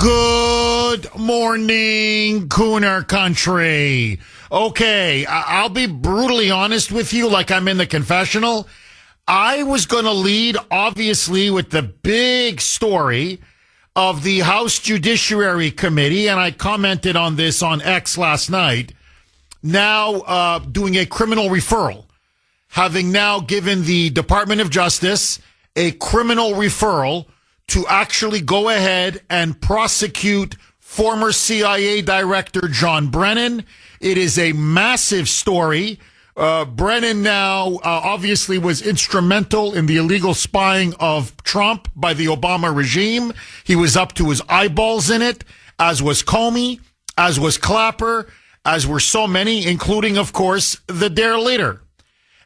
Good morning, Kuhner country. Okay, I'll be brutally honest with you, like I'm in the confessional. I was going to lead, obviously, with the big story of the House Judiciary Committee, and I commented on this on X last night, now doing a criminal referral, having now given the Department of Justice a criminal referral to actually go ahead and prosecute former CIA Director John Brennan. It is a massive story. Brennan now obviously was instrumental in the illegal spying of Trump by the Obama regime. He was up to his eyeballs in it, as was Comey, as was Clapper, as were so many, including, of course, the Dare leader.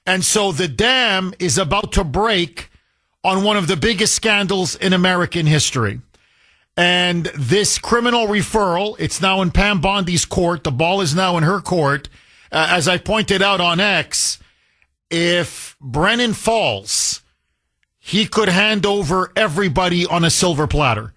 And so the dam is about to break on one of the biggest scandals in American history. And this criminal referral, it's now in Pam Bondi's court. The ball is now in her court. As I pointed out on X, if Brennan falls, he could hand over everybody on a silver platter.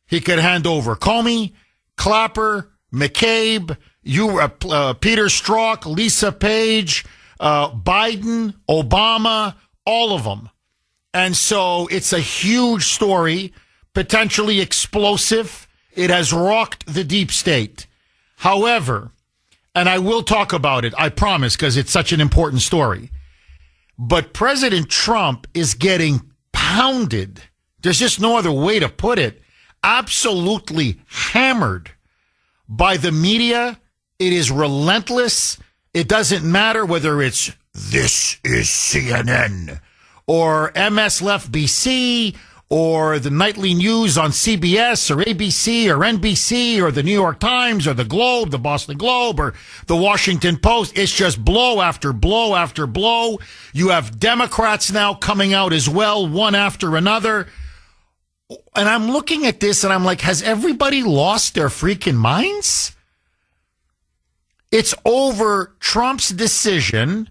He could hand over Comey, Clapper, McCabe, Peter Strzok, Lisa Page, Biden, Obama, all of them. And so it's a huge story, potentially explosive. It has rocked the deep state. However, and I will talk about it, I promise, because it's such an important story. But President Trump is getting pounded. There's just no other way to put it. Absolutely hammered by the media. It is relentless. It doesn't matter whether it's "This is CNN" or MS Left BC, or the nightly news on CBS or ABC or NBC or the New York Times or the Globe, the Boston Globe or the Washington Post. It's just blow after blow after blow. You have Democrats now coming out as well, one after another. And I'm looking at this and I'm like, has everybody lost their freaking minds? It's over Trump's decision.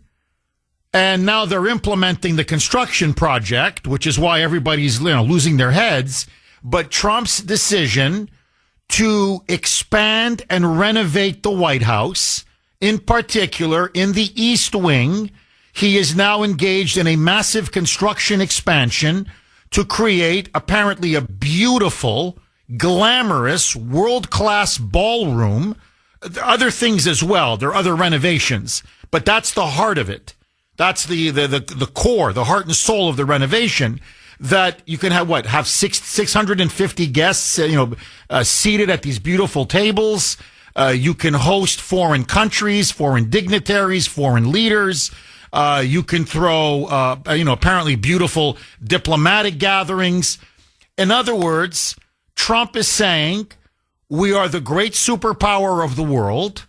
And now they're implementing the construction project, which is why everybody's losing their heads. But Trump's decision to expand and renovate the White House, in particular in the East Wing, he is now engaged in a massive construction expansion to create apparently a beautiful, glamorous, world-class ballroom. Other things as well. There are other renovations, but that's the heart of it. That's the core, the heart and soul of the renovation, that you can have 650 guests, seated at these beautiful tables. You can host foreign countries, foreign dignitaries, foreign leaders. You can throw, apparently beautiful diplomatic gatherings. In other words, Trump is saying we are the great superpower of the world.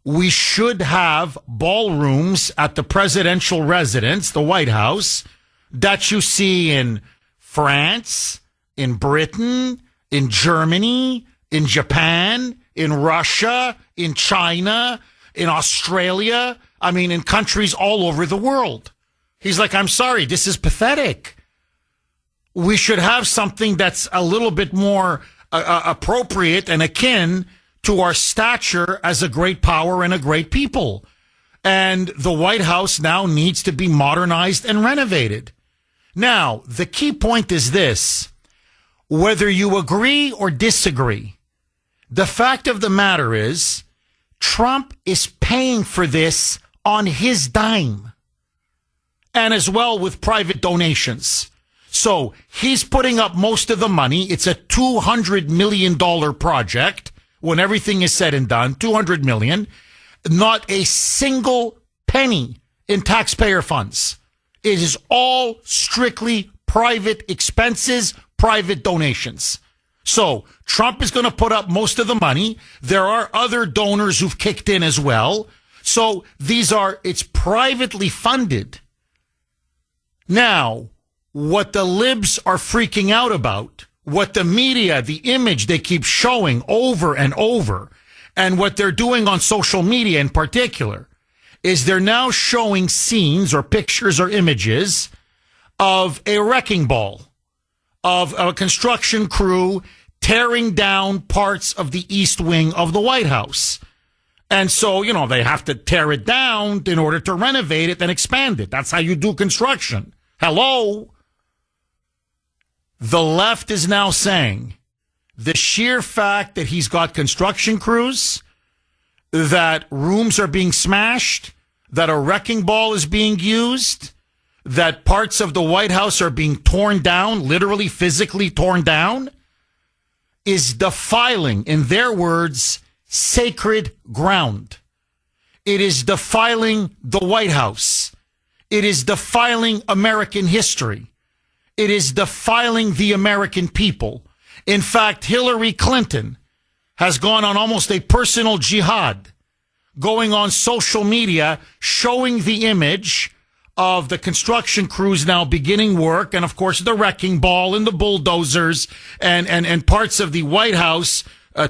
We should have ballrooms at the presidential residence, the White House, that you see in France, in Britain, in Germany, in Japan, in Russia, in China, in Australia. I mean, in countries all over the world. He's like, I'm sorry, this is pathetic. We should have something that's a little bit more appropriate and akin to our stature as a great power and a great people. And the White House now needs to be modernized and renovated. Now, the key point is this. Whether you agree or disagree, the fact of the matter is Trump is paying for this on his dime, and as well with private donations. So he's putting up most of the money. It's a $200 million project. When everything is said and done, $200 million, not a single penny in taxpayer funds. It is all strictly private expenses, private donations. So Trump is going to put up most of the money. There are other donors who've kicked in as well. So it's privately funded. Now, what the libs are freaking out about, what the media, the image they keep showing over and over, and what they're doing on social media in particular, is they're now showing scenes or pictures or images of a wrecking ball, of a construction crew tearing down parts of the east wing of the White House. And so, they have to tear it down in order to renovate it, then expand it. That's how you do construction. Hello? The left is now saying the sheer fact that he's got construction crews, that rooms are being smashed, that a wrecking ball is being used, that parts of the White House are being torn down, literally physically torn down, is defiling, in their words, sacred ground. It is defiling the White House. It is defiling American history. It is defiling the American people. In fact, Hillary Clinton has gone on almost a personal jihad, going on social media, showing the image of the construction crews now beginning work, and of course the wrecking ball and the bulldozers and parts of the White House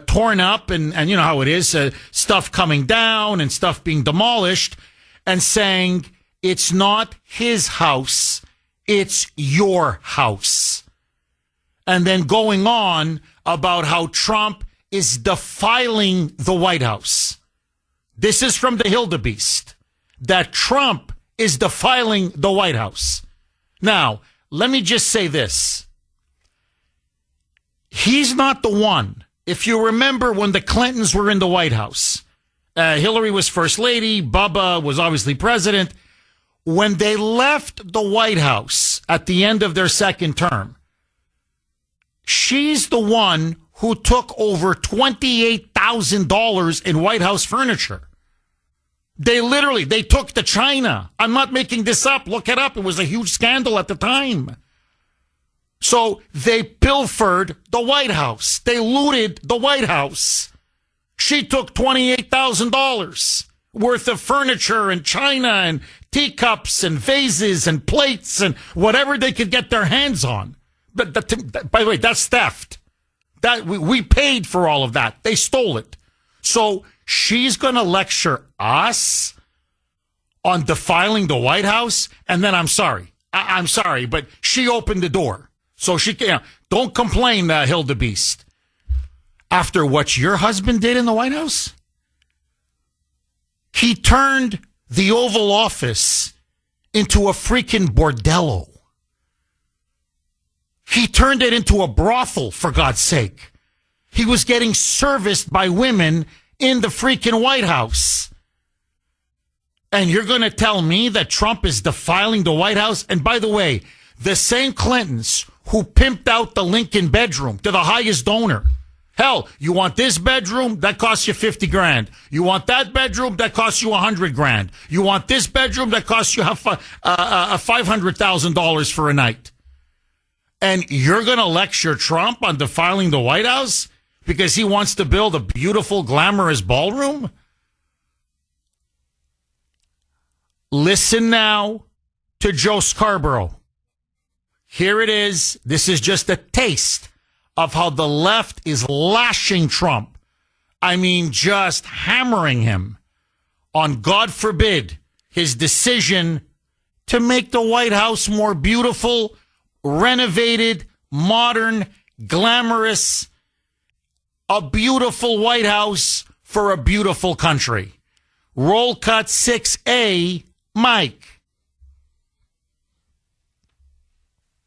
torn up, and you know how it is, stuff coming down and stuff being demolished, and saying it's not his house, it's your house. And then going on about how Trump is defiling the White House. This is from the Hildebeest, that Trump is defiling the White House. Now, let me just say this. He's not the one. If you remember when the Clintons were in the White House, Hillary was first lady, Bubba was obviously president. When they left the White House at the end of their second term, she's the one who took over $28,000 in White House furniture. They took to China. I'm not making this up. Look it up. It was a huge scandal at the time. So they pilfered the White House. They looted the White House. She took $28,000 worth of furniture and china and teacups and vases and plates and whatever they could get their hands on. But by the way, that's theft. That we paid for all of that. They stole it. So she's going to lecture us on defiling the White House, and then I'm sorry, but she opened the door. So she can't. Don't complain, Hildebeest. After what your husband did in the White House, he turned the Oval Office into a freaking bordello. He turned it into a brothel, for God's sake. He was getting serviced by women in the freaking White House. And you're going to tell me that Trump is defiling the White House? And by the way, the same Clintons who pimped out the Lincoln bedroom to the highest donor. Hell, you want this bedroom? That costs you $50,000. You want that bedroom? That costs you $100,000. You want this bedroom? That costs you $500,000 for a night. And you're going to lecture Trump on defiling the White House because he wants to build a beautiful, glamorous ballroom? Listen now to Joe Scarborough. Here it is. This is just a taste of how the left is lashing Trump. I mean, just hammering him on, God forbid, his decision to make the White House more beautiful, renovated, modern, glamorous, a beautiful White House for a beautiful country. Roll cut 6A, Mike.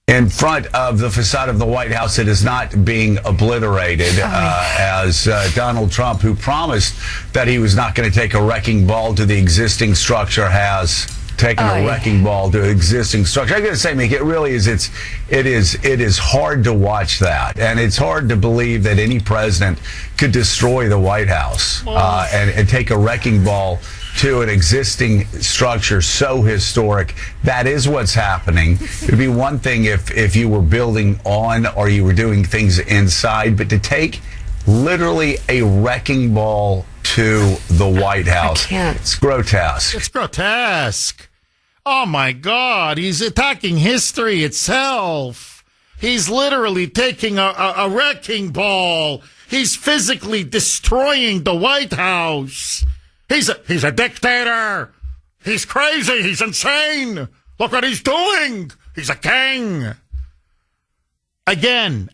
In front of the facade of the White House, it is not being obliterated as Donald Trump, who promised that he was not going to take a wrecking ball to the existing structure, has taken a wrecking ball to existing structure. I got to say, Mick, it really is. It is hard to watch that, and it's hard to believe that any president could destroy the White House and take a wrecking ball to an existing structure so historic. That is what's happening. It'd be one thing if you were building on or you were doing things inside, but to take literally a wrecking ball to the White House, it's grotesque. It's grotesque. Oh my God, he's attacking history itself. He's literally taking a wrecking ball. He's physically destroying the White House. He's a dictator. He's crazy. He's insane. Look what he's doing. He's a king. Again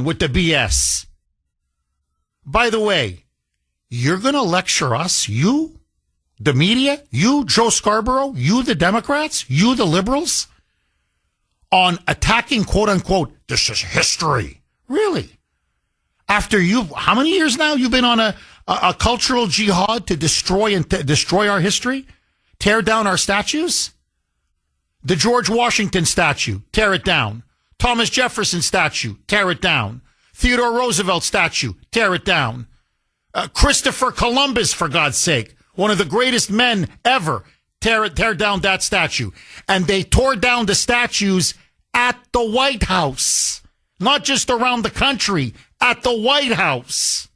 with the BS. By the way, you're going to lecture us, you, the media, you, Joe Scarborough, you, the Democrats, you, the liberals, on attacking, quote unquote, this is history. Really? After how many years now you've been on a cultural jihad to destroy our history? Tear down our statues? The George Washington statue, tear it down. Thomas Jefferson statue, tear it down. Theodore Roosevelt statue, tear it down. Christopher Columbus, for God's sake, one of the greatest men ever, tear down that statue. And they tore down the statues at the White House, not just around the country, at the White House.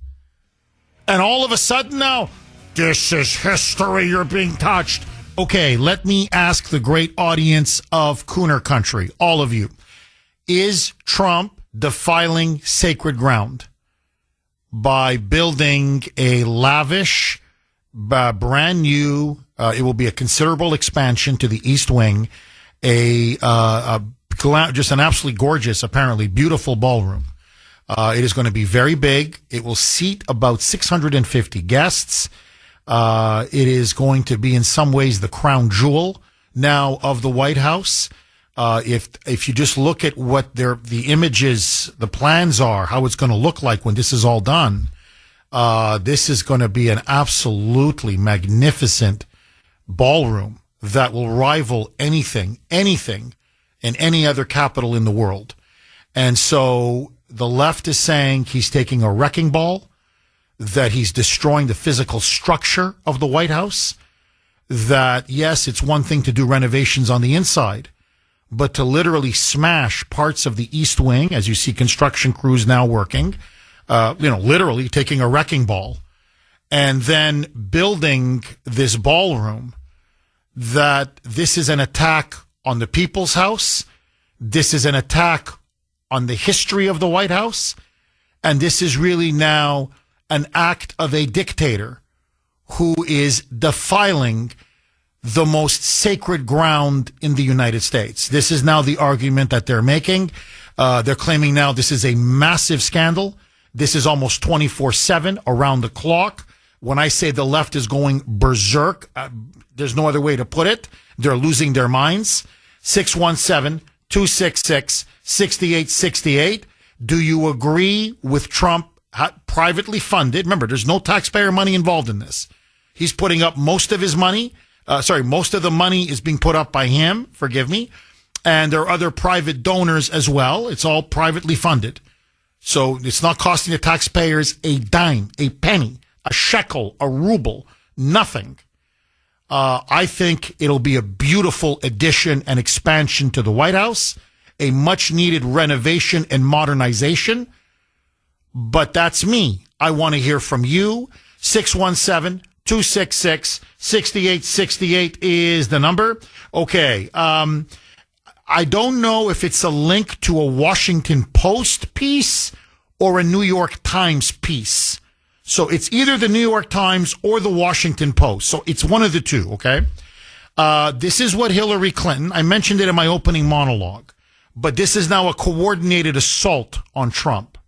And all of a sudden now, this is history, you're being touched. Okay, let me ask the great audience of Kuhner Country, all of you. Is Trump defiling sacred ground by building a lavish, brand new, it will be a considerable expansion to the East Wing, just an absolutely gorgeous, apparently beautiful ballroom. It is going to be very big. It will seat about 650 guests. It is going to be in some ways the crown jewel now of the White House. If you just look at what the images, the plans are, how it's going to look like when this is all done, this is going to be an absolutely magnificent ballroom that will rival anything in any other capital in the world. And so the left is saying he's taking a wrecking ball, that he's destroying the physical structure of the White House, that, yes, it's one thing to do renovations on the inside, but to smash parts of the East Wing, as you see construction crews now working, literally taking a wrecking ball, and then building this ballroom, that this is an attack on the People's House, this is an attack on the history of the White House, and this is really now an act of a dictator who is defiling the most sacred ground in the United States. This is now the argument that they're making. They're claiming now this is a massive scandal. This is almost 24/7 around the clock. When I say the left is going berserk, there's no other way to put it. They're losing their minds. 617-266-6868. Do you agree with Trump privately funded? Remember, there's no taxpayer money involved in this. He's putting up most of his money. Most of the money is being put up by him, forgive me. And there are other private donors as well. It's all privately funded. So it's not costing the taxpayers a dime, a penny, a shekel, a ruble, nothing. I think it'll be a beautiful addition and expansion to the White House, a much needed renovation and modernization. But that's me. I want to hear from you. 617-266-6868 is the number. Okay. I don't know if it's a link to a Washington Post piece or a New York Times piece. So it's either the New York Times or the Washington Post. So it's one of the two, okay? This is what Hillary Clinton, I mentioned it in my opening monologue, but this is now a coordinated assault on Trump.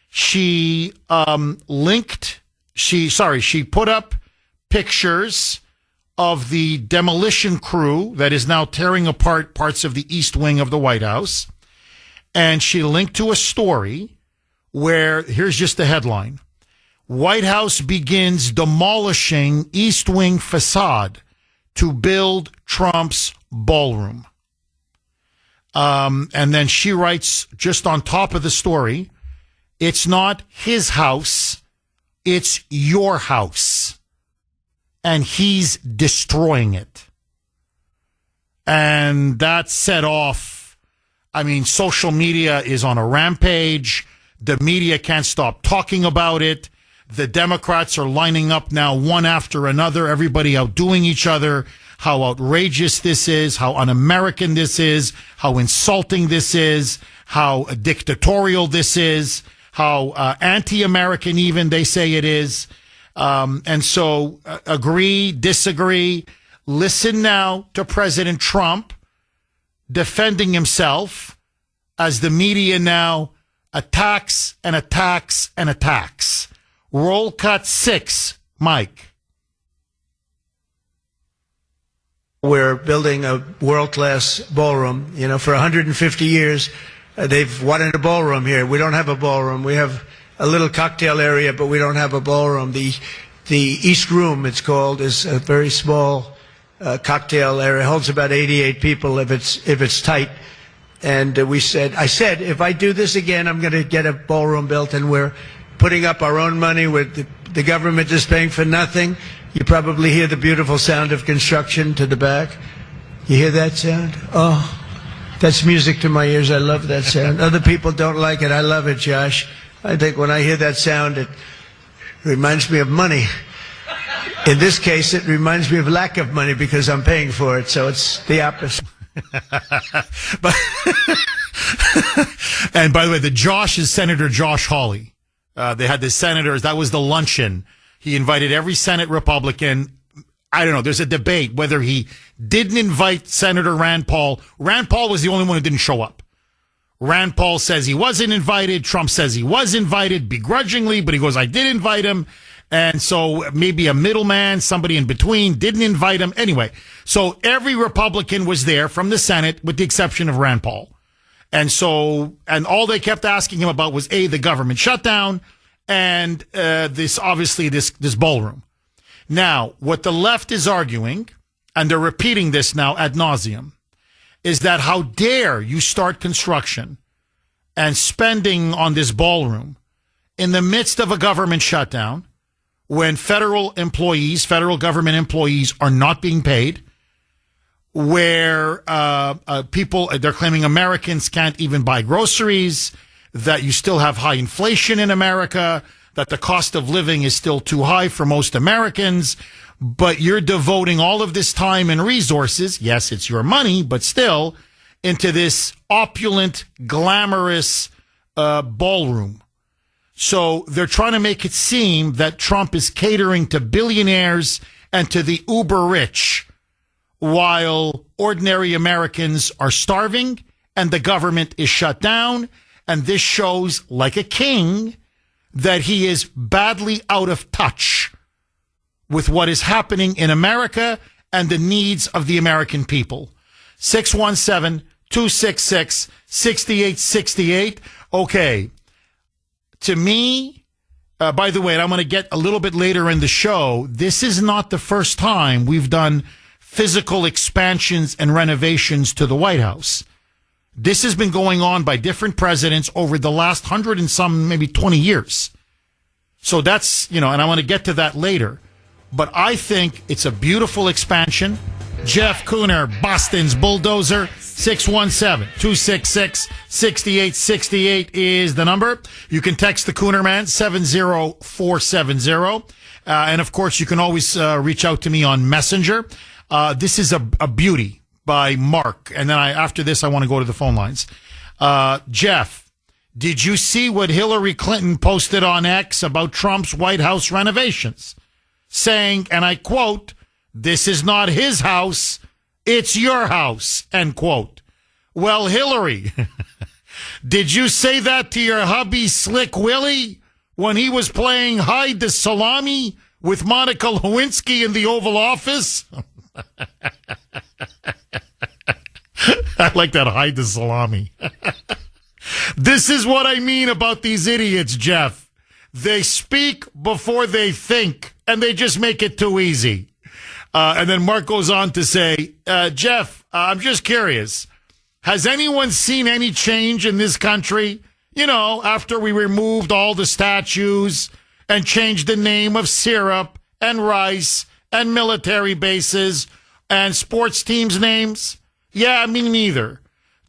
She she put up pictures of the demolition crew that is now tearing apart parts of the East Wing of the White House. And she linked to a story where, here's just the headline: White House begins demolishing East Wing facade to build Trump's ballroom. And then she writes just on top of the story, it's not his house, it's your house. And he's destroying it. And that set off, social media is on a rampage. The media can't stop talking about it. The Democrats are lining up now one after another, everybody outdoing each other, how outrageous this is, how un-American this is, how insulting this is, how dictatorial this is, how anti-American even they say it is. And so agree, disagree. Listen now to President Trump defending himself as the media now attacks and attacks and attacks. Roll cut 6, Mike. We're building a world-class ballroom. You know, for 150 years, they've wanted a ballroom here. We don't have a ballroom. We have a little cocktail area, but we don't have a ballroom. The East Room, it's called, is a very small cocktail area. It holds about 88 people if it's tight. And I said, if I do this again, I'm going to get a ballroom built, and we're putting up our own money. With the government is paying for nothing. You probably hear the beautiful sound of construction to the back. You hear that sound? Oh, that's music to my ears. I love that sound. Other people don't like it. I love it, Josh. I think when I hear that sound, it reminds me of money. In this case, it reminds me of lack of money because I'm paying for it. So it's the opposite. And by the way, the Josh is Senator Josh Hawley. They had the senators. That was the luncheon. He invited every Senate Republican. I don't know. There's a debate whether he didn't invite Senator Rand Paul. Rand Paul was the only one who didn't show up. Rand Paul says he wasn't invited. Trump says he was invited begrudgingly, but he goes, I did invite him. And so maybe a middleman, somebody in between, didn't invite him. Anyway, so every Republican was there from the Senate with the exception of Rand Paul. And all they kept asking him about was the government shutdown and this ballroom. Now, what the left is arguing, and they're repeating this now ad nauseum, is that how dare you start construction and spending on this ballroom in the midst of a government shutdown when federal government employees are not being paid, where they're claiming Americans can't even buy groceries, that you still have high inflation in America, that the cost of living is still too high for most Americans, but you're devoting all of this time and resources, yes, it's your money, but still, into this opulent, glamorous ballroom. So they're trying to make it seem that Trump is catering to billionaires and to the uber rich, while ordinary Americans are starving and the government is shut down. And this shows, like a king, that he is badly out of touch with what is happening in America and the needs of the American people. 617-266-6868. Okay. To me, by the way, and I'm going to get a little bit later in the show, this is not the first time we've done physical expansions and renovations to the White House. This has been going on by different presidents over the last 100 and some, maybe 20 years. So that's, and I want to get to that later. But I think it's a beautiful expansion. Jeff Kuhner, Boston's Bulldozer, 617-266-6868 is the number. You can text the Kuhner Man, 70470. And of course, you can always reach out to me on Messenger. This is a beauty by Mark. And then after this, I want to go to the phone lines. Jeff, did you see what Hillary Clinton posted on X about Trump's White House renovations? Saying, and I quote, "This is not his house, it's your house," end quote. Well, Hillary, did you say that to your hubby Slick Willie when he was playing hide the salami with Monica Lewinsky in the Oval Office? I like that, hide the salami. This is what I mean about these idiots, Jeff. They speak before they think, and they just make it too easy. And then Mark goes on to say, Jeff, I'm just curious. Has anyone seen any change in this country? After we removed all the statues and changed the name of syrup and rice and military bases and sports teams' names? Yeah, me neither.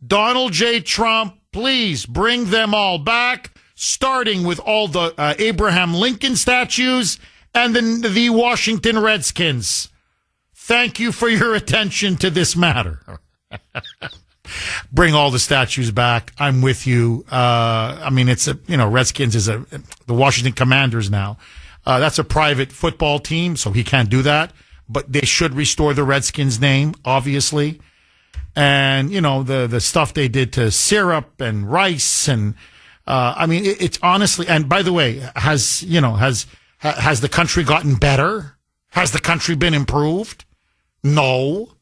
Donald J. Trump, please bring them all back, starting with all the Abraham Lincoln statues and the Washington Redskins. Thank you for your attention to this matter. Bring all the statues back. I'm with you. It's Redskins is the Washington Commanders now. That's a private football team, so he can't do that. But they should restore the Redskins name, obviously. And, the stuff they did to syrup and rice and I mean, it's honestly, and by the way, has the country gotten better? Has the country been improved? No.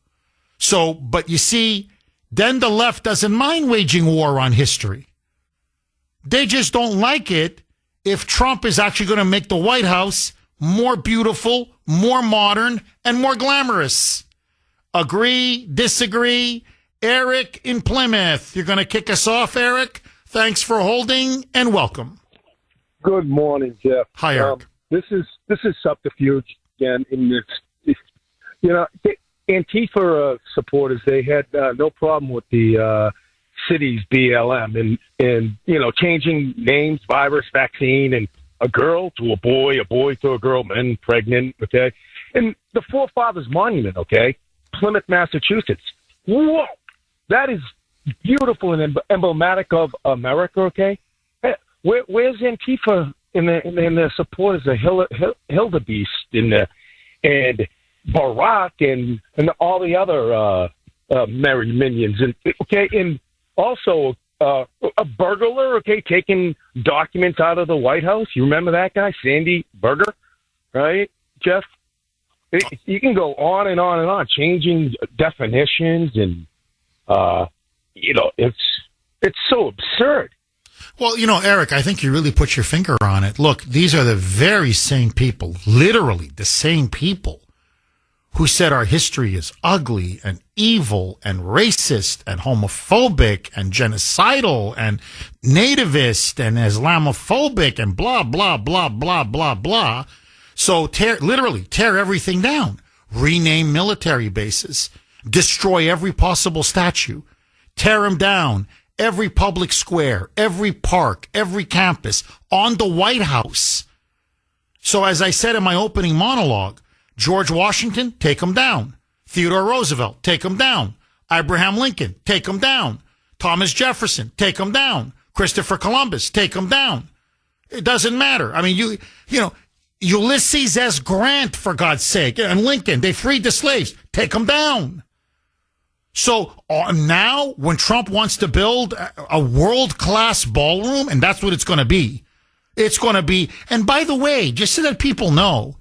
So, but you see, then the left doesn't mind waging war on history. They just don't like it if Trump is actually going to make the White House more beautiful, more modern, and more glamorous. Agree, disagree? Eric in Plymouth. You're going to kick us off, Eric? Thanks for holding and welcome. Good morning, Jeff. Hi, Eric. This is subterfuge again. Antifa supporters, they had no problem with the city's BLM and changing names, virus, vaccine, and a girl to a boy to a girl, men pregnant, okay? And the Forefathers Monument, okay? Plymouth, Massachusetts. Whoa! That is beautiful and emblematic of America, okay? Where's Antifa in the supporters of Hildebeest and Barack and all the other merry minions, and okay, and also a burglar, okay, taking documents out of the White House. You remember that guy, Sandy Berger, right, Jeff? You can go on and on and on, changing definitions, and it's so absurd. Well, Eric, I think you really put your finger on it. Look, these are the very same people, literally the same people, who said our history is ugly and evil and racist and homophobic and genocidal and nativist and Islamophobic and blah, blah, blah, blah, blah, blah. So literally tear everything down, rename military bases, destroy every possible statue, tear them down, every public square, every park, every campus, on the White House. So as I said in my opening monologue, George Washington, take him down. Theodore Roosevelt, take him down. Abraham Lincoln, take him down. Thomas Jefferson, take him down. Christopher Columbus, take him down. It doesn't matter. I mean, Ulysses S. Grant, for God's sake, and Lincoln, they freed the slaves. Take them down. So now when Trump wants to build a world-class ballroom, and that's what it's going to be, and by the way, just so that people know,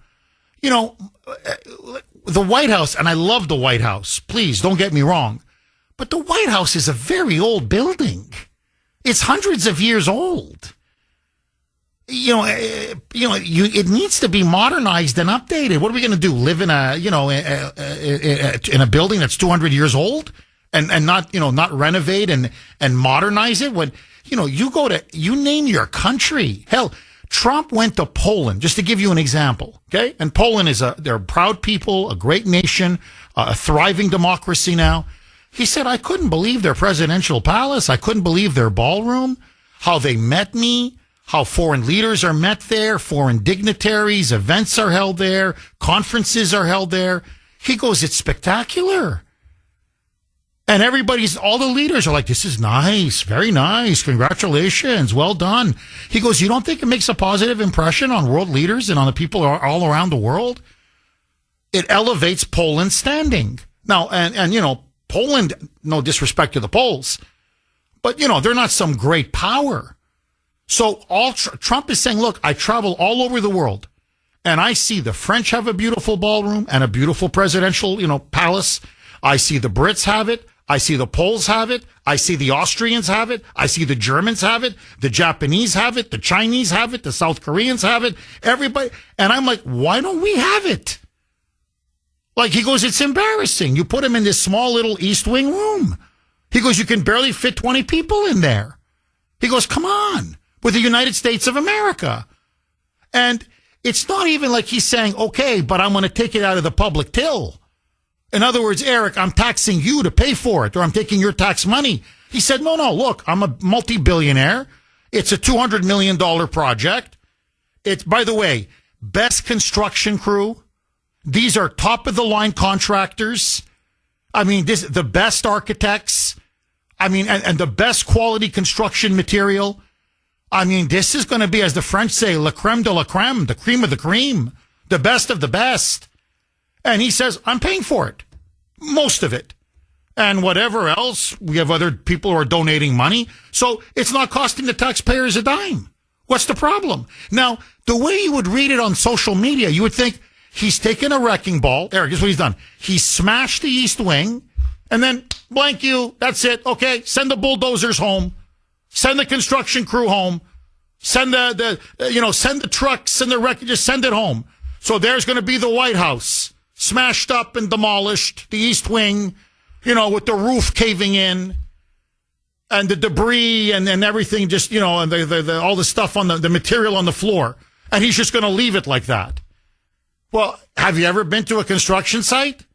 the White House, and I love the White House, please don't get me wrong, but the White House is a very old building. It's hundreds of years old. It needs to be modernized and updated. What are we going to do? Live in a building that's 200 years old and not renovate and modernize it? When, you name your country. Hell, Trump went to Poland, just to give you an example. Okay. And Poland they're a proud people, a great nation, a thriving democracy now. He said, I couldn't believe their presidential palace. I couldn't believe their ballroom, how they met me. How foreign leaders are met there, foreign dignitaries, events are held there, conferences are held there. He goes, it's spectacular. And all the leaders are like, this is nice, very nice, congratulations, well done. He goes, you don't think it makes a positive impression on world leaders and on the people all around the world? It elevates Poland's standing. Now, and Poland, no disrespect to the Poles, but, they're not some great power. So Trump is saying, look, I travel all over the world, and I see the French have a beautiful ballroom and a beautiful presidential, palace. I see the Brits have it. I see the Poles have it. I see the Austrians have it. I see the Germans have it. The Japanese have it. The Chinese have it. The South Koreans have it. Everybody. And I'm like, why don't we have it? Like, he goes, it's embarrassing. You put him in this small little East Wing room. He goes, you can barely fit 20 people in there. He goes, come on. With the United States of America. And it's not even like he's saying, okay, but I'm going to take it out of the public till. In other words, Eric, I'm taxing you to pay for it, or I'm taking your tax money. He said, no, look, I'm a multi-billionaire. It's a $200 million project. It's, by the way, best construction crew. These are top-of-the-line contractors. I mean, the best architects. I mean, and the best quality construction material. I mean, this is going to be, as the French say, la crème de la crème, the cream of the cream, the best of the best. And he says, I'm paying for it. Most of it. and whatever else. We have other people who are donating money. So it's not costing the taxpayers a dime. What's the problem? Now, the way you would read it on social media, you would think he's taken a wrecking ball. Eric, guess what he's done? He smashed the East Wing, and then blank you. That's it. Okay, send the bulldozers home. Send the construction crew home. Send send the trucks and the wreckage. Just send it home. So there's going to be the White House smashed up and demolished. The East Wing, with the roof caving in. And the debris and everything, just, and all the stuff on the material on the floor. And he's just going to leave it like that. Well, have you ever been to a construction site?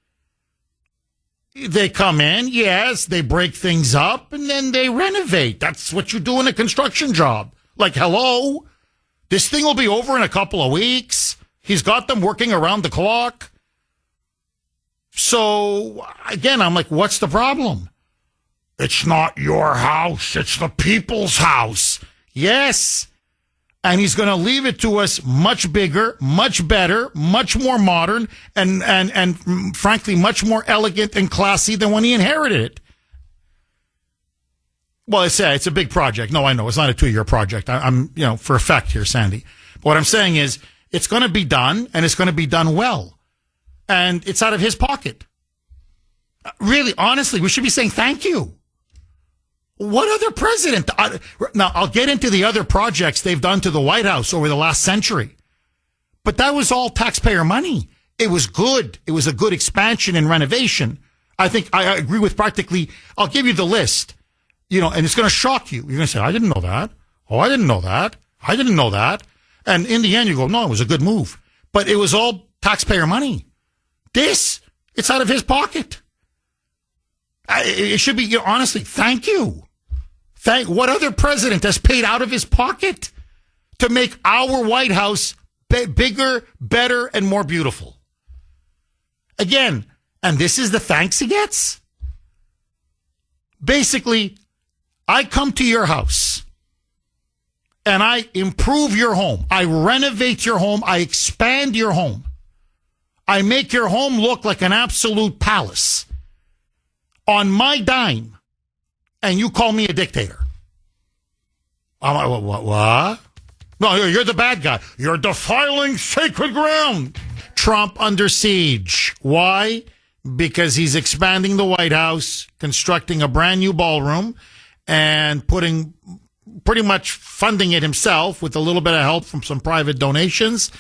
They come in, yes, they break things up, and then they renovate. That's what you do in a construction job. Like, hello, this thing will be over in a couple of weeks. He's got them working around the clock. So, again, I'm like, what's the problem? It's not your house. It's the people's house. Yes. And he's going to leave it to us much bigger, much better, much more modern, and frankly, much more elegant and classy than when he inherited it. Well, it's a big project. No, I know. It's not a 2-year project. I'm for a fact here, Sandy. But what I'm saying is it's going to be done, and it's going to be done well. And it's out of his pocket. Really, honestly, we should be saying thank you. What other president? Now, I'll get into the other projects they've done to the White House over the last century. But that was all taxpayer money. It was good. It was a good expansion and renovation. I think I agree with practically, I'll give you the list, and it's going to shock you. You're going to say, I didn't know that. Oh, I didn't know that. I didn't know that. And in the end, you go, no, it was a good move. But it was all taxpayer money. It's out of his pocket. It should be, honestly, thank you. What other president has paid out of his pocket to make our White House bigger, better, and more beautiful? Again, and this is the thanks he gets. Basically, I come to your house and I improve your home. I renovate your home. I expand your home. I make your home look like an absolute palace on my dime. And you call me a dictator. I'm like, what? No, you're the bad guy. You're defiling sacred ground. Trump under siege. Why? Because he's expanding the White House, constructing a brand new ballroom, and pretty much funding it himself with a little bit of help from some private donations.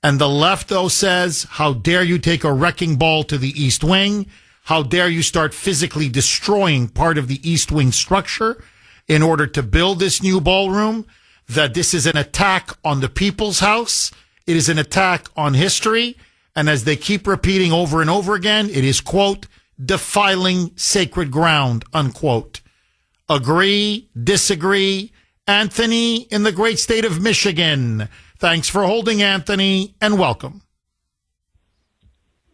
And the left, though, says, how dare you take a wrecking ball to the East Wing? How dare you start physically destroying part of the East Wing structure in order to build this new ballroom? That this is an attack on the people's house. It is an attack on history. And as they keep repeating over and over again, it is, quote, defiling sacred ground, unquote. Agree, disagree. Anthony in the great state of Michigan. Thanks for holding, Anthony, and welcome.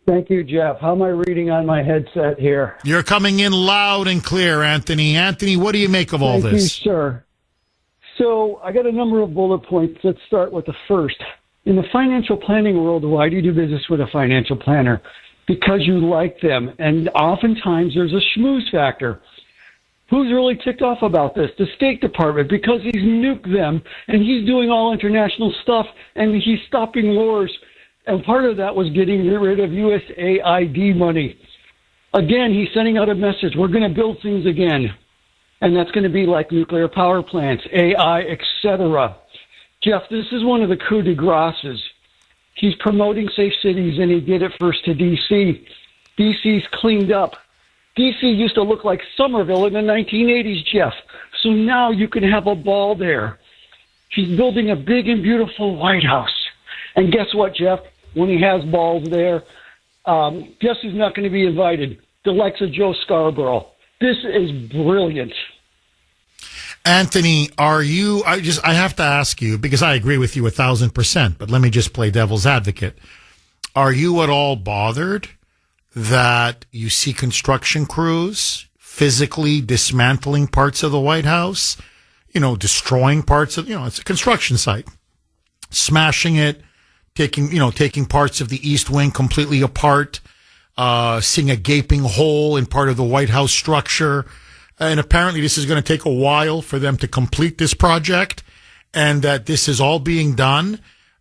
Thank you, Jeff. How am I reading on my headset here? You're coming in loud and clear, Anthony. Anthony, what do you make of all this? Thank you, sir. So I got a number of bullet points. Let's start with the first. In the financial planning world, why do you do business with a financial planner? Because you like them. And oftentimes there's a schmooze factor. Who's really ticked off about this? The State Department, because he's nuked them and he's doing all international stuff and he's stopping wars. And part of that was getting rid of USAID money. Again, he's sending out a message. We're going to build things again. And that's going to be like nuclear power plants, AI, etc. Jeff, this is one of the coup de graces. He's promoting safe cities, and he did it first to D.C. D.C.'s cleaned up. D.C. used to look like Somerville in the 1980s, Jeff. So now you can have a ball there. He's building a big and beautiful White House. And guess what, Jeff? When he has balls there, guess who's not going to be invited? The likes of Joe Scarborough. This is brilliant. Anthony, I have to ask you, because I agree with you 1,000%, but let me just play devil's advocate. Are you at all bothered that you see construction crews physically dismantling parts of the White House, destroying parts of, it's a construction site, smashing it, taking parts of the East Wing completely apart, seeing a gaping hole in part of the White House structure. And apparently this is going to take a while for them to complete this project, and that this is all being done.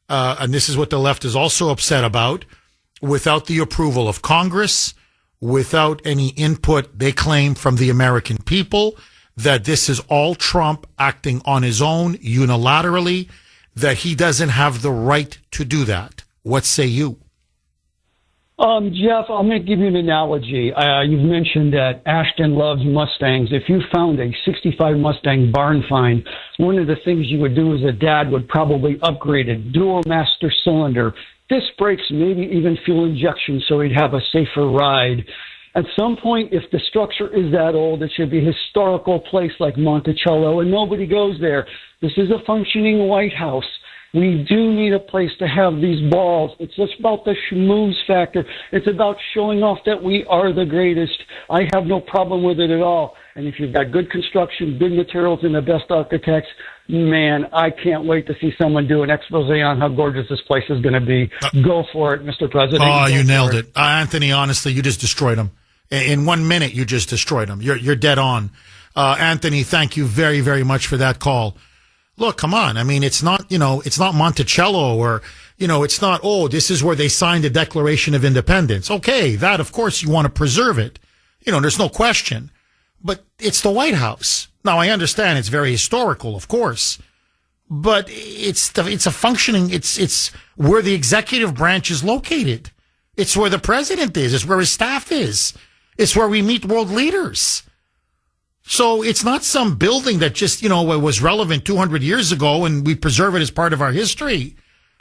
And this is what the left is also upset about, without the approval of Congress, without any input, they claim, from the American people, that this is all Trump acting on his own unilaterally, that he doesn't have the right to do that. What say you? Jeff, I'm going to give you an analogy. You've mentioned that Ashton loves Mustangs. If you found a 65 Mustang barn find, one of the things you would do as a dad would probably upgrade it, dual master cylinder, disc brakes, maybe even fuel injection so he'd have a safer ride. At some point, if the structure is that old, it should be a historical place like Monticello, and nobody goes there. This is a functioning White House. We do need a place to have these balls. It's just about the schmooze factor. It's about showing off that we are the greatest. I have no problem with it at all. And if you've got good construction, good materials, and the best architects, man, I can't wait to see someone do an expose on how gorgeous this place is going to be. Go for it, Mr. President. Oh, you nailed it. Anthony, honestly, you just destroyed him. In 1 minute, you just destroyed him. You're dead on. Anthony, thank you very, very much for that call. Look, come on. I mean, it's not, it's not Monticello, or, it's not, this is where they signed the Declaration of Independence. Okay, that, of course, you want to preserve it. There's no question. But it's the White House. Now, I understand it's very historical, of course, but it's a functioning, it's where the executive branch is located. It's where the president is. It's where his staff is. It's where we meet world leaders. So it's not some building that just, was relevant 200 years ago and we preserve it as part of our history.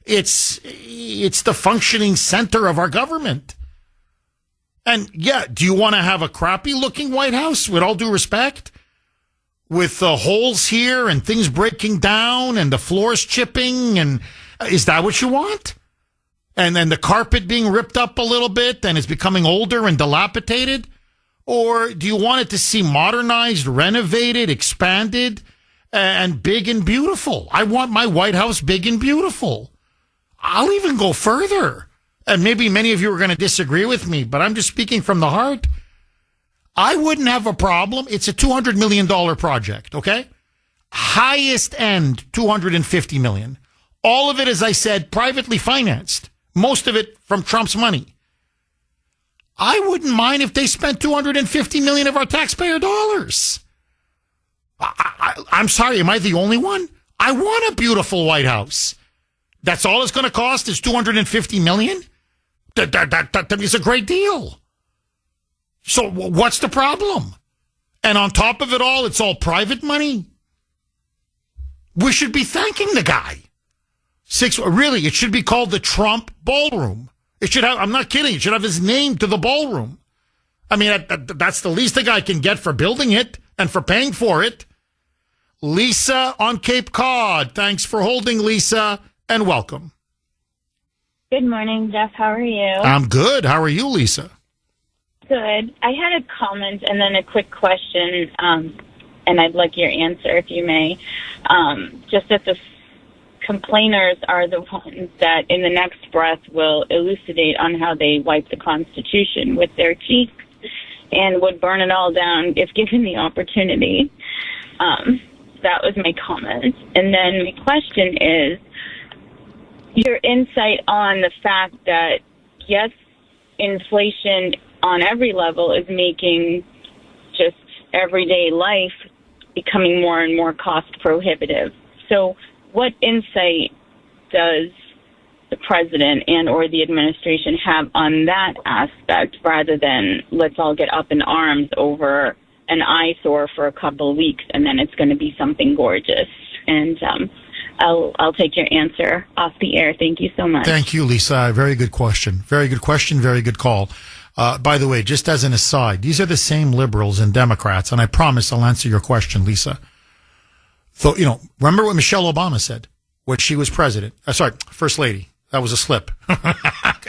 It's the functioning center of our government. And yeah, do you want to have a crappy looking White House, with all due respect, with holes here and things breaking down and the floors chipping? And is that what you want? And then the carpet being ripped up a little bit and it's becoming older and dilapidated? Or do you want it to see modernized, renovated, expanded, and big and beautiful? I want my White House big and beautiful. I'll even go further. And maybe many of you are going to disagree with me, but I'm just speaking from the heart. I wouldn't have a problem. It's a $200 million project, okay? Highest end, $250 million. All of it, as I said, privately financed. Most of it from Trump's money. I wouldn't mind if they spent $250 million of our taxpayer dollars. I'm sorry, am I the only one? I want a beautiful White House. That's all it's going to cost is $250 million? That is a great deal. So what's the problem? And on top of it all, it's all private money? We should be thanking the guy. Really, it should be called the Trump Ballroom. It should have, I'm not kidding, it should have his name to the ballroom. I mean, that's the least the guy can get for building it and for paying for it. Lisa on Cape Cod. Thanks for holding, Lisa, and welcome. Good morning, Jeff. How are you? I'm good. How are you, Lisa? Good. I had a comment and then a quick question, and I'd like your answer, if you may. Just that the complainers are the ones that in the next breath will elucidate on how they wipe the Constitution with their cheeks and would burn it all down if given the opportunity. That was my comment. And then my question is your insight on the fact that, yes, inflation on every level is making just everyday life becoming more and more cost prohibitive. So what insight does the president and or the administration have on that aspect, rather than let's all get up in arms over an eyesore for a couple of weeks and then it's going to be something gorgeous? And I'll take your answer off the air. Thank you so much. Thank you, Lisa. Very good question. Very good question. Very good call. By the way, just as an aside, these are the same liberals and Democrats, and I promise I'll answer your question, Lisa. So, remember what Michelle Obama said when she was president? First lady. That was a slip.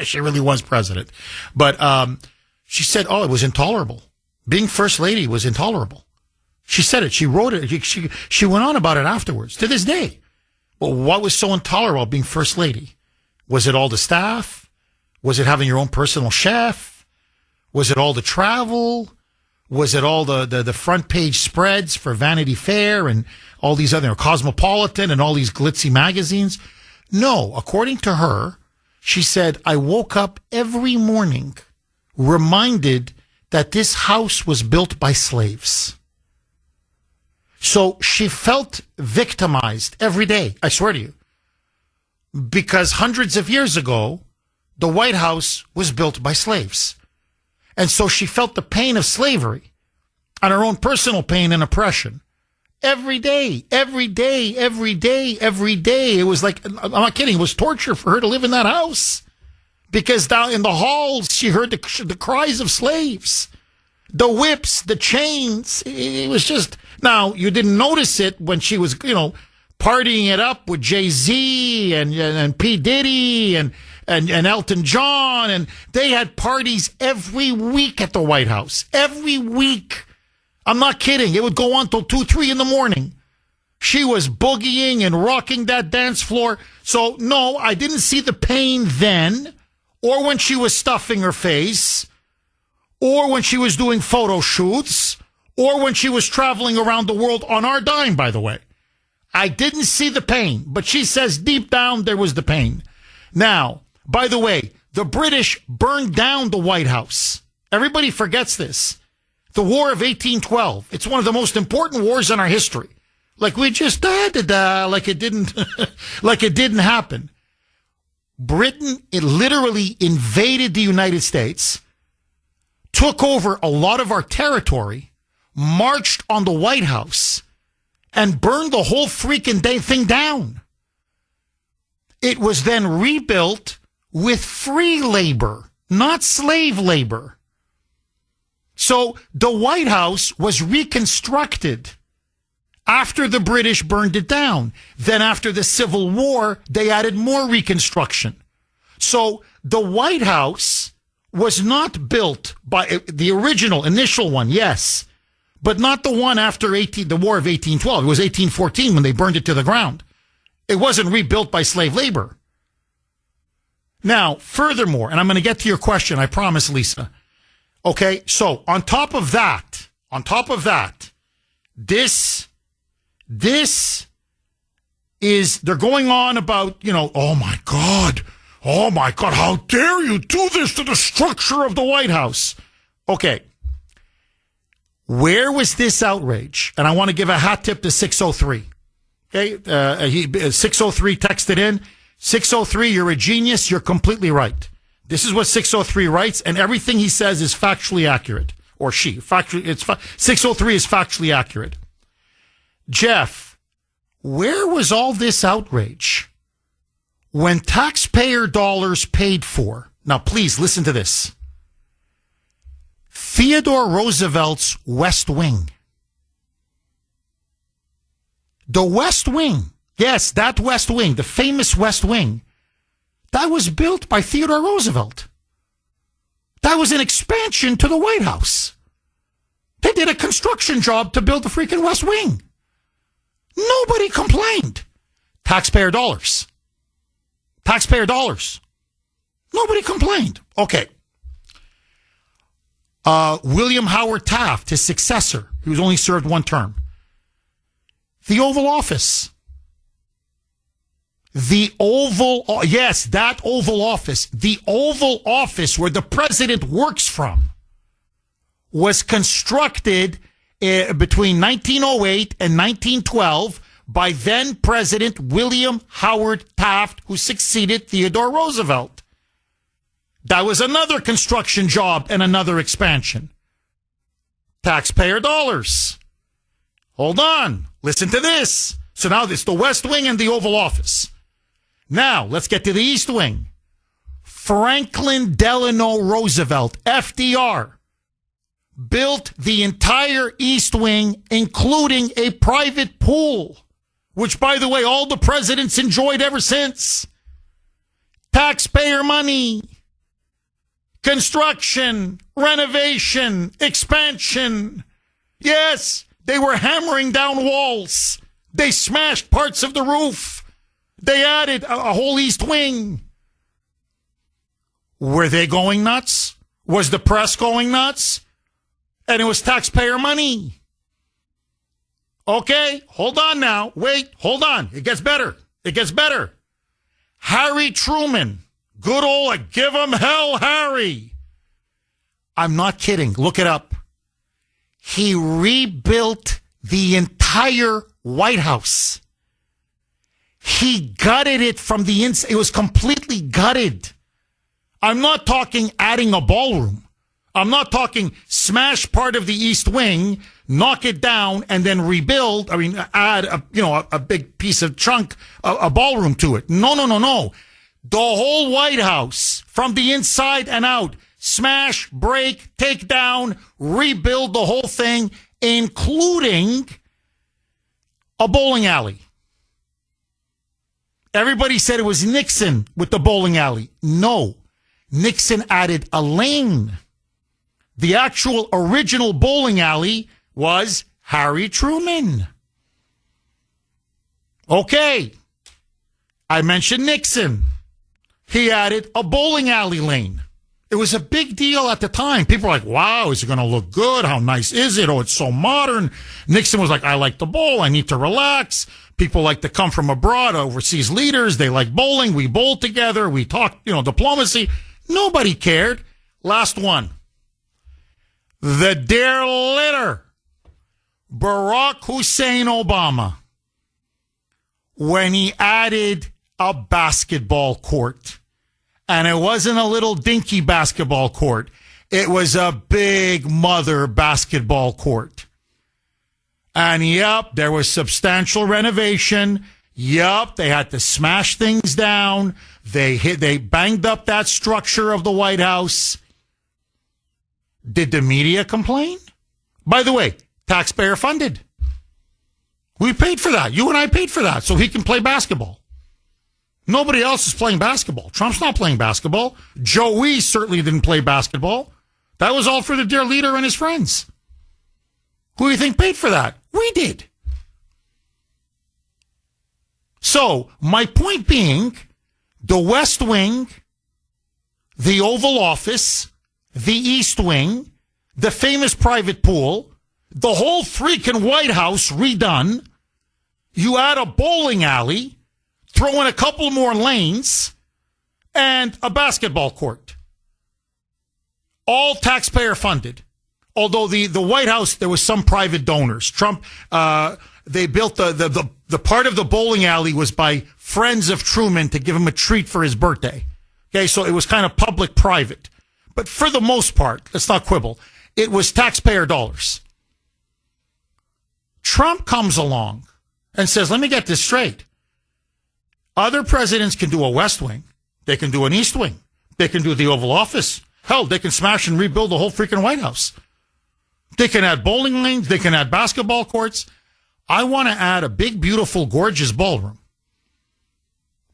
She really was president. But she said, it was intolerable. Being first lady was intolerable. She said it. She wrote it. She went on about it afterwards, to this day. Well, what was so intolerable being first lady? Was it all the staff? Was it having your own personal chef? Was it all the travel? Was it all the front page spreads for Vanity Fair and all these other Cosmopolitan and all these glitzy magazines? No, according to her, she said, I woke up every morning reminded that this house was built by slaves. So she felt victimized every day, I swear to you, because hundreds of years ago, the White House was built by slaves. And so she felt the pain of slavery and her own personal pain and oppression. Every day, every day, every day, every day. It was like, I'm not kidding, it was torture for her to live in that house. Because down in the halls, she heard the cries of slaves. The whips, the chains. It was just, now, you didn't notice it when she was, partying it up with Jay-Z and P. Diddy and Elton John, and they had parties every week at the White House. Every week. I'm not kidding. It would go on till 2, 3 in the morning. She was boogieing and rocking that dance floor. So, no, I didn't see the pain then, or when she was stuffing her face, or when she was doing photo shoots, or when she was traveling around the world on our dime, by the way. I didn't see the pain, but she says deep down there was the pain. Now, by the way, the British burned down the White House. Everybody forgets this. The War of 1812. It's one of the most important wars in our history. Like we just like it didn't, like it didn't happen. Britain, it literally invaded the United States, took over a lot of our territory, marched on the White House, and burned the whole freaking thing down. It was then rebuilt with free labor, not slave labor. So the White House was reconstructed after the British burned it down. Then after the Civil War, they added more reconstruction. So the White House was not built by the original, initial one, yes, but not the one after the War of 1812. It was 1814 when they burned it to the ground. It wasn't rebuilt by slave labor. Now, furthermore, and I'm going to get to your question, I promise, Lisa. Okay, so on top of that, this is, they're going on about, oh my God, how dare you do this to the structure of the White House? Okay. Where was this outrage? And I want to give a hat tip to 603. Okay, 603 texted in. 603, you're a genius. You're completely right. This is what 603 writes, and everything he says is factually accurate. Or she. 603 is factually accurate. Jeff, where was all this outrage when taxpayer dollars paid for? Now, please listen to this. Theodore Roosevelt's West Wing. The West Wing. Yes, that West Wing, the famous West Wing, that was built by Theodore Roosevelt. That was an expansion to the White House. They did a construction job to build the freaking West Wing. Nobody complained. Taxpayer dollars. Taxpayer dollars. Nobody complained. Okay. William Howard Taft, his successor, he was only served one term. The Oval Office. The Oval, yes, that Oval Office. The Oval Office where the president works from was constructed between 1908 and 1912 by then President William Howard Taft, who succeeded Theodore Roosevelt. That was another construction job and another expansion. Taxpayer dollars. Hold on. Listen to this. So now it's the West Wing and the Oval Office. Now, let's get to the East Wing. Franklin Delano Roosevelt, FDR, built the entire East Wing, including a private pool, which, by the way, all the presidents enjoyed ever since. Taxpayer money. Construction, renovation, expansion. Yes, they were hammering down walls. They smashed parts of the roof. They added a whole East Wing. Were they going nuts? Was the press going nuts? And it was taxpayer money. Okay, hold on now. Wait, hold on. It gets better. It gets better. Harry Truman. Good old, give him hell, Harry. I'm not kidding. Look it up. He rebuilt the entire White House. He gutted it from the inside. It was completely gutted. I'm not talking adding a ballroom. I'm not talking smash part of the East Wing, knock it down, and then rebuild. I mean, add a big piece of chunk, a ballroom to it. No. The whole White House, from the inside and out, smash, break, take down, rebuild the whole thing, including a bowling alley. Everybody said it was Nixon with the bowling alley. No, Nixon added a lane. The actual original bowling alley was Harry Truman. Okay, I mentioned Nixon. He added a bowling alley lane. It was a big deal at the time. People were like, wow, is it going to look good? How nice is it? Oh, it's so modern. Nixon was like, I like to bowl. I need to relax. People like to come from abroad, overseas leaders. They like bowling. We bowl together. We talk, diplomacy. Nobody cared. Last one. The dear litter, Barack Hussein Obama, when he added a basketball court. And it wasn't a little dinky basketball court. It was a big mother basketball court. And yep, there was substantial renovation. Yep, they had to smash things down. They banged up that structure of the White House. Did the media complain? By the way, taxpayer funded. We paid for that. You and I paid for that so he can play basketball. Nobody else is playing basketball. Trump's not playing basketball. Joey certainly didn't play basketball. That was all for the dear leader and his friends. Who do you think paid for that? We did. So, my point being, the West Wing, the Oval Office, the East Wing, the famous private pool, the whole freaking White House redone. You add a bowling alley, throw in a couple more lanes, and a basketball court. All taxpayer funded. Although the White House, there was some private donors. Trump, they built the part of the bowling alley was by friends of Truman to give him a treat for his birthday. Okay, so it was kind of public-private. But for the most part, let's not quibble, it was taxpayer dollars. Trump comes along and says, let me get this straight. Other presidents can do a West Wing. They can do an East Wing. They can do the Oval Office. Hell, they can smash and rebuild the whole freaking White House. They can add bowling lanes. They can add basketball courts. I want to add a big, beautiful, gorgeous ballroom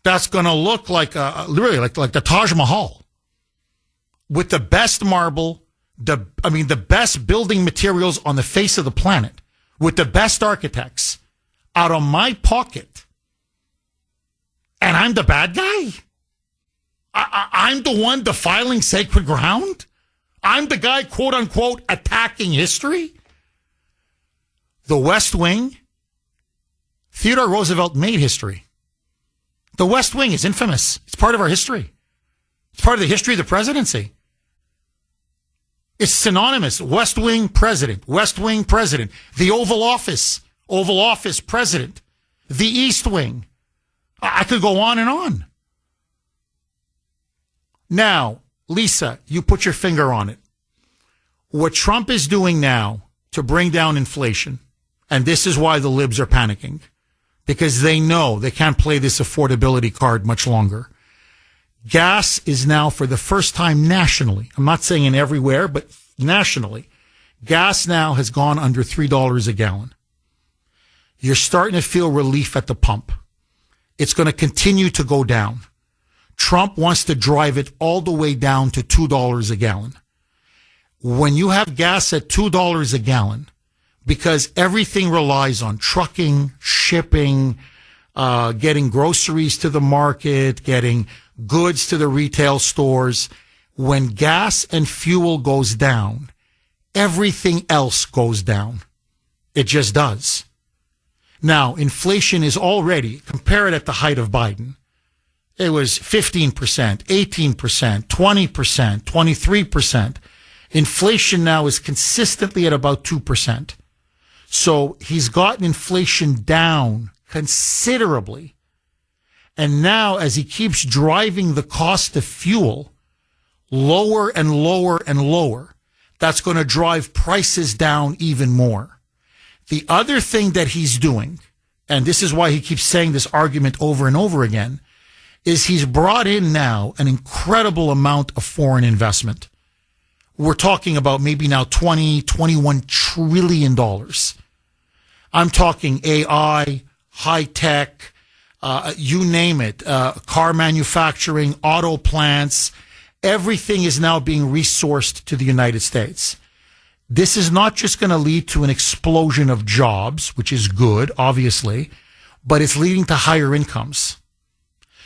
that's going to look like literally like the Taj Mahal with the best marble, the best building materials on the face of the planet, with the best architects out of my pocket. And I'm the bad guy? I'm the one defiling sacred ground? I'm the guy, quote unquote, attacking history? The West Wing, Theodore Roosevelt made history. The West Wing is infamous. It's part of our history. It's part of the history of the presidency. It's synonymous. West Wing president, West Wing president. The Oval Office president. The East Wing. I could go on and on. Now, Lisa, you put your finger on it. What Trump is doing now to bring down inflation, and this is why the libs are panicking, because they know they can't play this affordability card much longer. Gas is now, for the first time nationally, I'm not saying in everywhere, but nationally, gas now has gone under $3 a gallon. You're starting to feel relief at the pump. It's going to continue to go down. Trump wants to drive it all the way down to $2 a gallon. When you have gas at $2 a gallon, because everything relies on trucking, shipping, getting groceries to the market, getting goods to the retail stores. when gas and fuel goes down, everything else goes down. It just does. Now, inflation is already, compare it at the height of Biden. It was 15%, 18%, 20%, 23%. Inflation now is consistently at about 2%. So he's gotten inflation down considerably. And now, as he keeps driving the cost of fuel lower and lower and lower, that's going to drive prices down even more. The other thing that he's doing, and this is why he keeps saying this argument over and over again, is he's brought in now an incredible amount of foreign investment. We're talking about maybe now $21 trillion. I'm talking AI, high tech, you name it, car manufacturing, auto plants. Everything is now being resourced to the United States. This is not just going to lead to an explosion of jobs, which is good, obviously, but it's leading to higher incomes.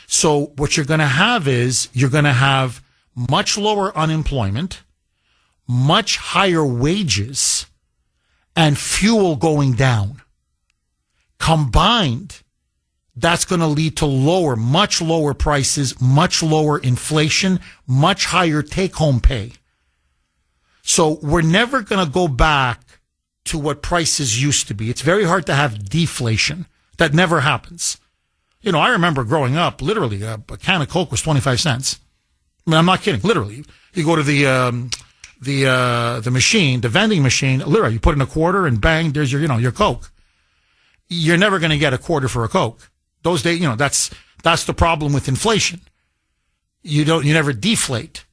So what you're going to have is you're going to have much lower unemployment, much higher wages, and fuel going down. Combined, that's going to lead to much lower prices, much lower inflation, much higher take-home pay. So we're never going to go back to what prices used to be. It's very hard to have deflation. That never happens. You know, I remember growing up, literally, a can of Coke was 25 cents. I mean, I'm not kidding. Literally, you go to the machine, the vending machine, literally, you put in a quarter and bang, there's your Coke. You're never going to get a quarter for a Coke. Those days, that's the problem with inflation. You never deflate.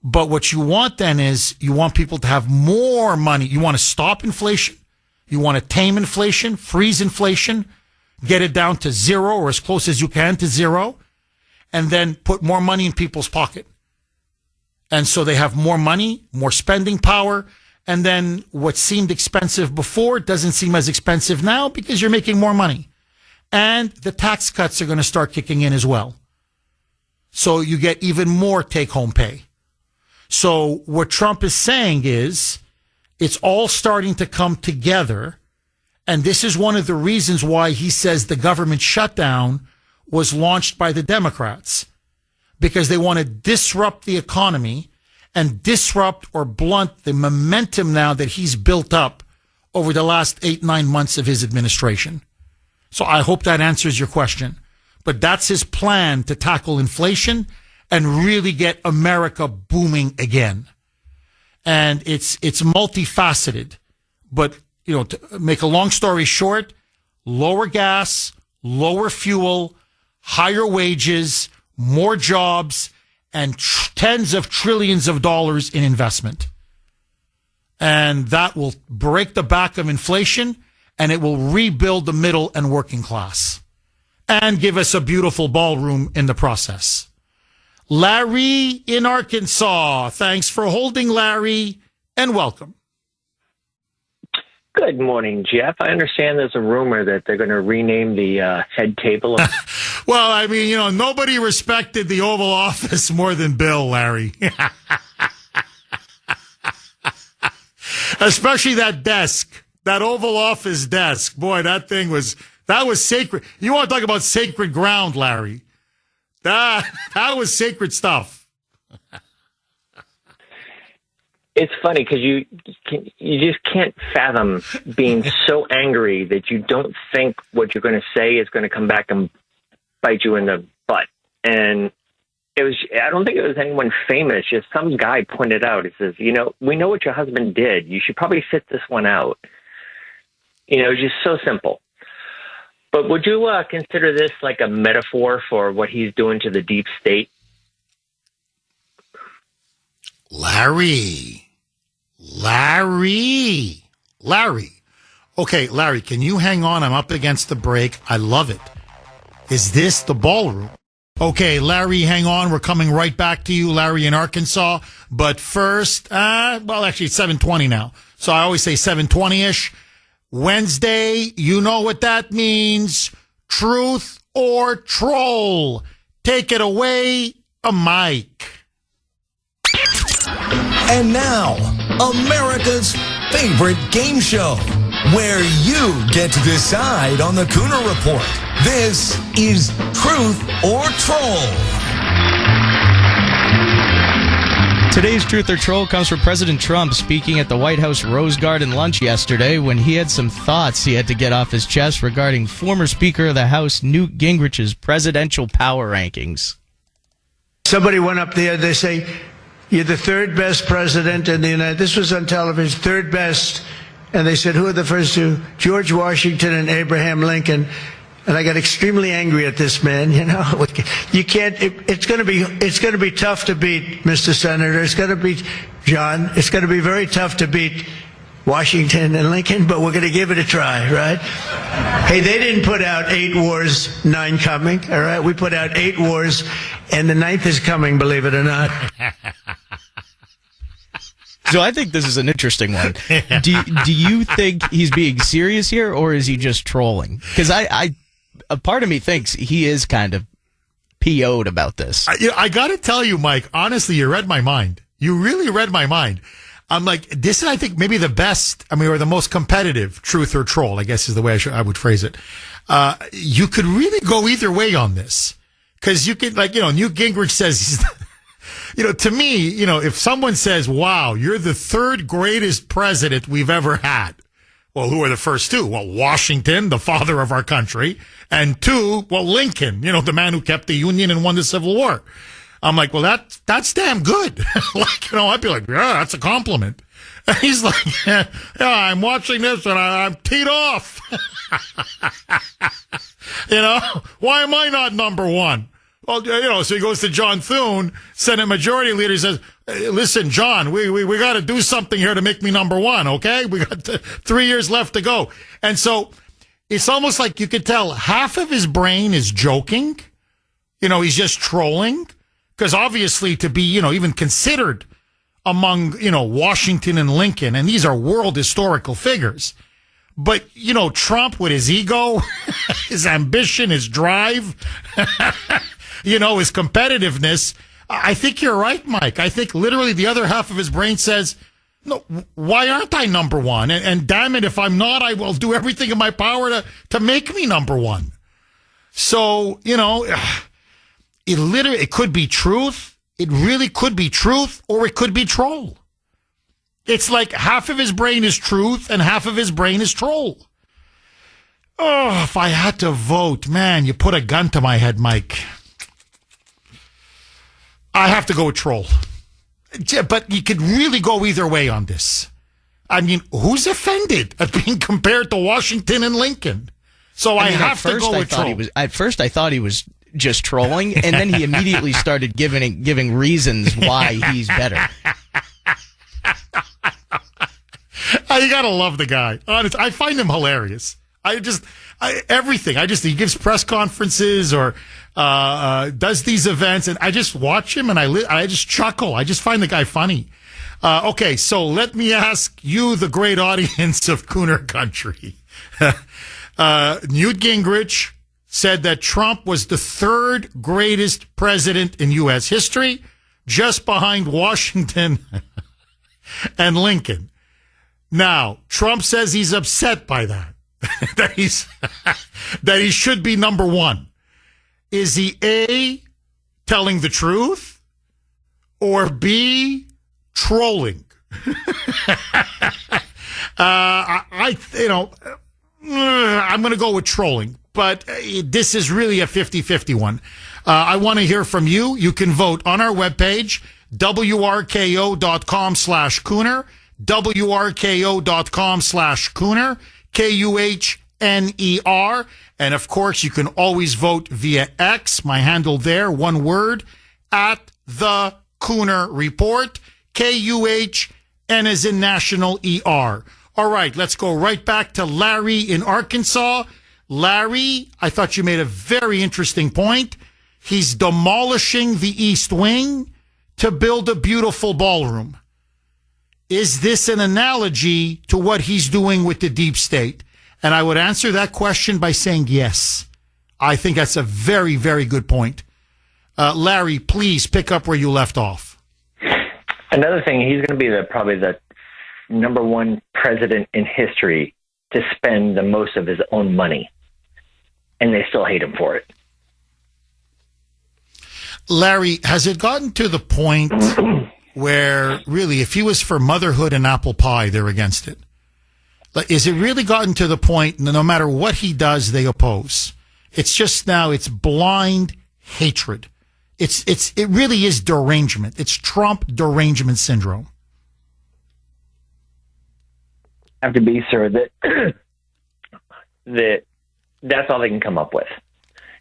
But what you want then is you want people to have more money. You want to stop inflation. You want to tame inflation, freeze inflation, get it down to zero or as close as you can to zero, and then put more money in people's pocket. And so they have more money, more spending power, and then what seemed expensive before doesn't seem as expensive now because you're making more money. And the tax cuts are going to start kicking in as well. So you get even more take-home pay. So what Trump is saying is it's all starting to come together. And this is one of the reasons why he says the government shutdown was launched by the Democrats, because they want to disrupt the economy and disrupt or blunt the momentum now that he's built up over the last 8-9 months of his administration. So I hope that answers your question. But that's his plan to tackle inflation and really get America booming again. And it's multifaceted. But, to make a long story short, lower gas, lower fuel, higher wages, more jobs, and tens of trillions of dollars in investment. And that will break the back of inflation, and it will rebuild the middle and working class and give us a beautiful ballroom in the process. Larry in Arkansas. Thanks for holding, Larry, and welcome. Good morning, Jeff. I understand there's a rumor that they're going to rename the head table. Well, I mean, nobody respected the Oval Office more than Bill, Larry. Especially that desk, that Oval Office desk. Boy, that was sacred. You want to talk about sacred ground, Larry? That was sacred stuff. It's funny because you just can't fathom being so angry that you don't think what you're going to say is going to come back and bite you in the butt. And I don't think it was anyone famous. Just some guy pointed out. He says, we know what your husband did. You should probably sit this one out. It's just so simple. But would you consider this like a metaphor for what he's doing to the deep state? Larry. Okay, Larry, can you hang on? I'm up against the break. I love it. Is this the ballroom? Okay, Larry, hang on. We're coming right back to you, Larry in Arkansas. But first, actually, it's 7:20 now. So I always say 7:20-ish. Wednesday, you know what that means. Truth or troll. Take it away, a Mike. And now, America's favorite game show, where you get to decide on the Kuhner Report. This is Truth or Troll. Today's Truth or Troll comes from President Trump speaking at the White House Rose Garden lunch yesterday when he had some thoughts he had to get off his chest regarding former Speaker of the House Newt Gingrich's presidential power rankings. Somebody went up there, they say, you're the third best president in the United States. This was on television, third best. And they said, who are the first two? George Washington and Abraham Lincoln. And I got extremely angry at this man. You know, you can't. It's going to be tough to beat, Mr. Senator. It's going to be, John. It's going to be very tough to beat Washington and Lincoln, but we're going to give it a try, right? Hey, they didn't put out 8 wars, 9 coming. All right, we put out 8 wars, and the 9th is coming. Believe it or not. So I think this is an interesting one. Do you think he's being serious here, or is he just trolling? Because a part of me thinks he is kind of PO'd about this. I got to tell you, Mike, honestly, you read my mind. You really read my mind. I'm like, this is, I think, maybe the best, or the most competitive truth or troll, I guess is the way I would phrase it. You could really go either way on this. Because you could, Newt Gingrich says he's... to me, if someone says, wow, you're the third greatest president we've ever had. Well, who are the first two? Well, Washington, the father of our country. And 2, well, Lincoln, the man who kept the Union and won the Civil War. I'm like, well, that's damn good. I'd be like, yeah, that's a compliment. And he's like, yeah, I'm watching this and I'm teed off. Why am I not number one? Well, so he goes to John Thune, Senate Majority Leader, says, listen, John, we got to do something here to make me number one, okay? We got 3 years left to go. And so it's almost like you could tell half of his brain is joking. He's just trolling. Because obviously to be, even considered among, Washington and Lincoln, and these are world historical figures. But, Trump with his ego, his ambition, his drive, his competitiveness, I think you're right, Mike. I think literally the other half of his brain says, no, why aren't I number one? And damn it, if I'm not, I will do everything in my power to make me number one. So, it could be truth. It really could be truth, or it could be troll. It's like half of his brain is truth and half of his brain is troll. Oh, if I had to vote, man, you put a gun to my head, Mike. I have to go with troll. But you could really go either way on this. Who's offended at being compared to Washington and Lincoln? So I have to go with troll. At first, I thought he was just trolling, and then he immediately started giving reasons why he's better. You gotta love the guy. Honest, I find him hilarious. Everything. He gives press conferences or does these events, and I just watch him and I just chuckle. I just find the guy funny. Okay, so let me ask you, the great audience of Kuhner Country. Newt Gingrich said that Trump was the third greatest president in U.S. history, just behind Washington and Lincoln. Now, Trump says he's upset by that, that he should be number one. Is he A, telling the truth, or B, trolling? I'm going to go with trolling. But this is really a 50-50 one. I want to hear from you. You can vote on our webpage, wrko.com/Kuhner, wrko.com/Kuhner, Kuhner. And, of course, you can always vote via X, my handle there, one word, at the Kuhner Report, Kuhn as in National ER. All right, let's go right back to Larry in Arkansas. Larry, I thought you made a very interesting point. He's demolishing the East Wing to build a beautiful ballroom. Is this an analogy to what he's doing with the deep state? And I would answer that question by saying yes. I think that's a very, very good point. Larry, please pick up where you left off. Another thing, he's going to be probably the number one president in history to spend the most of his own money, and they still hate him for it. Larry, has it gotten to the point where really, if he was for motherhood and apple pie, they're against it? Like, is it really gotten to the point, no matter what he does, they oppose? It's just now, it's blind hatred. It really is derangement. It's Trump derangement syndrome. Have to be, sir, that that's all they can come up with.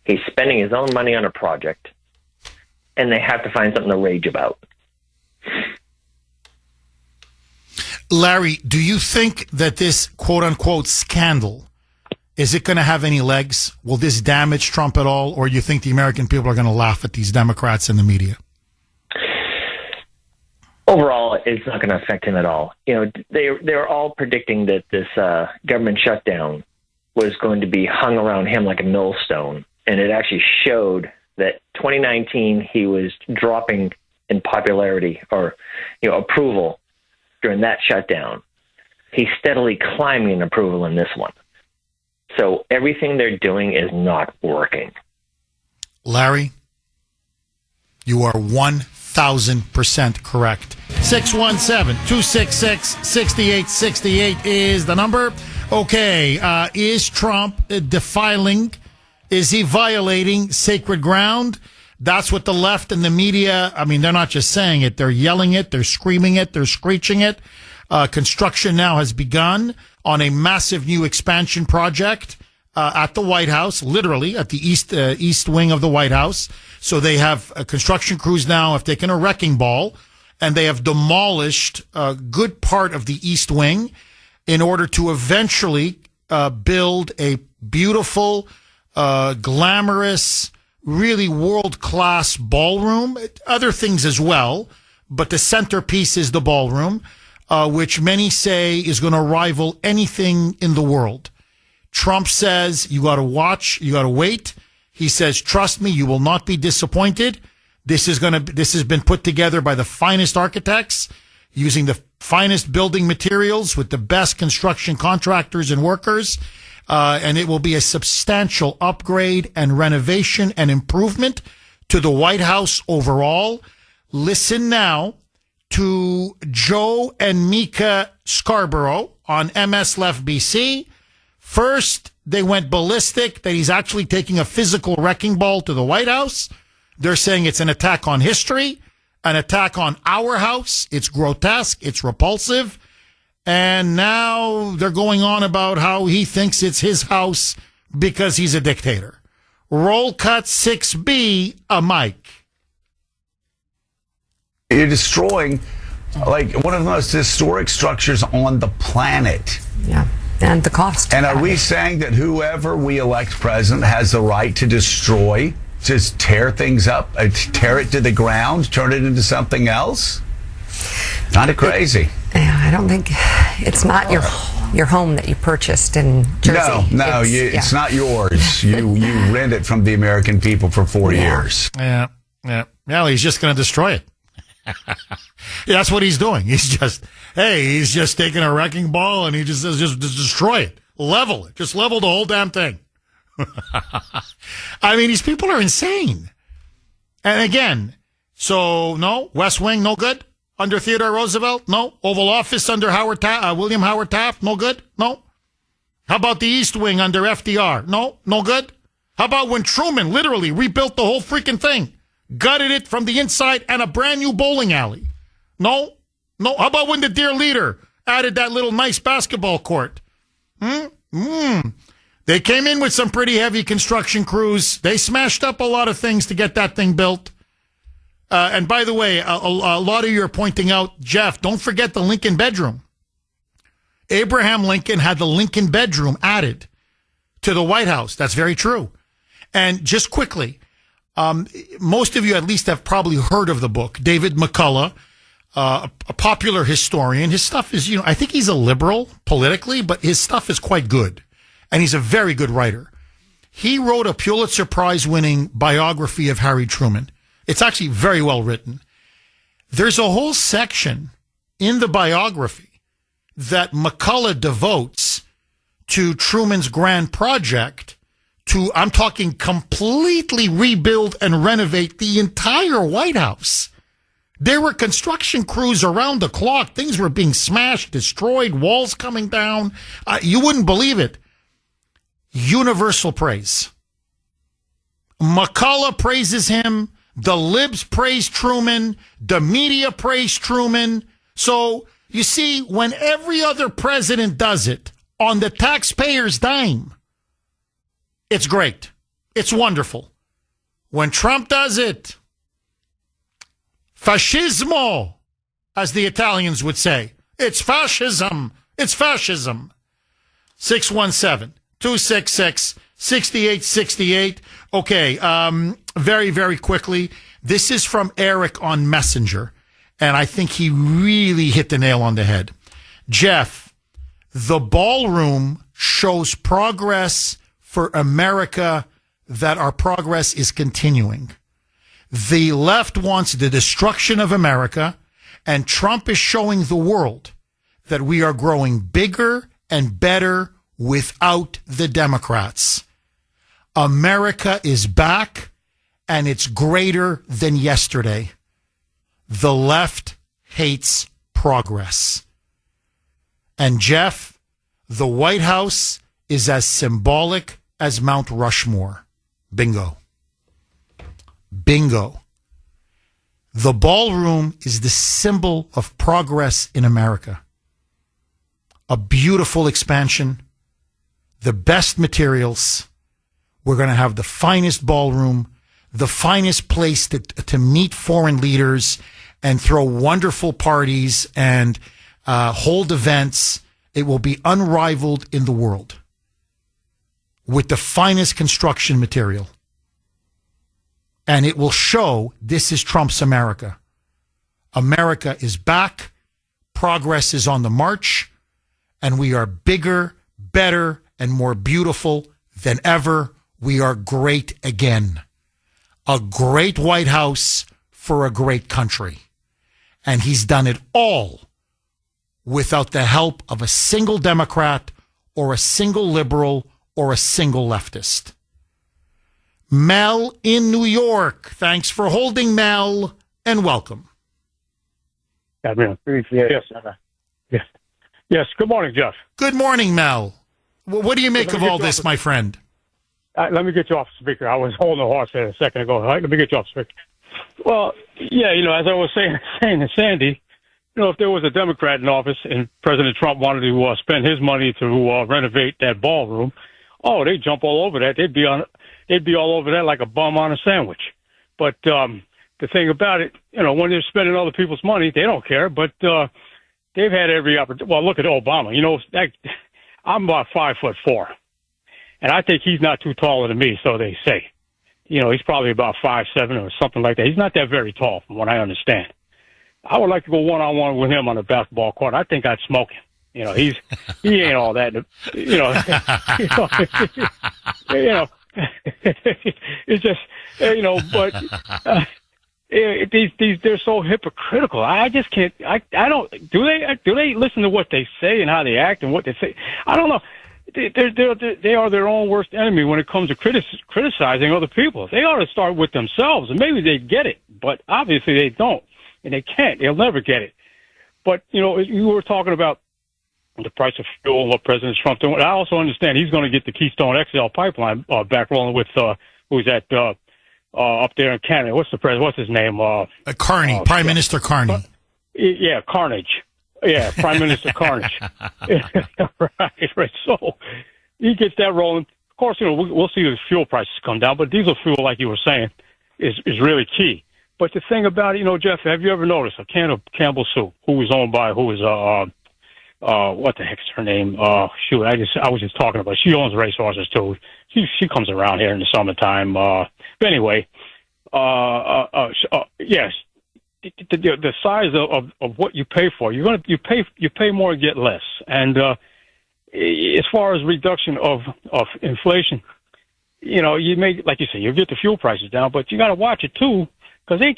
He's spending his own money on a project, and they have to find something to rage about. Larry, do you think that this quote-unquote scandal, is it going to have any legs? Will this damage Trump at all? Or do you think the American people are going to laugh at these Democrats and the media? Overall, it's not going to affect him at all. You know, they were all predicting that this government shutdown was going to be hung around him like a millstone. And it actually showed that 2019, he was dropping in popularity or, approval during that shutdown. He's steadily climbing in approval in this one. So everything they're doing is not working. Larry, you are 1,000% correct. 617-266-6868 is the number. Okay, is Trump defiling? Is he violating sacred ground? That's what the left and the media, they're not just saying it. They're yelling it. They're screaming it. They're screeching it. Construction now has begun on a massive new expansion project at the White House, literally at the east wing of the White House. So they have construction crews now have taken a wrecking ball, and they have demolished a good part of the east wing in order to eventually build a beautiful, glamorous, really world-class ballroom. Other things as well, but the centerpiece is the ballroom, which many say is going to rival anything in the world. Trump says, you got to watch, you got to wait. He says, trust me, you will not be disappointed. This has been put together by the finest architects using the finest building materials with the best construction contractors and workers. And it will be a substantial upgrade and renovation and improvement to the White House overall. Listen now to Joe and Mika Scarborough on MS Left BC. First, they went ballistic that he's actually taking a physical wrecking ball to the White House. They're saying it's an attack on history, an attack on our house. It's grotesque. It's repulsive. And now they're going on about how he thinks it's his house because he's a dictator. Roll cut 6B, a mic. You're destroying like one of the most historic structures on the planet. Yeah, and the cost. And are we saying that whoever we elect president has the right to destroy, just tear things up, tear it to the ground, turn it into something else? Kind of crazy. I don't think it's not your home that you purchased in Jersey. No, it's not yours. You rent it from the American people for 4 years. Yeah. Well, he's just going to destroy it. That's what he's doing. He's just taking a wrecking ball and he just says, just destroy it, level it, just level the whole damn thing. These people are insane. And again, so no, West Wing, no good. Under Theodore Roosevelt? No. Oval Office under William Howard Taft? No good? No. How about the East Wing under FDR? No. No good? How about when Truman literally rebuilt the whole freaking thing? Gutted it from the inside and a brand new bowling alley? No. No. How about when the dear leader added that little nice basketball court? They came in with some pretty heavy construction crews. They smashed up a lot of things to get that thing built. And by the way, a lot of you are pointing out, Jeff, don't forget the Lincoln bedroom. Abraham Lincoln had the Lincoln bedroom added to the White House. That's very true. And just quickly, most of you at least have probably heard of the book. David McCullough, a popular historian. His stuff is, I think he's a liberal politically, but his stuff is quite good. And he's a very good writer. He wrote a Pulitzer Prize winning biography of Harry Truman. It's actually very well written. There's a whole section in the biography that McCullough devotes to Truman's grand project to, I'm talking, completely rebuild and renovate the entire White House. There were construction crews around the clock. Things were being smashed, destroyed, walls coming down. You wouldn't believe it. Universal praise. McCullough praises him. The libs praise Truman. The media praise Truman. So, you see, when every other president does it on the taxpayer's dime, it's great. It's wonderful. When Trump does it, fascismo, as the Italians would say. It's fascism. It's fascism. 617-266-6868. Okay, very, very quickly. This is from Eric on Messenger, and I think he really hit the nail on the head. Jeff, the ballroom shows progress for America, that our progress is continuing. The left wants the destruction of America, and Trump is showing the world that we are growing bigger and better without the Democrats. America is back, and it's greater than yesterday. The left hates progress. And Jeff, the White House is as symbolic as Mount Rushmore. Bingo. Bingo. The ballroom is the symbol of progress in America. A beautiful expansion, the best materials. We're going to have the finest ballroom, the finest place to meet foreign leaders and throw wonderful parties and hold events. It will be unrivaled in the world with the finest construction material. And it will show this is Trump's America. America is back. Progress is on the march. And we are bigger, better, and more beautiful than ever. We are great again. A great White House for a great country. And he's done it all without the help of a single Democrat or a single liberal or a single leftist. Mel in New York. Thanks for holding, Mel, and welcome. Yes. Good morning, Jeff. Good morning, Mel. What do you make of all this, my friend? Let me get you off the speaker. I was holding a horse there a second ago. All right, let me get you off the speaker. Well, yeah, as I was saying to Sandy, if there was a Democrat in office and President Trump wanted to spend his money to renovate that ballroom, they'd jump all over that. They'd be all over that like a bum on a sandwich. But the thing about it, when they're spending other people's money, they don't care. But they've had every opportunity. Well, look at Obama. I'm about 5'4", and I think he's not too taller than me. So they say, he's probably about 5'7" or something like that. He's not that very tall, from what I understand. I would like to go one-on-one with him on the basketball court. I think I'd smoke him. He ain't all that. It's just, but they're so hypocritical. I just can't. I don't. Do they listen to what they say and how they act and what they say? I don't know. They are their own worst enemy when it comes to criticizing other people. They ought to start with themselves, and maybe they get it, but obviously they don't, and they can't. They'll never get it. But you were talking about the price of fuel, what President Trump doing. I also understand he's going to get the Keystone XL pipeline back rolling with who's that up there in Canada? What's the president? What's his name? Carney, Prime Minister Carney. Yeah, Carnage. Yeah, Prime Minister Carnage. right. So he gets that rolling. Of course, we'll see the fuel prices come down, but diesel fuel, like you were saying, is really key. But the thing about it, Jeff, have you ever noticed a can of Campbell soup, who is what the heck's her name? I was just talking about. She owns racehorses too. She comes around here in the summertime. But anyway, yes, the size of what you pay for, you pay more and get less. And as far as reduction of inflation, you may, like you say, you get the fuel prices down, but you got to watch it too, because they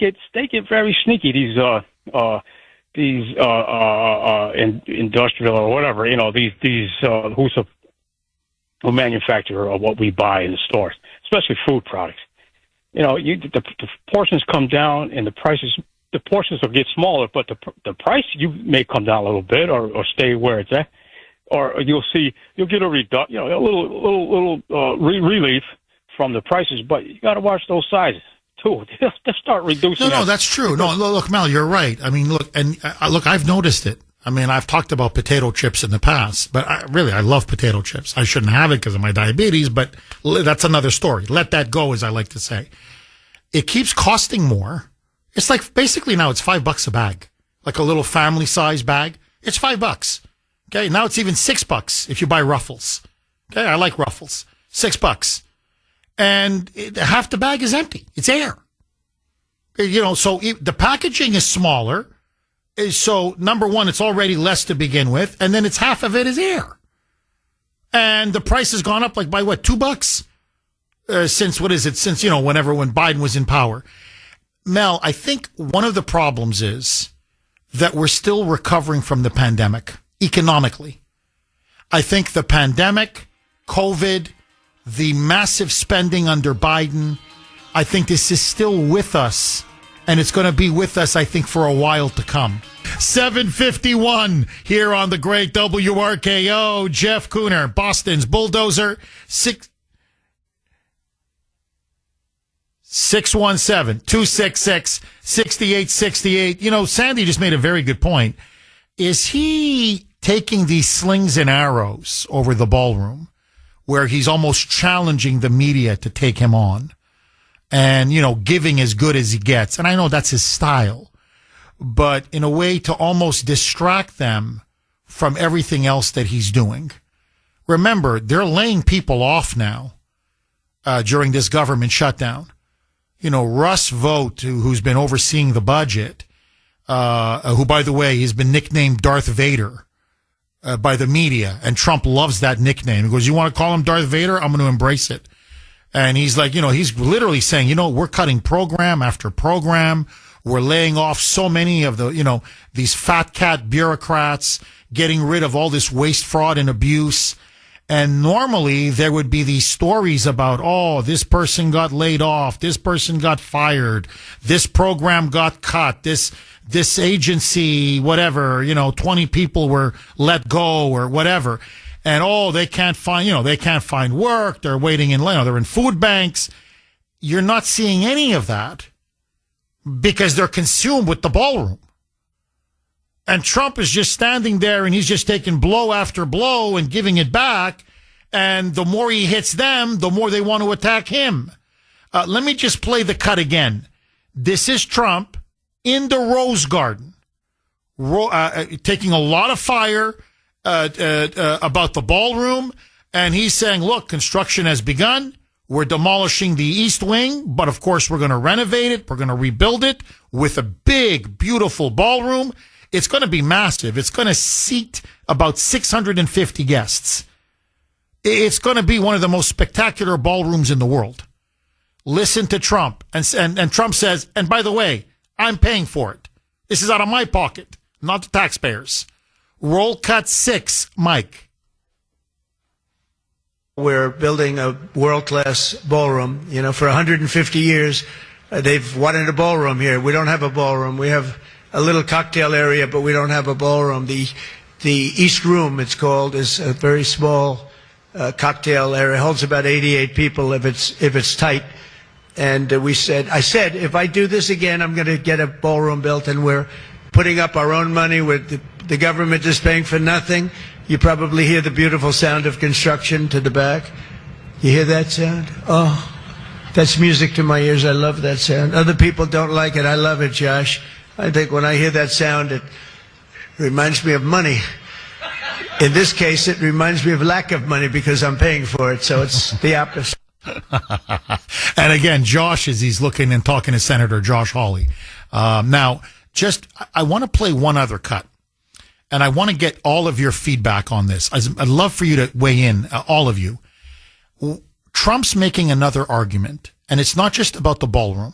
get very sneaky. industrial or whatever, who manufacture what we buy in the stores, especially food products. The portions come down and the portions will get smaller, but the price you may come down a little bit or stay where it's at, or you'll get a little relief from the prices, but you got to watch those sizes too. They'll start reducing. No, that's true. No, look, Mel, you're right. I mean, look, I've noticed it. I mean, I've talked about potato chips in the past, but I love potato chips. I shouldn't have it because of my diabetes, but that's another story. Let that go, as I like to say. It keeps costing more. It's like basically now it's $5 a bag, like a little family size bag. It's $5. Okay. Now it's even $6 if you buy Ruffles. Okay. I like Ruffles. $6. And half the bag is empty. It's air. So the packaging is smaller. So number one, it's already less to begin with. And then it's half of it is air. And the price has gone up like by what, $2? Since when Biden was in power. Mel, I think one of the problems is that we're still recovering from the pandemic economically. I think the pandemic, COVID, the massive spending under Biden, I think this is still with us, and it's going to be with us, I think, for a while to come. 7:51 here on the great WRKO. Jeff Kuhner, Boston's Bulldozer, 617-266-6868. Sandy just made a very good point. Is he taking these slings and arrows over the ballroom where he's almost challenging the media to take him on and, giving as good as he gets? And I know that's his style, but in a way to almost distract them from everything else that he's doing. Remember, they're laying people off now during this government shutdown. Russ Vought, who's been overseeing the budget, who, by the way, has been nicknamed Darth Vader by the media, and Trump loves that nickname. He goes, "You want to call him Darth Vader? I'm going to embrace it." And he's like, he's literally saying, we're cutting program after program. We're laying off so many of the, these fat cat bureaucrats, getting rid of all this waste, fraud, and abuse. And normally there would be these stories about, this person got laid off, this person got fired, this program got cut, this agency, whatever, 20 people were let go or whatever. And, they can't find work. They're waiting in line. They're in food banks. You're not seeing any of that because they're consumed with the ballroom. And Trump is just standing there and he's just taking blow after blow and giving it back. And the more he hits them, the more they want to attack him. Let me just play the cut again. This is Trump in the Rose Garden, taking a lot of fire about the ballroom. And he's saying, look, construction has begun. We're demolishing the East Wing, but of course we're going to renovate it. We're going to rebuild it with a big, beautiful ballroom. It's going to be massive. It's going to seat about 650 guests. It's going to be one of the most spectacular ballrooms in the world. Listen to Trump. And Trump says, and by the way, I'm paying for it. This is out of my pocket, not the taxpayers. Roll cut 6, Mike. We're building a world-class ballroom. For 150 years, they've wanted a ballroom here. We don't have a ballroom. We have a little cocktail area, but we don't have a ballroom. The East Room, it's called, is a very small cocktail area. It holds about 88 people if it's tight. And I said, if I do this again, I'm going to get a ballroom built, and we're putting up our own money. With the government is paying for nothing. You probably hear the beautiful sound of construction to the back. You hear that sound? Oh, that's music to my ears. I love that sound. Other people don't like it. I love it, Josh. I think when I hear that sound, it reminds me of money. In this case, it reminds me of lack of money because I'm paying for it. So it's the opposite. And again, Josh, as he's looking and talking to Senator Josh Hawley. Now, I want to play one other cut. And I want to get all of your feedback on this. I'd love for you to weigh in, all of you. Trump's making another argument, and it's not just about the ballroom.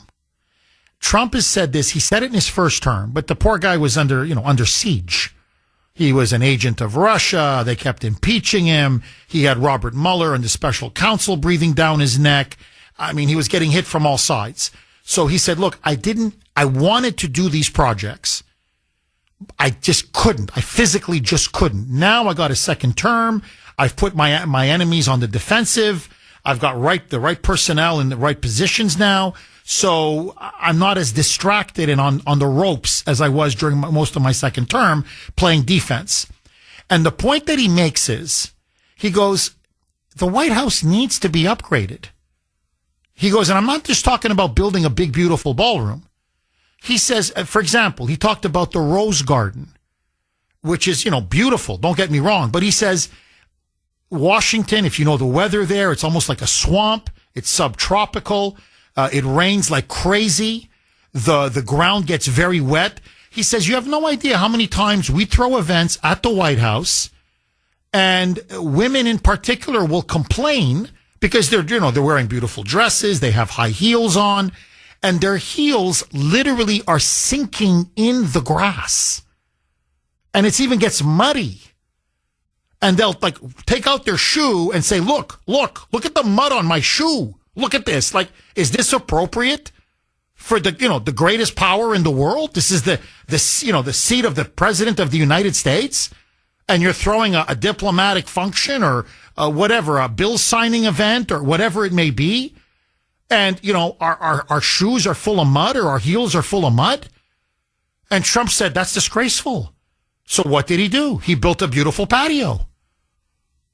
Trump has said this. He said it in his first term, but the poor guy was under siege. He was an agent of Russia. They kept impeaching him. He had Robert Mueller and the special counsel breathing down his neck. I mean, he was getting hit from all sides. So he said, look, I wanted to do these projects. I just couldn't. I physically just couldn't. Now I got a second term. I've put my enemies on the defensive. I've got the right personnel in the right positions now. So I'm not as distracted and on the ropes as I was during most of my second term playing defense. And the point that he makes is, he goes, the White House needs to be upgraded. He goes, and I'm not just talking about building a big, beautiful ballroom. He says, for example, he talked about the Rose Garden, which is, beautiful. Don't get me wrong. But he says, Washington, if you know the weather there, it's almost like a swamp. It's subtropical. It rains like crazy. The ground gets very wet. He says, you have no idea how many times we throw events at the White House, and women in particular will complain because they're wearing beautiful dresses. They have high heels on, and their heels literally are sinking in the grass. And it even gets muddy. And they'll take out their shoe and say, look at the mud on my shoe. Look at this. Is this appropriate for the greatest power in the world? This is the seat of the president of the United States. And you're throwing a diplomatic function or whatever, a bill signing event or whatever it may be. And, our shoes are full of mud or our heels are full of mud. And Trump said, that's disgraceful. So what did he do? He built a beautiful patio.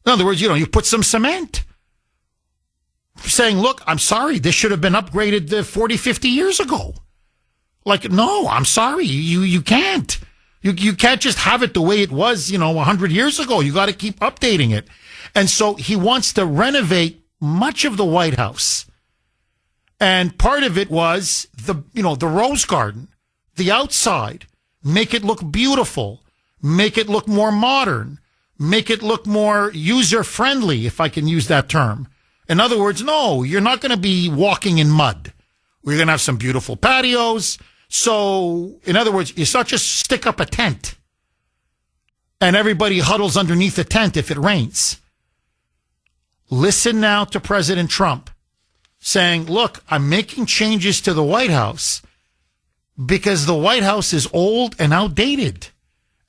In other words, you put some cement. Saying, look, I'm sorry, this should have been upgraded 40, 50 years ago. No, I'm sorry, you can't. You can't just have it the way it was, 100 years ago. You got to keep updating it. And so he wants to renovate much of the White House. And part of it was the Rose Garden, the outside, make it look beautiful, make it look more modern, make it look more user-friendly, if I can use that term. In other words, no, you're not going to be walking in mud. We're going to have some beautiful patios. So, in other words, you not just stick up a tent and everybody huddles underneath the tent if it rains. Listen now to President Trump saying, look, I'm making changes to the White House because the White House is old and outdated.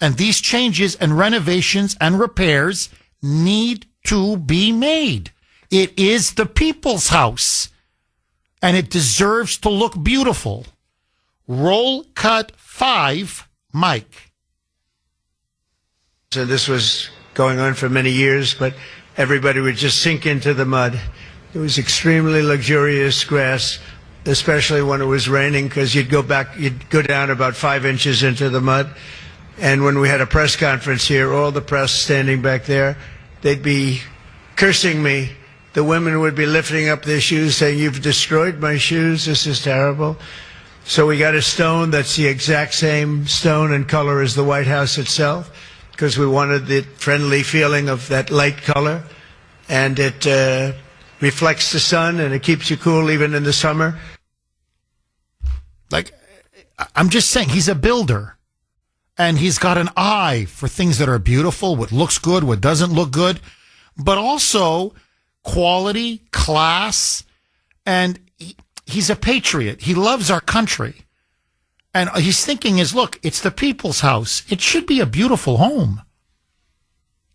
And these changes and renovations and repairs need to be made. It is the people's house, and it deserves to look beautiful. Roll cut 5, Mike. So this was going on for many years, but everybody would just sink into the mud. It was extremely luxurious grass, especially when it was raining, because you'd go down about 5 inches into the mud. And when we had a press conference here, all the press standing back there, they'd be cursing me. The women would be lifting up their shoes saying, you've destroyed my shoes. This is terrible. So we got a stone that's the exact same stone and color as the White House itself, because we wanted the friendly feeling of that light color. And it reflects the sun and it keeps you cool even in the summer. I'm just saying, he's a builder. And he's got an eye for things that are beautiful, what looks good, what doesn't look good. But also quality, class, and he's a patriot. He loves our country. And his thinking is, look, it's the people's house. It should be a beautiful home.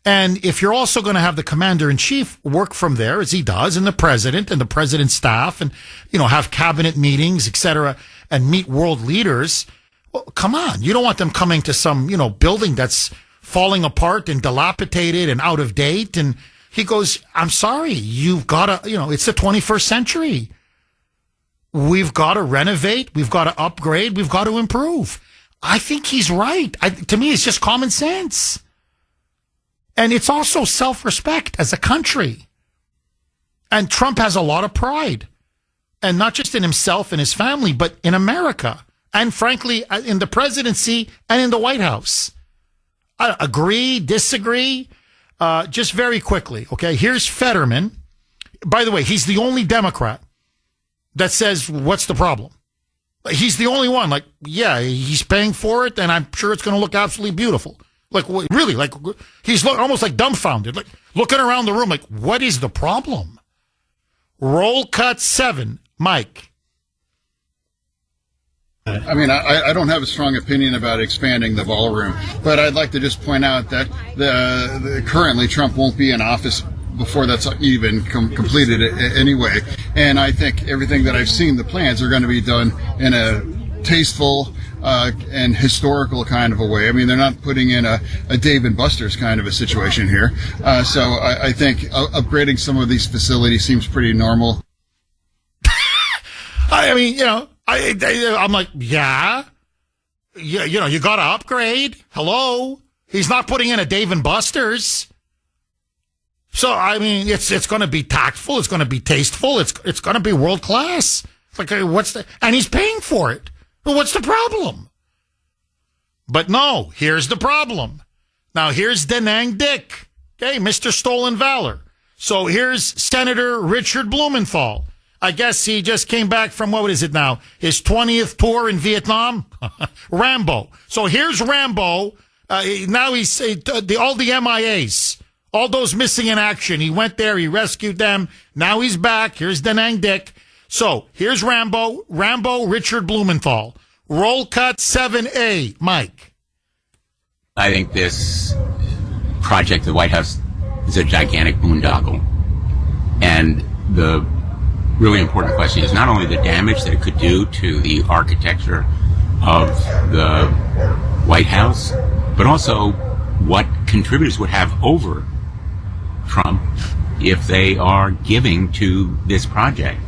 And if you're also going to have the commander-in-chief work from there, as he does, and the president's staff, and, have cabinet meetings, etc., and meet world leaders, well, come on. You don't want them coming to some, building that's falling apart and dilapidated and out of date. And he goes, I'm sorry, you've got to, it's the 21st century. We've got to renovate. We've got to upgrade. We've got to improve. I think he's right. To me, it's just common sense. And it's also self-respect as a country. And Trump has a lot of pride. And not just in himself and his family, but in America. And frankly, in the presidency and in the White House. I agree, disagree. Just very quickly, okay? Here's Fetterman. By the way, he's the only Democrat that says, what's the problem? He's the only one. Like, yeah, he's paying for it, and I'm sure it's going to look absolutely beautiful. Like, really, like he's almost like dumbfounded, like looking around the room, like, what is the problem? Roll cut 7, Mike. I mean, I don't have a strong opinion about expanding the ballroom, but I'd like to just point out that currently Trump won't be in office before that's even completed anyway. And I think everything that I've seen, the plans are going to be done in a tasteful and historical kind of a way. I mean, they're not putting in a Dave and Buster's kind of a situation here. So I think upgrading some of these facilities seems pretty normal. I mean, I'm like, yeah, you got to upgrade. Hello. He's not putting in a Dave and Buster's. So, I mean, it's going to be tactful. It's going to be tasteful. It's going to be world class. It's like, and he's paying for it. Well, what's the problem? But no, here's the problem. Now, here's Da Nang Dick. Okay, Mr. Stolen Valor. So here's Senator Richard Blumenthal. I guess he just came back from, what is it now? His 20th tour in Vietnam? Rambo. So here's Rambo. Now he's all the MIAs. All those missing in action. He went there. He rescued them. Now he's back. Here's Da Nang Dick. So here's Rambo. Rambo Richard Blumenthal. Roll cut 7A. Mike. I think this project, the White House, is a gigantic boondoggle. And the really important question is not only the damage that it could do to the architecture of the White House, but also what contributors would have over Trump if they are giving to this project.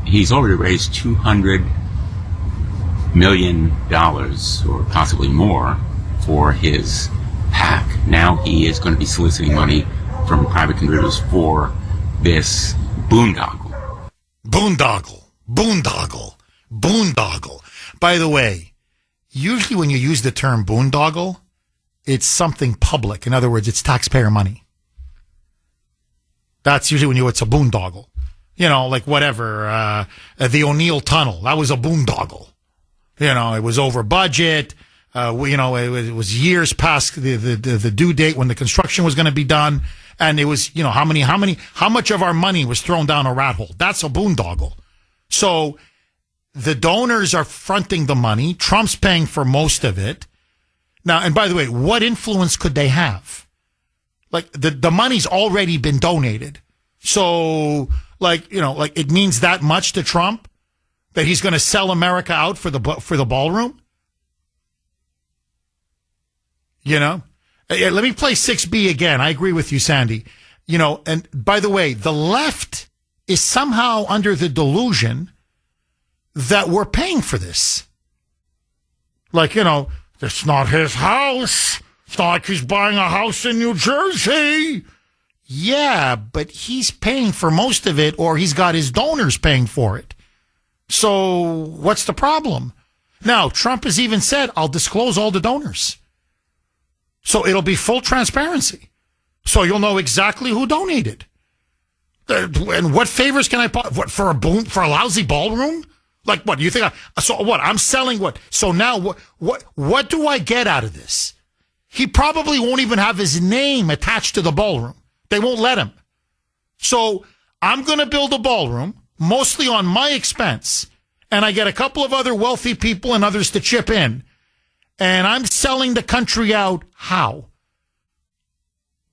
He's already raised $200 million or possibly more for his PAC. Now he is going to be soliciting money from private contributors for this boondoggle. Boondoggle. By the way, usually when you use the term boondoggle, it's something public. In other words, it's taxpayer money. That's usually when it's a boondoggle. Like whatever, the O'Neill Tunnel. That was a boondoggle. It was over budget. It was years past the due date when the construction was going to be done. And it was, how much of our money was thrown down a rat hole? That's a boondoggle. So the donors are fronting the money. Trump's paying for most of it. Now, and by the way, what influence could they have? Like the money's already been donated. So it means that much to Trump that he's going to sell America out for the ballroom. Let me play 6B again. I agree with you, Sandy. And by the way, the left is somehow under the delusion that we're paying for this. It's not his house. It's not like he's buying a house in New Jersey. Yeah, but he's paying for most of it, or he's got his donors paying for it. So what's the problem? Now, Trump has even said, I'll disclose all the donors. So it'll be full transparency. So you'll know exactly who donated. And what favors can I put? For a lousy ballroom? Like what? You think I'm selling what? So now what do I get out of this? He probably won't even have his name attached to the ballroom. They won't let him. So I'm going to build a ballroom, mostly on my expense, and I get a couple of other wealthy people and others to chip in, and I'm selling the country out how?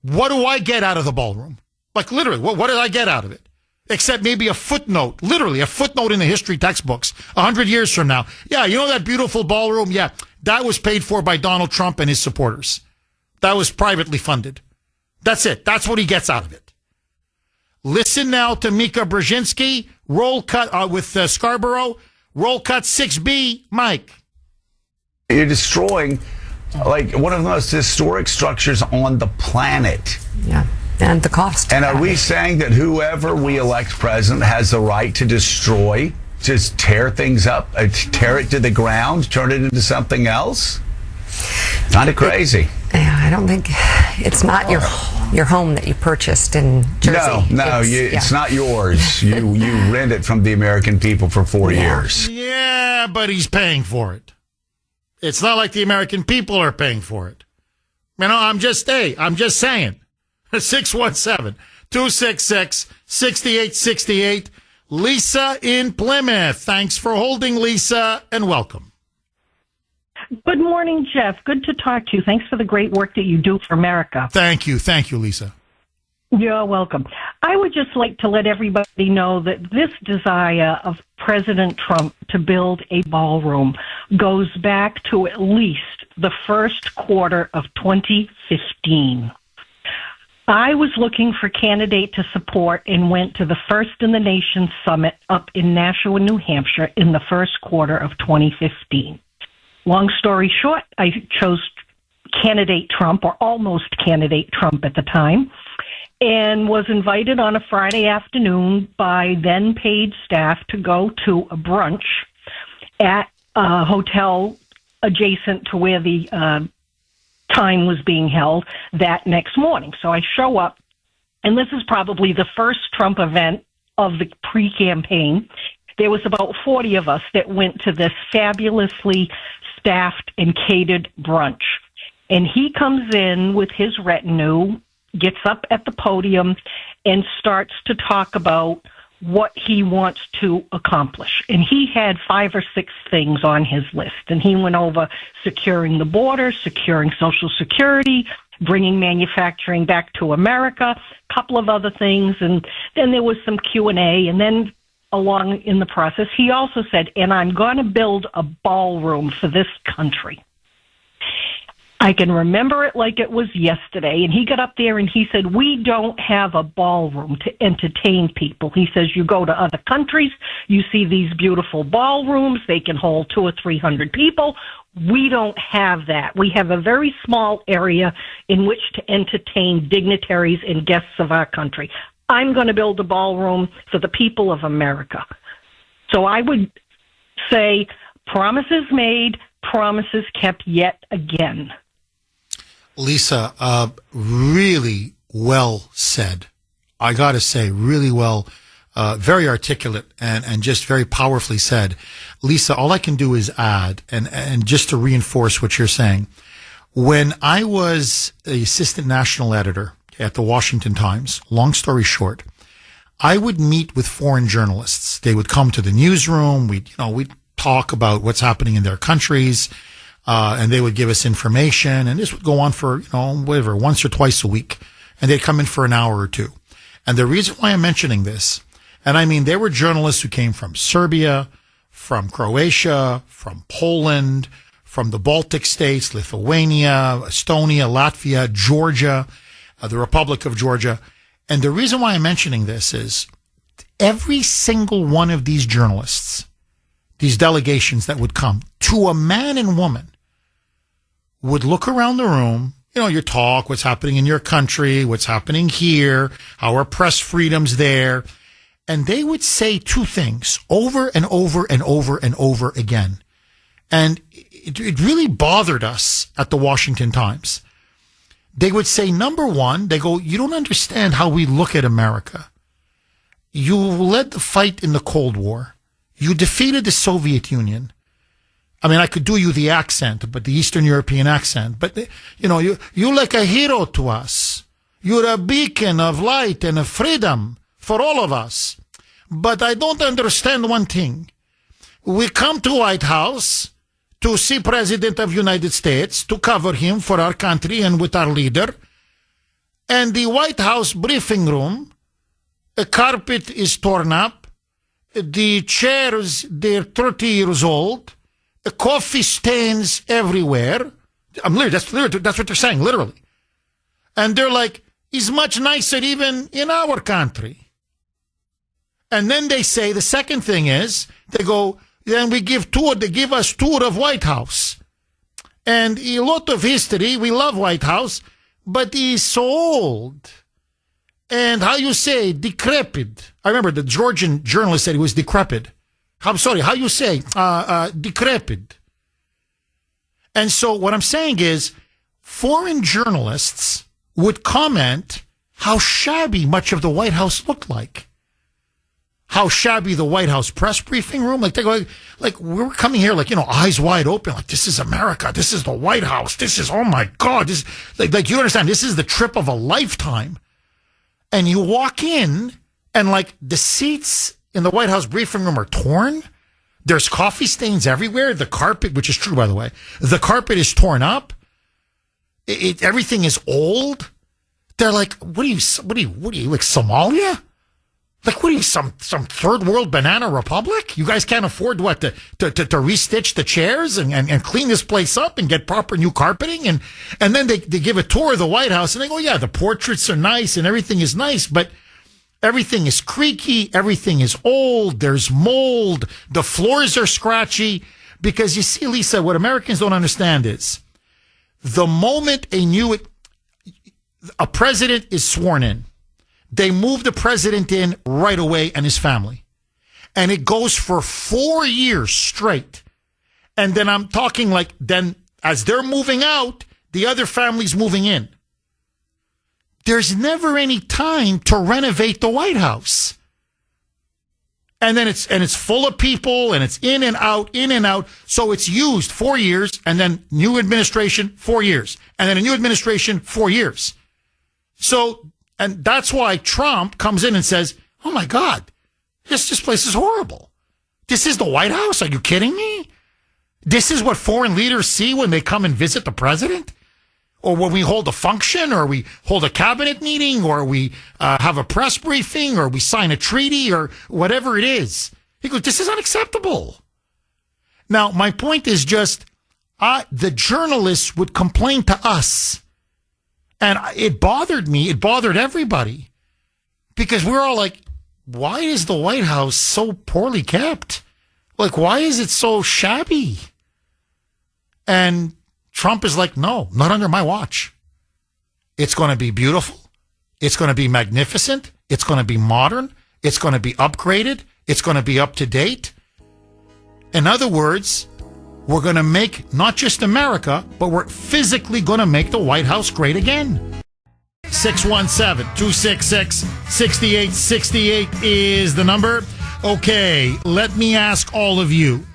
What do I get out of the ballroom? Like literally, what did I get out of it? Except maybe a footnote, literally a footnote in the history textbooks 100 years from now. Yeah, that beautiful ballroom? Yeah, that was paid for by Donald Trump and his supporters. That was privately funded. That's it. That's what he gets out of it. Listen now to Mika Brzezinski. Roll cut with Scarborough. Roll cut 6B. Mike. You're destroying one of the most historic structures on the planet. Yeah. And the cost. And are we saying that whoever we elect president has the right to destroy, just tear things up, tear it to the ground, turn it into something else? Kind of crazy. Yeah, I don't think it's not your your home that you purchased in Jersey. No, it's not yours. You rent it from the American people for 4 years. Yeah, but he's paying for it. It's not like the American people are paying for it. I'm just saying. 617-266-6868. Lisa in Plymouth. Thanks for holding, Lisa, and welcome. Good morning, Jeff. Good to talk to you. Thanks for the great work that you do for America. Thank you, Lisa. You're welcome. I would just like to let everybody know that this desire of President Trump to build a ballroom goes back to at least the first quarter of 2015. I was looking for candidate to support and went to the First in the Nation Summit up in Nashua, New Hampshire in the first quarter of 2015. Long story short, I chose candidate Trump, or almost candidate Trump at the time, and was invited on a Friday afternoon by then paid staff to go to a brunch at a hotel adjacent to where the time was being held that next morning. So I show up, and this is probably the first Trump event of the pre-campaign. There was about 40 of us that went to this fabulously staffed and catered brunch. And he comes in with his retinue, gets up at the podium, and starts to talk about what he wants to accomplish. And he had 5 or 6 things on his list. And he went over securing the border, securing Social Security, bringing manufacturing back to America, a couple of other things. And then there was some Q&A. And then along in the process, he also said, and I'm going to build a ballroom for this country. I can remember it like it was yesterday. And he got up there and he said, we don't have a ballroom to entertain people. He says, you go to other countries, you see these beautiful ballrooms, they can hold 200 or 300 people. We don't have that. We have a very small area in which to entertain dignitaries and guests of our country. I'm going to build a ballroom for the people of America. So I would say promises made, promises kept yet again. Lisa, really well said. I got to say, really well, very articulate and just very powerfully said. Lisa, all I can do is add, and just to reinforce what you're saying. When I was the assistant national editor at the Washington Times, long story short, I would meet with foreign journalists. They would come to the newsroom. We'd talk about what's happening in their countries. And they would give us information, and this would go on for, once or twice a week. And they'd come in for an hour or two. And the reason why I'm mentioning this, and I mean, there were journalists who came from Serbia, from Croatia, from Poland, from the Baltic states, Lithuania, Estonia, Latvia, Georgia, the Republic of Georgia. And the reason why I'm mentioning this is every single one of these journalists, these delegations that would come, to a man and woman, would look around the room, you talk, what's happening in your country, what's happening here, how are press freedoms there, and they would say 2 things over and over and over and over again. And it really bothered us at the Washington Times. They would say, number one, they go, you don't understand how we look at America. You led the fight in the Cold War. You defeated the Soviet Union. I mean, I could do you the accent, but the Eastern European accent. But, you're like a hero to us. You're a beacon of light and of freedom for all of us. But I don't understand one thing. We come to White House to see President of United States, to cover him for our country and with our leader. And the White House briefing room, a carpet is torn up. The chairs, they're 30 years old. Coffee stains everywhere. That's what they're saying, literally. And they're like, it's much nicer even in our country. And then they say, the second thing is, they go, then they give us tour of White House. And a lot of history, we love White House, but it's so old. And how you say, decrepit. I remember the Georgian journalist said he was decrepit. I'm sorry, how you say, decrepit. And so what I'm saying is, foreign journalists would comment how shabby much of the White House looked like. How shabby the White House press briefing room. Like, they go, like, we're coming here, like, eyes wide open. Like, this is America. This is the White House. This is, oh my God. This, like, you understand, this is the trip of a lifetime. And you walk in, and, like, the seats in the White House briefing room are torn. There's coffee stains everywhere. The carpet, which is true, by the way, the carpet is torn up. Everything is old. They're like, what are you, like Somalia? Like, what are you, some third world banana republic? You guys can't afford what to restitch the chairs and clean this place up and get proper new carpeting, and then they give a tour of the White House and they go, yeah, the portraits are nice and everything is nice, but everything is creaky, everything is old, there's mold, the floors are scratchy. Because you see, Lisa, what Americans don't understand is the moment a president is sworn in, they move the president in right away and his family. And it goes for 4 years straight. And then I'm talking like, then as they're moving out, the other family's moving in. There's never any time to renovate the White House. And then it's full of people and it's in and out. So it's used 4 years, and then new administration, 4 years. And then a new administration, 4 years. And that's why Trump comes in and says, oh my God, this place is horrible. This is the White House? Are you kidding me? This is what foreign leaders see when they come and visit the president? Or when we hold a function, or we hold a cabinet meeting, or we have a press briefing, or we sign a treaty, or whatever it is. He goes, this is unacceptable. Now, my point is just, the journalists would complain to us. And it bothered me. It bothered everybody. Because we're all like, why is the White House so poorly kept? Like, why is it so shabby? And Trump is like, no, not under my watch. It's going to be beautiful. It's going to be magnificent. It's going to be modern. It's going to be upgraded. It's going to be up to date. In other words, we're going to make not just America, but we're physically going to make the White House great again. 617-266-6868 is the number. Okay, let me ask all of you.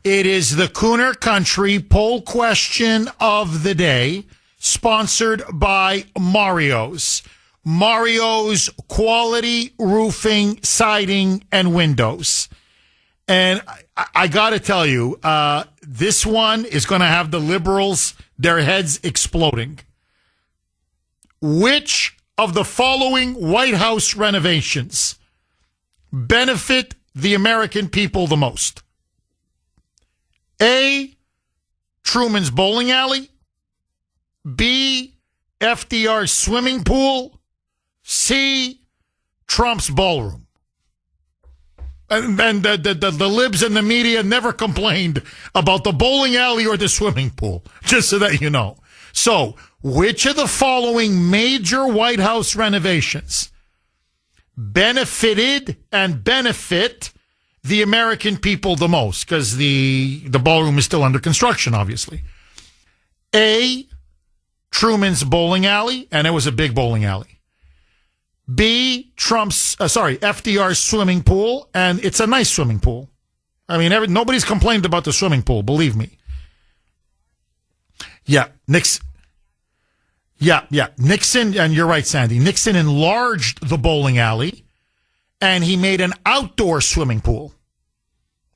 It is the Kuhner Country poll question of the day, sponsored by Mario's. Mario's quality roofing, siding, and windows. And I got to tell you, this one is going to have the liberals, their heads exploding. Which of the following White House renovations benefit the American people the most? A, Truman's bowling alley. B, FDR's swimming pool. C, Trump's ballroom. And the libs and the media never complained about the bowling alley or the swimming pool, just so that you know. So, which of the following major White House renovations benefited and benefit the American people the most? Because the ballroom is still under construction, obviously. A, Truman's bowling alley, and it was a big bowling alley. B, FDR's swimming pool, and it's a nice swimming pool. I mean, nobody's complained about the swimming pool, believe me. Yeah, Nixon, and you're right, Sandy. Nixon enlarged the bowling alley, and he made an outdoor swimming pool.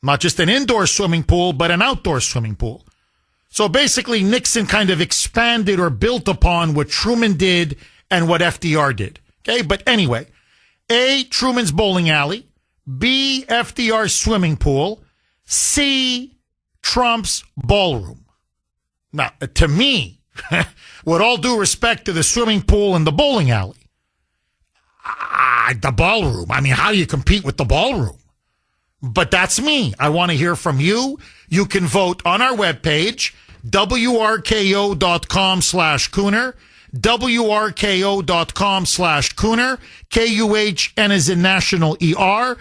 Not just an indoor swimming pool, but an outdoor swimming pool. So basically, Nixon kind of expanded or built upon what Truman did and what FDR did. Okay, but anyway, A, Truman's bowling alley. B, FDR's swimming pool. C, Trump's ballroom. Now, to me, with all due respect to the swimming pool and the bowling alley, the ballroom, I mean, how do you compete with the ballroom? But that's me. I want to hear from you. You can vote on our webpage, WRKO.com/Kuhner. WRKO.com/Kuhner, KUHN is in National ER.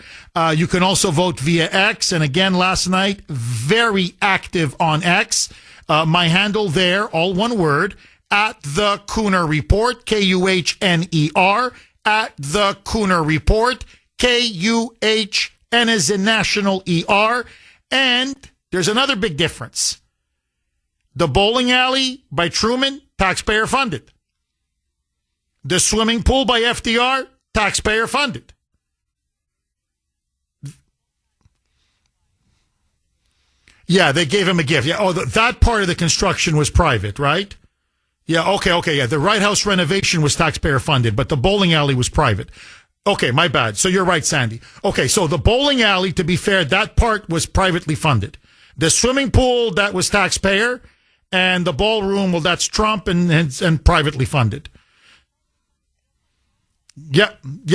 You can also vote via X. And again, last night, very active on X. My handle there, all one word, at the Kuhner Report, Kuhner, at the Kuhner Report, Kuhn as in National ER. And there's another big difference. The bowling alley by Truman, taxpayer funded. The swimming pool by FDR, taxpayer funded. Yeah, they gave him a gift. Yeah, that part of the construction was private, right? Yeah, okay. Yeah, the White House renovation was taxpayer funded, but the bowling alley was private. Okay, my bad. So you're right, Sandy. Okay, so the bowling alley, to be fair, that part was privately funded. The swimming pool, that was taxpayer, and the ballroom, well, that's Trump and privately funded. Yeah.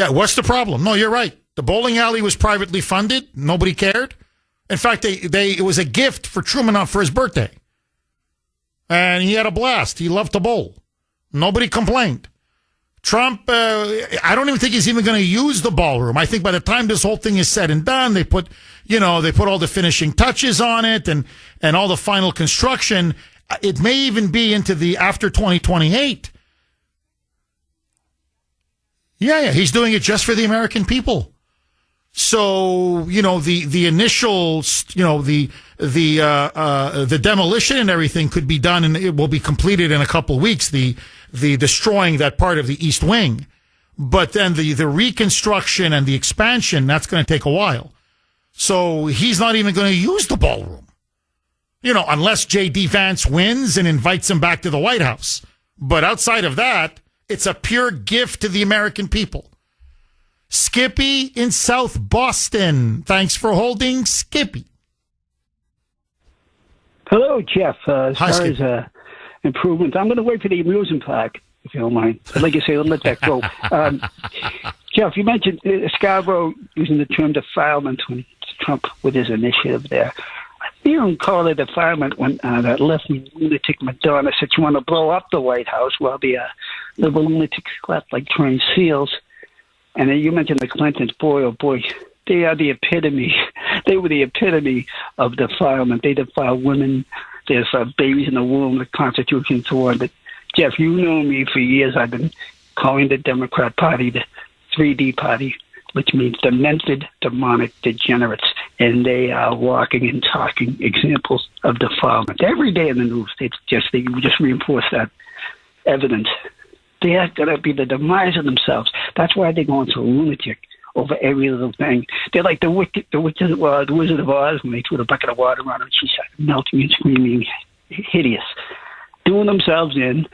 What's the problem? No, you're right. The bowling alley was privately funded. Nobody cared. In fact, it was a gift for Truman for his birthday. And he had a blast. He loved to bowl. Nobody complained. Trump, I don't even think he's even going to use the ballroom. I think by the time this whole thing is said and done, they put all the finishing touches on it and all the final construction. It may even be into the after 2028. Yeah, he's doing it just for the American people. So, the initial, the demolition and everything could be done, and it will be completed in a couple of weeks, the destroying that part of the East Wing. But then the reconstruction and the expansion, that's going to take a while. So he's not even going to use the ballroom, unless J.D. Vance wins and invites him back to the White House. But outside of that, it's a pure gift to the American people. Skippy in South Boston. Thanks for holding, Skippy. Hello, Jeff. As Hi, far as improvements, I'm going to wait for the amusement park, if you don't mind. I'd like to say, let that go. Jeff, you mentioned Scarborough using the term defilement when Trump with his initiative there. You don't call it defilement when that left-wing lunatic Madonna said you want to blow up the White House while the liberal lunatics left like trained seals. And then you mentioned the Clintons. Boy, oh boy, they are the epitome. They were the epitome of defilement. They defile women. They defile babies in the womb, the Constitution, and so on. But, Jeff, you know me for years. I've been calling the Democrat Party the 3D Party, which means demented, demonic degenerates. And they are walking and talking examples of defilement. Every day in the news, they just reinforce that evidence. They are going to be the demise of themselves. That's why they're going so lunatic over every little thing. They're like the Wizard of Oz when they threw the bucket of water on her and she started melting and screaming, hideous, doing themselves in.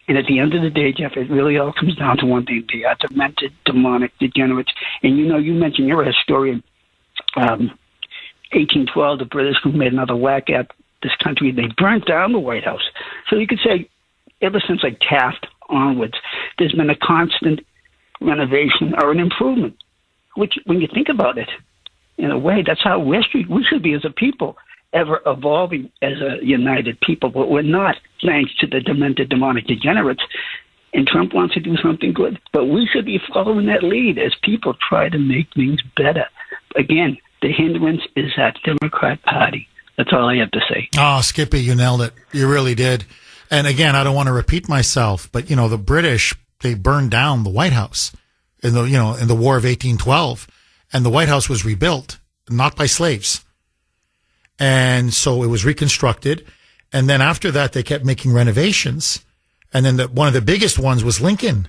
And at the end of the day, Jeff, it really all comes down to one thing. They are demented, demonic degenerates. And you mentioned you're a historian. 1812, the British who made another whack at this country, they burnt down the White House. So you could say ever since like Taft onwards, there's been a constant renovation or an improvement, which when you think about it, in a way, that's how we should be as a people, ever evolving as a united people. But we're not, thanks to the demented, demonic degenerates. And Trump wants to do something good. But we should be following that lead as people try to make things better. Again, the hindrance is that Democrat Party. That's all I have to say. Oh, Skippy, you nailed it. You really did. And again, I don't want to repeat myself, but the British, they burned down the White House in the War of 1812, and the White House was rebuilt, not by slaves. And so it was reconstructed. And then after that, they kept making renovations. And then one of the biggest ones was Lincoln.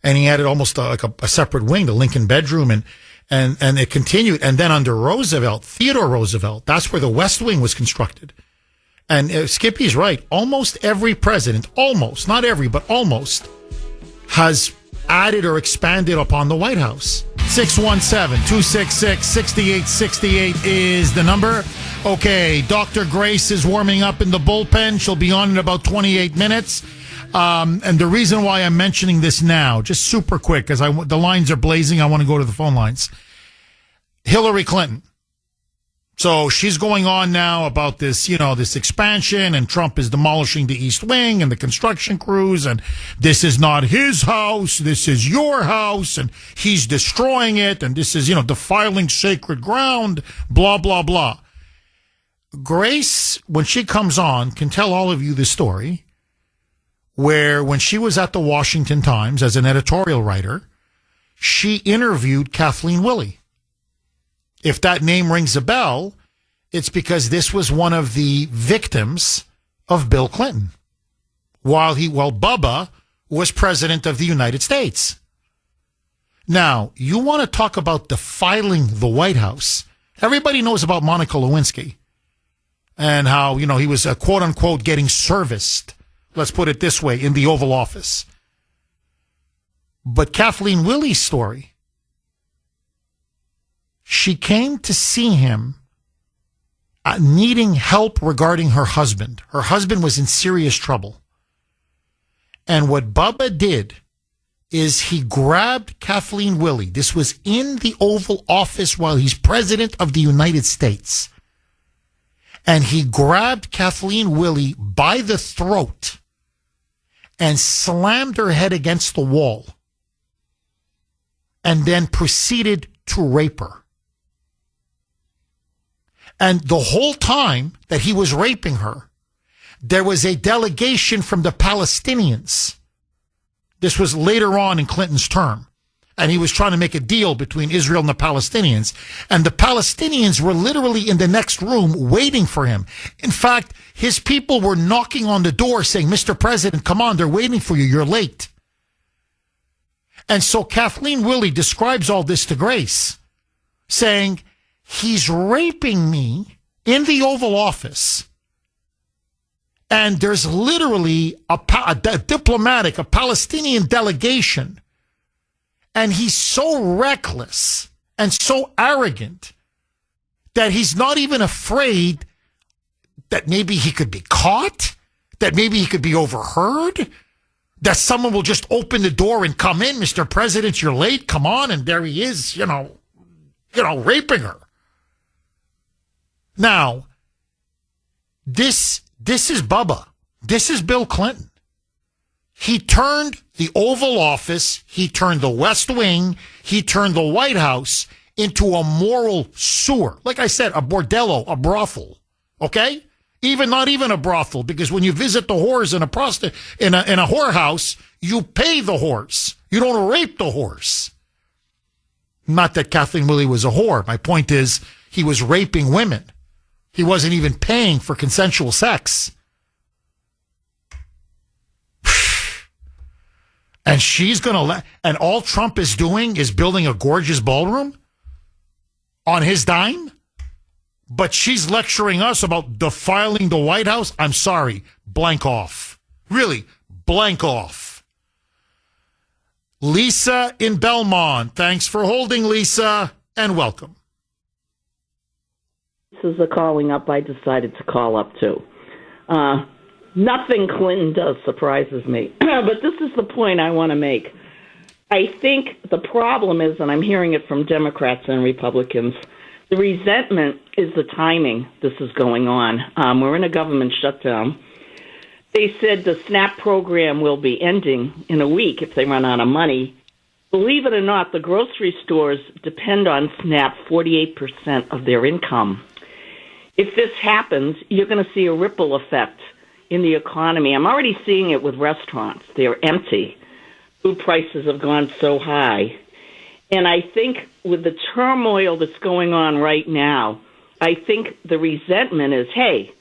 And he added almost like a separate wing, the Lincoln bedroom, and it continued. And then under Roosevelt, Theodore Roosevelt, that's where the West Wing was constructed. And Skippy's right. Almost every president, almost, not every, but almost, has added or expanded upon the White House. 617-266-6868 is the number. Okay, Dr. Grace is warming up in the bullpen. She'll be on in about 28 minutes. And the reason why I'm mentioning this now, just super quick, because the lines are blazing. I want to go to the phone lines. Hillary Clinton. So she's going on now about this, this expansion, and Trump is demolishing the East Wing and the construction crews, and this is not his house, this is your house, and he's destroying it, and this is, defiling sacred ground, blah, blah, blah. Grace, when she comes on, can tell all of you the story where when she was at the Washington Times as an editorial writer, she interviewed Kathleen Willey. If that name rings a bell, it's because this was one of the victims of Bill Clinton while Bubba was president of the United States. Now, you want to talk about defiling the White House. Everybody knows about Monica Lewinsky and how, he was quote unquote getting serviced, let's put it this way, in the Oval Office. But Kathleen Willey's story, she came to see him needing help regarding her husband. Her husband was in serious trouble. And what Bubba did is he grabbed Kathleen Willey. This was in the Oval Office while he's president of the United States. And he grabbed Kathleen Willey by the throat and slammed her head against the wall and then proceeded to rape her. And the whole time that he was raping her, there was a delegation from the Palestinians. This was later on in Clinton's term. And he was trying to make a deal between Israel and the Palestinians. And the Palestinians were literally in the next room waiting for him. In fact, his people were knocking on the door saying, Mr. President, come on, they're waiting for you. You're late. And so Kathleen Willey describes all this to Grace, saying, he's raping me in the Oval Office. And there's literally a Palestinian delegation. And he's so reckless and so arrogant that he's not even afraid that maybe he could be caught, that maybe he could be overheard, that someone will just open the door and come in. Mr. President, you're late. Come on. And there he is, raping her. Now, this is Bubba. This is Bill Clinton. He turned the Oval Office, he turned the West Wing, he turned the White House into a moral sewer. Like I said, a bordello, a brothel. Okay? Not even a brothel, because when you visit the whores in a whorehouse, you pay the whores. You don't rape the whores. Not that Kathleen Willey was a whore. My point is, he was raping women. He wasn't even paying for consensual sex. And she's going to and all Trump is doing is building a gorgeous ballroom on his dime? But she's lecturing us about defiling the White House? I'm sorry. Blank off. Really, blank off. Lisa in Belmont. Thanks for holding, Lisa, and welcome. This is a calling up I decided to call up to. Nothing Clinton does surprises me, but this is the point I want to make. I think the problem is, and I'm hearing it from Democrats and Republicans, the resentment is the timing this is going on. We're in a government shutdown. They said the SNAP program will be ending in a week if they run out of money. Believe it or not, the grocery stores depend on SNAP 48% of their income. If this happens, you're going to see a ripple effect in the economy. I'm already seeing it with restaurants. They're empty. Food prices have gone so high. And I think with the turmoil that's going on right now, I think the resentment is, hey,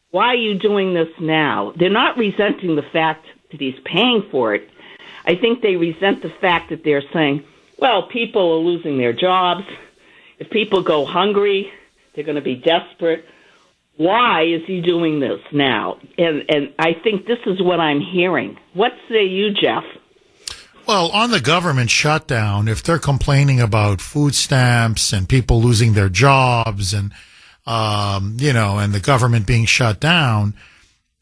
why are you doing this now? They're not resenting the fact that he's paying for it. I think they resent the fact that they're saying, well, people are losing their jobs. If people go hungry, they're going to be desperate. Why is he doing this now? And I think this is what I'm hearing. What say you, Jeff? Well, on the government shutdown, if they're complaining about food stamps and people losing their jobs and, and the government being shut down,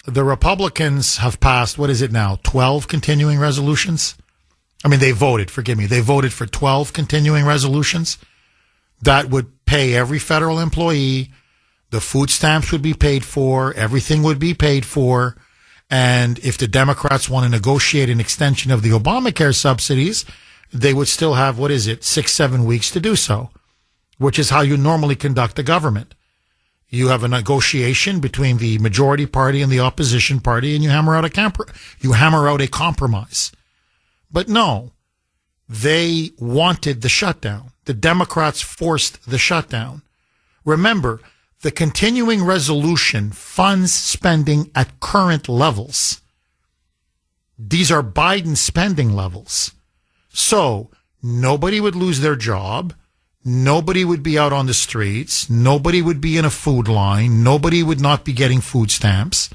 the Republicans have passed, 12 continuing resolutions? I mean, they voted for 12 continuing resolutions that would pay every federal employee. The food stamps would be paid for. Everything would be paid for. And if the Democrats want to negotiate an extension of the Obamacare subsidies, they would still have, 6-7 weeks to do so, which is how you normally conduct the government. You have a negotiation between the majority party and the opposition party, and you hammer out a compromise. But no, they wanted the shutdown. The Democrats forced the shutdown. Remember, the continuing resolution funds spending at current levels. These are Biden spending levels. So nobody would lose their job. Nobody would be out on the streets. Nobody would be in a food line. Nobody would not be getting food stamps.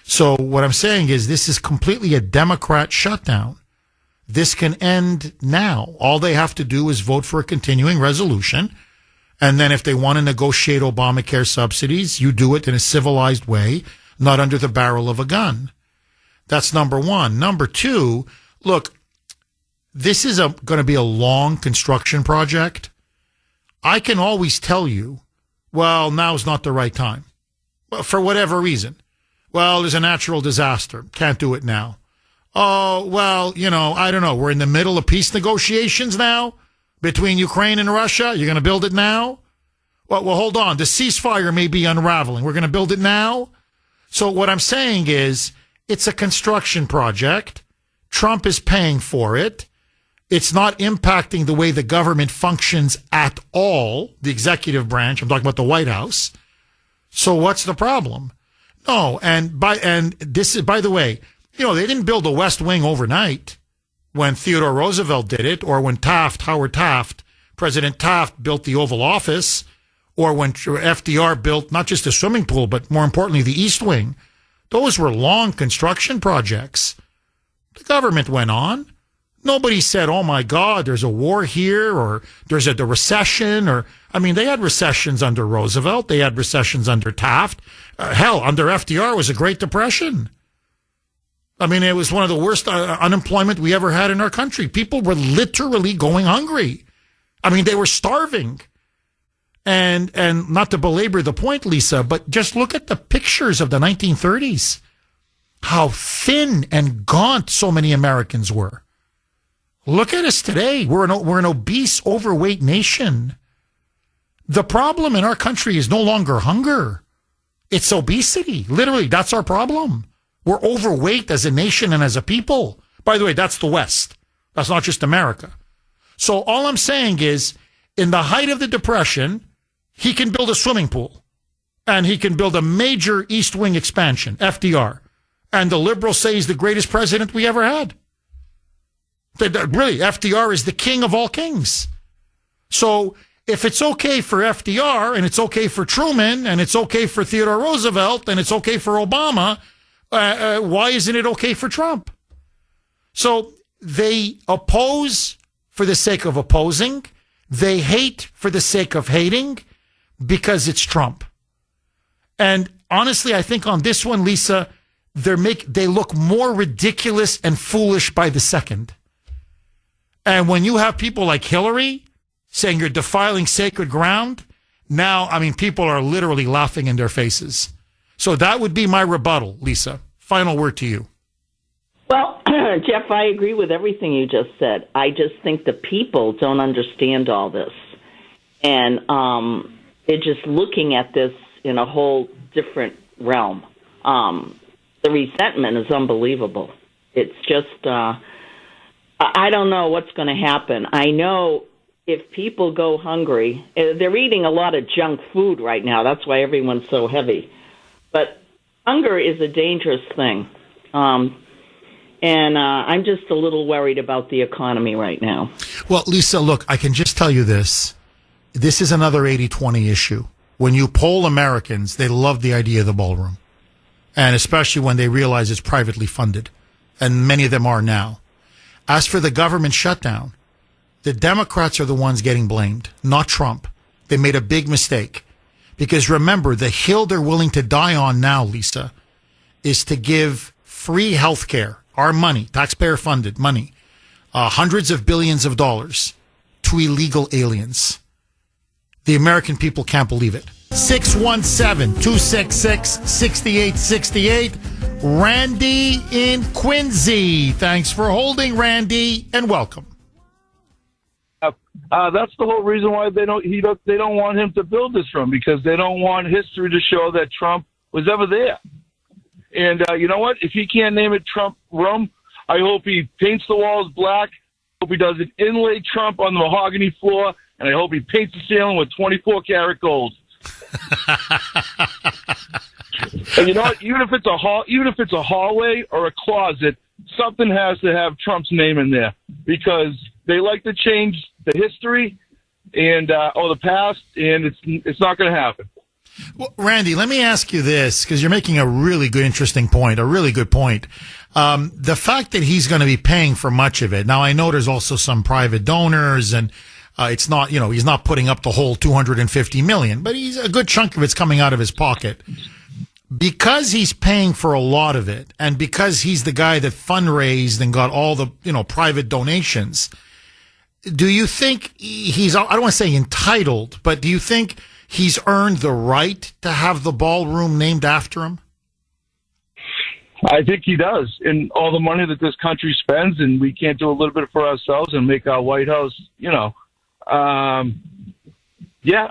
So what I'm saying is this is completely a Democrat shutdown. This can end now. All they have to do is vote for a continuing resolution. And then if they want to negotiate Obamacare subsidies, you do it in a civilized way, not under the barrel of a gun. That's number one. Number two, look, this is going to be a long construction project. I can always tell you, well, now's not the right time. For whatever reason. Well, there's a natural disaster. Can't do it now. Oh, well, I don't know. We're in the middle of peace negotiations now between Ukraine and Russia. You're going to build it now? Well, hold on. The ceasefire may be unraveling. We're going to build it now? So what I'm saying is it's a construction project. Trump is paying for it. It's not impacting the way the government functions at all, the executive branch. I'm talking about the White House. So what's the problem? No, and this is, by the way, they didn't build the West Wing overnight when Theodore Roosevelt did it, or when President Taft built the Oval Office, or when FDR built not just the swimming pool, but more importantly, the East Wing. Those were long construction projects. The government went on. Nobody said, oh, my God, there's a war here, or there's a recession, they had recessions under Roosevelt. They had recessions under Taft. Under FDR was a Great Depression. It was one of the worst unemployment we ever had in our country. People were literally going hungry. They were starving. And not to belabor the point, Lisa, but just look at the pictures of the 1930s. How thin and gaunt so many Americans were. Look at us today. We're an obese, overweight nation. The problem in our country is no longer hunger. It's obesity. Literally, that's our problem. We're overweight as a nation and as a people. By the way, that's the West. That's not just America. So all I'm saying is, in the height of the Depression, he can build a swimming pool. And he can build a major East Wing expansion, FDR. And the liberals say he's the greatest president we ever had. Really, FDR is the king of all kings. So if it's okay for FDR, and it's okay for Truman, and it's okay for Theodore Roosevelt, and it's okay for Obama, why isn't it okay for Trump? So they oppose for the sake of opposing. They hate for the sake of hating because it's Trump. And honestly, I think on this one, Lisa, they look more ridiculous and foolish by the second. And when you have people like Hillary saying you're defiling sacred ground, now, people are literally laughing in their faces. So that would be my rebuttal, Lisa. Final word to you. Well, Jeff, I agree with everything you just said. I just think the people don't understand all this. And they're just looking at this in a whole different realm. The resentment is unbelievable. It's just, I don't know what's going to happen. I know if people go hungry, they're eating a lot of junk food right now. That's why everyone's so heavy. But hunger is a dangerous thing. And I'm just a little worried about the economy right now. Well, Lisa, look, I can just tell you this. This is another 80-20 issue. When you poll Americans, they love the idea of the ballroom. And especially when they realize it's privately funded. And many of them are now. As for the government shutdown, the Democrats are the ones getting blamed, not Trump. They made a big mistake. Because remember, the hill they're willing to die on now, Lisa, is to give free health care, our money, taxpayer-funded money, hundreds of billions of dollars to illegal aliens. The American people can't believe it. 617-266-6868. Randy in Quincy. Thanks for holding, Randy, and welcome. That's the whole reason why they don't want him to build this room, because they don't want history to show that Trump was ever there. And you know what? If he can't name it Trump Room, I hope he paints the walls black. I hope he does an inlay Trump on the mahogany floor, and I hope he paints the ceiling with 24 karat gold. And you know what? Even if it's a hallway or a closet, something has to have Trump's name in there, because they like to change the history and or the past, and it's not going to happen. Well, Randy, let me ask you this, because you're making a really good, interesting point, a really good point. The fact that he's going to be paying for much of it. Now, I know there's also some private donors, and it's not, he's not putting up the whole $250 million, but a good chunk of it's coming out of his pocket. Because he's paying for a lot of it, and because he's the guy that fundraised and got all the, private donations, do you think he's, I don't want to say entitled, but do you think he's earned the right to have the ballroom named after him? I think he does. And all the money that this country spends, and we can't do a little bit for ourselves and make our White House, yeah,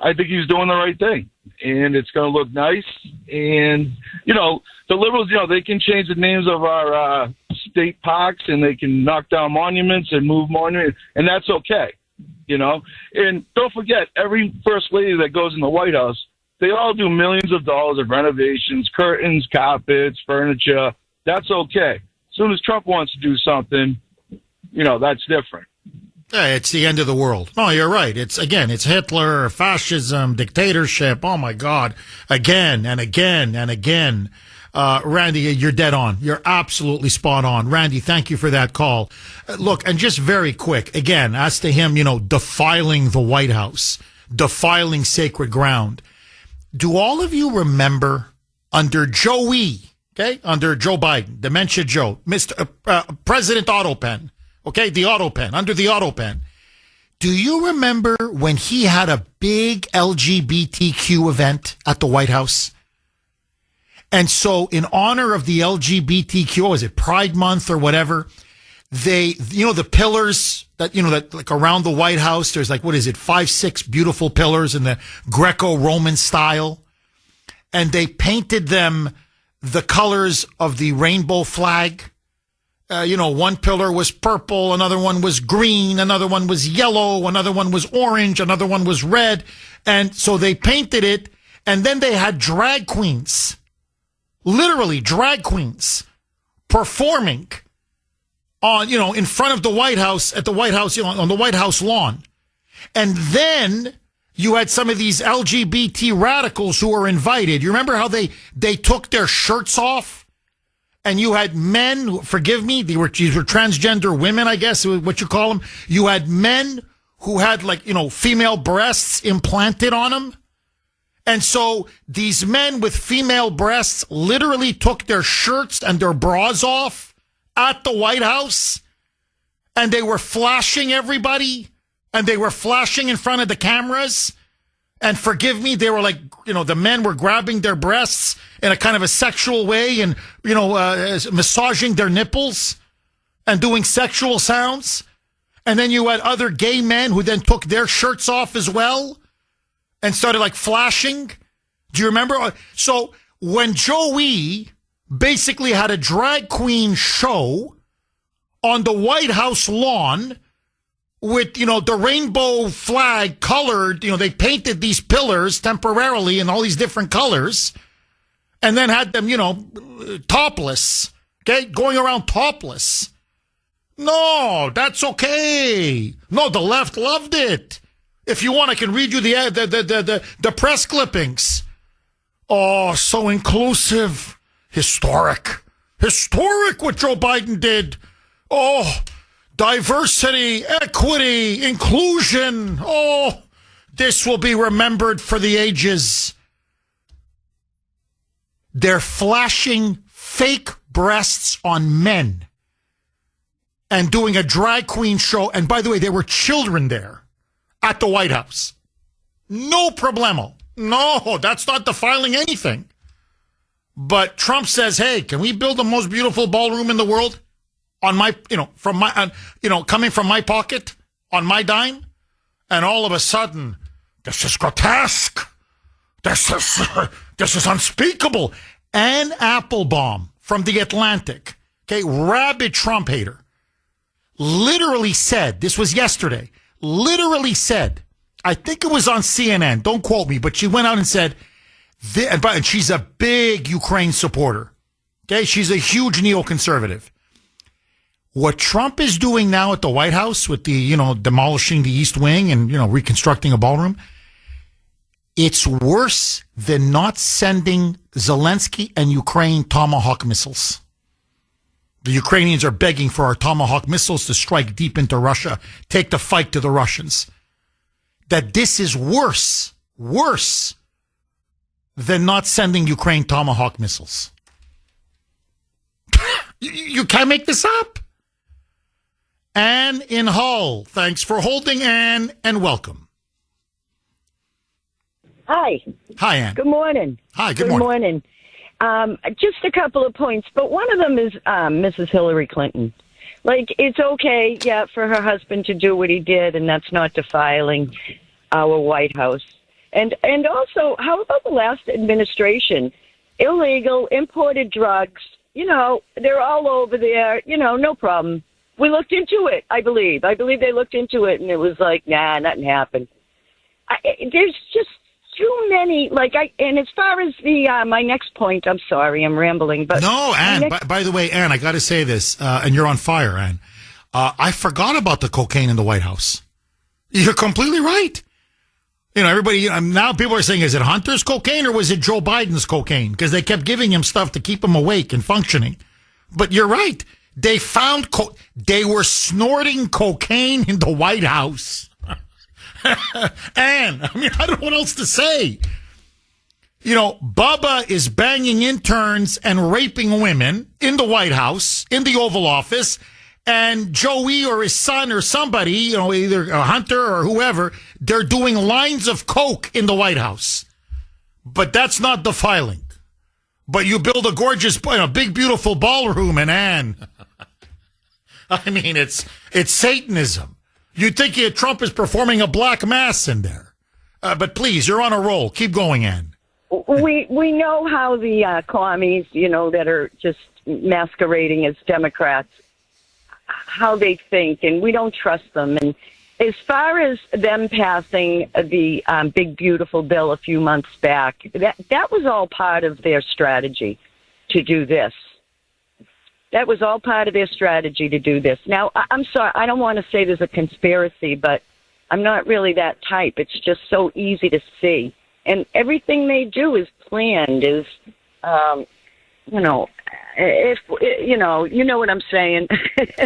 I think he's doing the right thing. And it's going to look nice. And, the liberals, they can change the names of our state parks, and they can knock down monuments and move monuments, and that's okay, And don't forget, every first lady that goes in the White House, they all do millions of dollars of renovations, curtains, carpets, furniture. That's okay. As soon as Trump wants to do something, that's different. Yeah, it's the end of the world. No, you're right. It's Hitler, fascism, dictatorship. Oh my God. Again and again and again. Randy, you're dead on. You're absolutely spot on. Randy, thank you for that call. Look, and just very quick, again, as to him, defiling the White House, defiling sacred ground. Do all of you remember under Joey, under Joe Biden, Dementia Joe, Mr. President Autopen, the Autopen, under the Autopen. Do you remember when he had a big LGBTQ event at the White House? And so in honor of the LGBTQ, was it Pride Month or whatever, they, the pillars that, that like around the White House, there's 5, 6 beautiful pillars in the Greco-Roman style. And they painted them the colors of the rainbow flag. One pillar was purple, another one was green, another one was yellow, another one was orange, another one was red. And so they painted it, and then they had drag queens, literally drag queens, performing on, in front of the White House, at the White House, on the White House lawn. And then you had some of these LGBT radicals who were invited. You remember how they took their shirts off? And you had men, forgive me, these were transgender women, I guess, what you call them. You had men who had female breasts implanted on them. And so these men with female breasts literally took their shirts and their bras off at the White House. And they were flashing everybody. And they were flashing in front of the cameras. And forgive me, they were the men were grabbing their breasts in a kind of a sexual way and, massaging their nipples and doing sexual sounds. And then you had other gay men who then took their shirts off as well and started flashing. Do you remember? So when Joey basically had a drag queen show on the White House lawn, with, the rainbow flag colored, they painted these pillars temporarily in all these different colors and then had them, topless, going around topless. No, that's okay. No, the left loved it. If you want, I can read you the press clippings. Oh, so inclusive. Historic what Joe Biden did. Oh, diversity, equity, inclusion. Oh, this will be remembered for the ages. They're flashing fake breasts on men and doing a drag queen show. And by the way, there were children there at the White House. No problemo. No, that's not defiling anything. But Trump says, hey, can we build the most beautiful ballroom in the world? On my, from my, coming from my pocket, on my dime. And all of a sudden, this is grotesque. This is unspeakable. Ann Applebaum from The Atlantic, okay, rabid Trump hater, literally said, this was yesterday, literally said, I think it was on CNN, don't quote me, but she went out and said, and she's a big Ukraine supporter, okay, she's a huge neoconservative. What Trump is doing now at the White House with the, demolishing the East Wing and, reconstructing a ballroom, it's worse than not sending Zelensky and Ukraine Tomahawk missiles. The Ukrainians are begging for our Tomahawk missiles to strike deep into Russia, take the fight to the Russians. That this is worse than not sending Ukraine Tomahawk missiles. You can't make this up. Anne in Hull. Thanks for holding, Anne, and welcome. Hi. Hi, Ann. Good morning. Hi, good morning. Just a couple of points, but one of them is Mrs. Hillary Clinton. Like, it's okay, for her husband to do what he did, and that's not defiling our White House. And also, how about the last administration? Illegal, imported drugs, they're all over there, no problem. We looked into it, I believe. I believe they looked into it, and it was like, nah, nothing happened. There's just too many, and as far as my next point, I'm sorry, I'm rambling, but... No, Ann, by the way, Ann, I got to say this, and you're on fire, Ann. I forgot about the cocaine in the White House. You're completely right. Everybody, now people are saying, is it Hunter's cocaine or was it Joe Biden's cocaine? Because they kept giving him stuff to keep him awake and functioning. But you're right. They found, they were snorting cocaine in the White House. And, I don't know what else to say. Bubba is banging interns and raping women in the White House, in the Oval Office, and Joey or his son or somebody, either a Hunter or whoever, they're doing lines of coke in the White House. But that's not defiling. But you build a gorgeous, big, beautiful ballroom, and Ann. It's Satanism. You'd think Trump is performing a black mass in there. But please, you're on a roll. Keep going, Ann. We know how the commies, that are just masquerading as Democrats, how they think, and we don't trust them. And as far as them passing the big, beautiful bill a few months back, that was all part of their strategy to do this. That was all part of their strategy to do this. Now, I'm sorry, I don't want to say there's a conspiracy, but I'm not really that type. It's just so easy to see. And everything they do is planned, if, you know what I'm saying.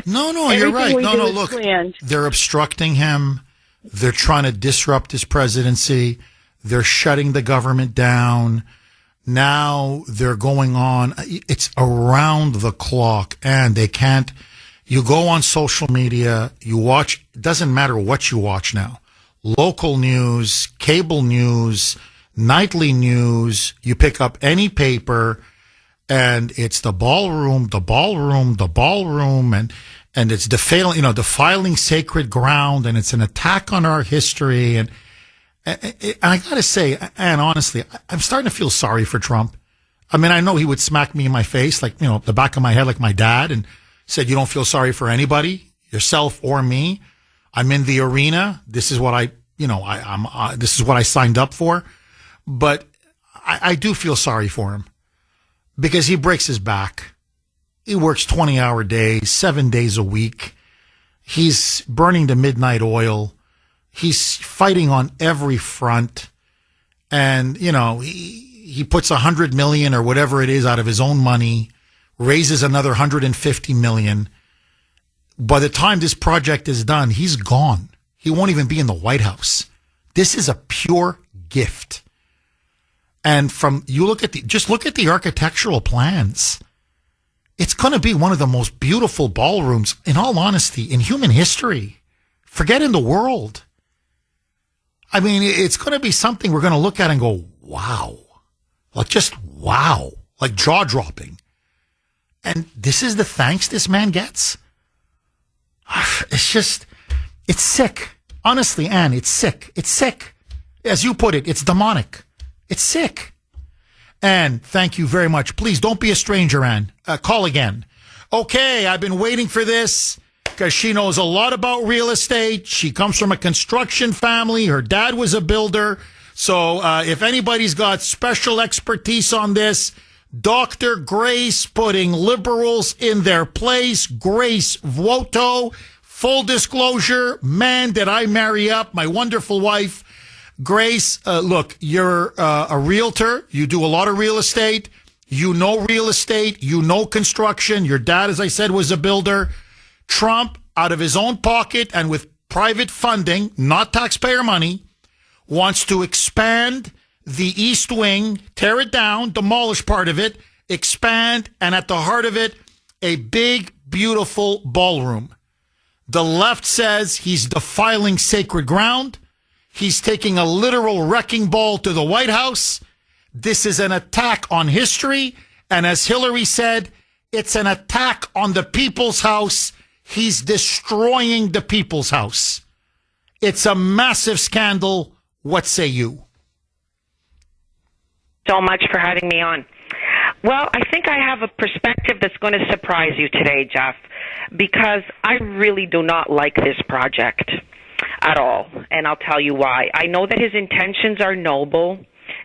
No, you're right. No, look, planned. They're obstructing him. They're trying to disrupt his presidency. They're shutting the government down. Now they're going on. It's around the clock, and they can't. You go on social media, you watch. It doesn't matter what you watch now. Local news, cable news, nightly news. You pick up any paper, and it's the ballroom, and it's defiling sacred ground, and it's an attack on our history. And I got to say, and honestly, I'm starting to feel sorry for Trump. I know he would smack me in my face, the back of my head, like my dad, and said, you don't feel sorry for anybody, yourself or me. I'm in the arena. This is what this is what I signed up for. But I do feel sorry for him because he breaks his back. He works 20-hour days, 7 days a week. He's burning the midnight oil. He's fighting on every front. And, he puts $100 million or whatever it is out of his own money, raises another $150 million. By the time this project is done, he's gone. He won't even be in the White House. This is a pure gift. And look at the architectural plans. It's going to be one of the most beautiful ballrooms, in all honesty, in human history. Forget in the world. It's going to be something we're going to look at and go, wow. Just wow. Jaw-dropping. And this is the thanks this man gets? It's sick. Honestly, Ann, it's sick. It's sick. As you put it, it's demonic. It's sick. Ann, thank you very much. Please don't be a stranger, Ann. Call again. Okay, I've been waiting for this because she knows a lot about real estate. She comes from a construction family. Her dad was a builder. So if anybody's got special expertise on this, Dr. Grace putting liberals in their place. Grace Voto. Full disclosure, man, did I marry up my wonderful wife. Grace, look, you're a realtor. You do a lot of real estate. You know real estate. You know construction. Your dad, as I said, was a builder. Trump, out of his own pocket and with private funding, not taxpayer money, wants to expand the East Wing, tear it down, demolish part of it, expand, and at the heart of it, a big, beautiful ballroom. The left says he's defiling sacred ground. He's taking a literal wrecking ball to the White House. This is an attack on history. And as Hillary said, it's an attack on the people's house. He's destroying the people's house. It's a massive scandal. What say you? So much for having me on. Well, I think I have a perspective that's going to surprise you today, Jeff, because I really do not like this project at all, and I'll tell you why. I know that his intentions are noble,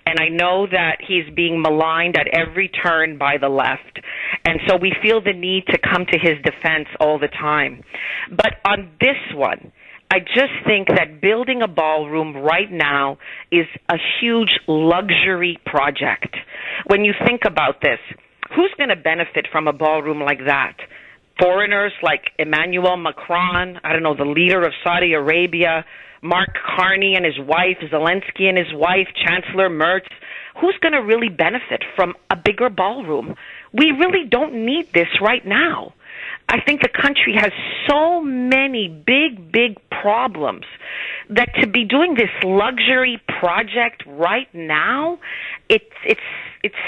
and I know that he's being maligned at every turn by the left, and so we feel the need to come to his defense all the time. But on this one, I just think that building a ballroom right now is a huge luxury project. When you think about this, who's going to benefit from a ballroom like that? Foreigners like Emmanuel Macron, I don't know, the leader of Saudi Arabia, Mark Carney and his wife, Zelensky and his wife, Chancellor Merz. Who's going to really benefit from a bigger ballroom? We really don't need this right now. I think the country has so many big problems that to be doing this luxury project right now, it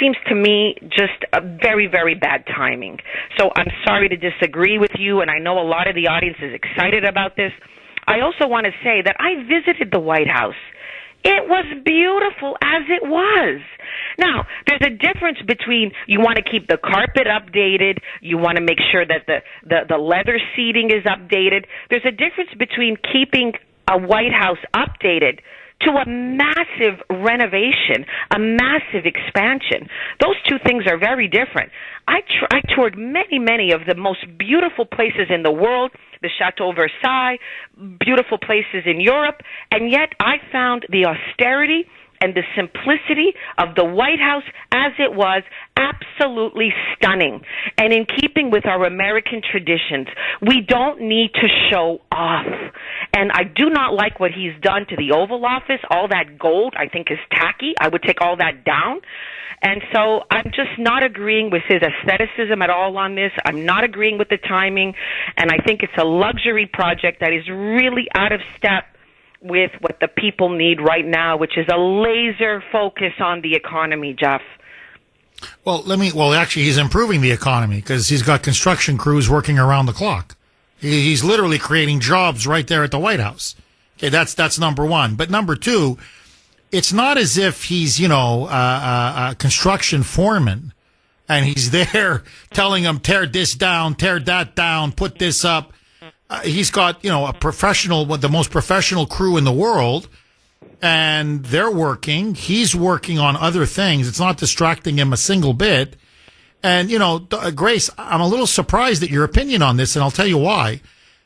seems to me just a very bad timing. So I'm sorry to disagree with you, and I know a lot of the audience is excited about this. I also want to say that I visited the White House. It was beautiful as it was. Now, there's a difference between you want to keep the carpet updated, you want to make sure that the leather seating is updated. There's a difference between keeping a White House updated to a massive renovation, a massive expansion. Those two things are very different. I toured many of the most beautiful places in the world, the Chateau Versailles, beautiful places in Europe, and yet I found the austerity and the simplicity of the White House as it was absolutely stunning. And in keeping with our American traditions, we don't need to show off. And I do not like what he's done to the Oval Office. All that gold, I think, is tacky. I would take all that down. And so I'm just not agreeing with his aestheticism at all on this. I'm not agreeing with the timing. And I think it's a luxury project that is really out of step with what the people need right now, which is a laser focus on the economy, Jeff. Well, actually, he's improving the economy because he's got construction crews working around the clock. He's literally creating jobs right there at the White House. Okay, that's number one. But number two, it's not as if he's, a construction foreman and he's there telling them, tear this down, tear that down, put this up. He's got, a professional, the most professional crew in the world, and they're working. He's working on other things. It's not distracting him a single bit. And, Grace, I'm a little surprised at your opinion on this, and I'll tell you why.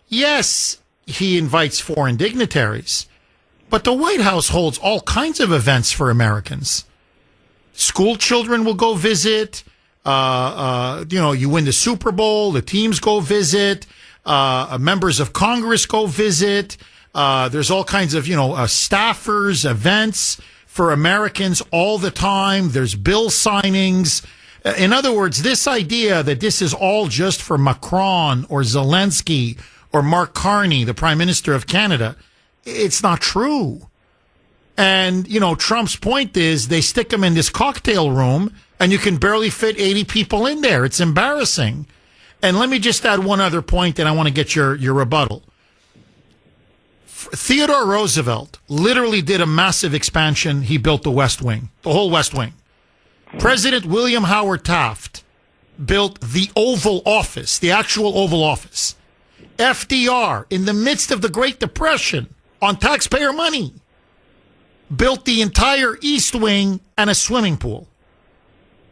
Yes, he invites foreign dignitaries, but the White House holds all kinds of events for Americans. School children will go visit. You win the Super Bowl, the teams go visit. Members of Congress go visit. There's all kinds of, staffers, events for Americans all the time. There's bill signings. In other words, this idea that this is all just for Macron or Zelensky or Mark Carney, the Prime Minister of Canada, it's not true. And, Trump's point is they stick him in this cocktail room and you can barely fit 80 people in there. It's embarrassing. And let me just add one other point, and I want to get your rebuttal. Theodore Roosevelt literally did a massive expansion. He built the West Wing, the whole West Wing. President William Howard Taft built the Oval Office, the actual Oval Office. FDR, in the midst of the Great Depression, on taxpayer money, built the entire East Wing and a swimming pool.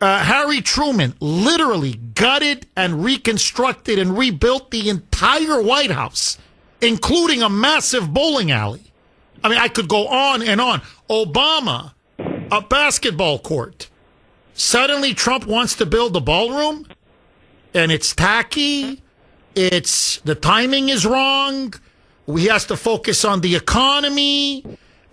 Harry Truman literally gutted and reconstructed and rebuilt the entire White House, including a massive bowling alley. I mean, I could go on and on. Obama, a basketball court. Suddenly, Trump wants to build a ballroom, and it's tacky. The timing is wrong. He has to focus on the economy.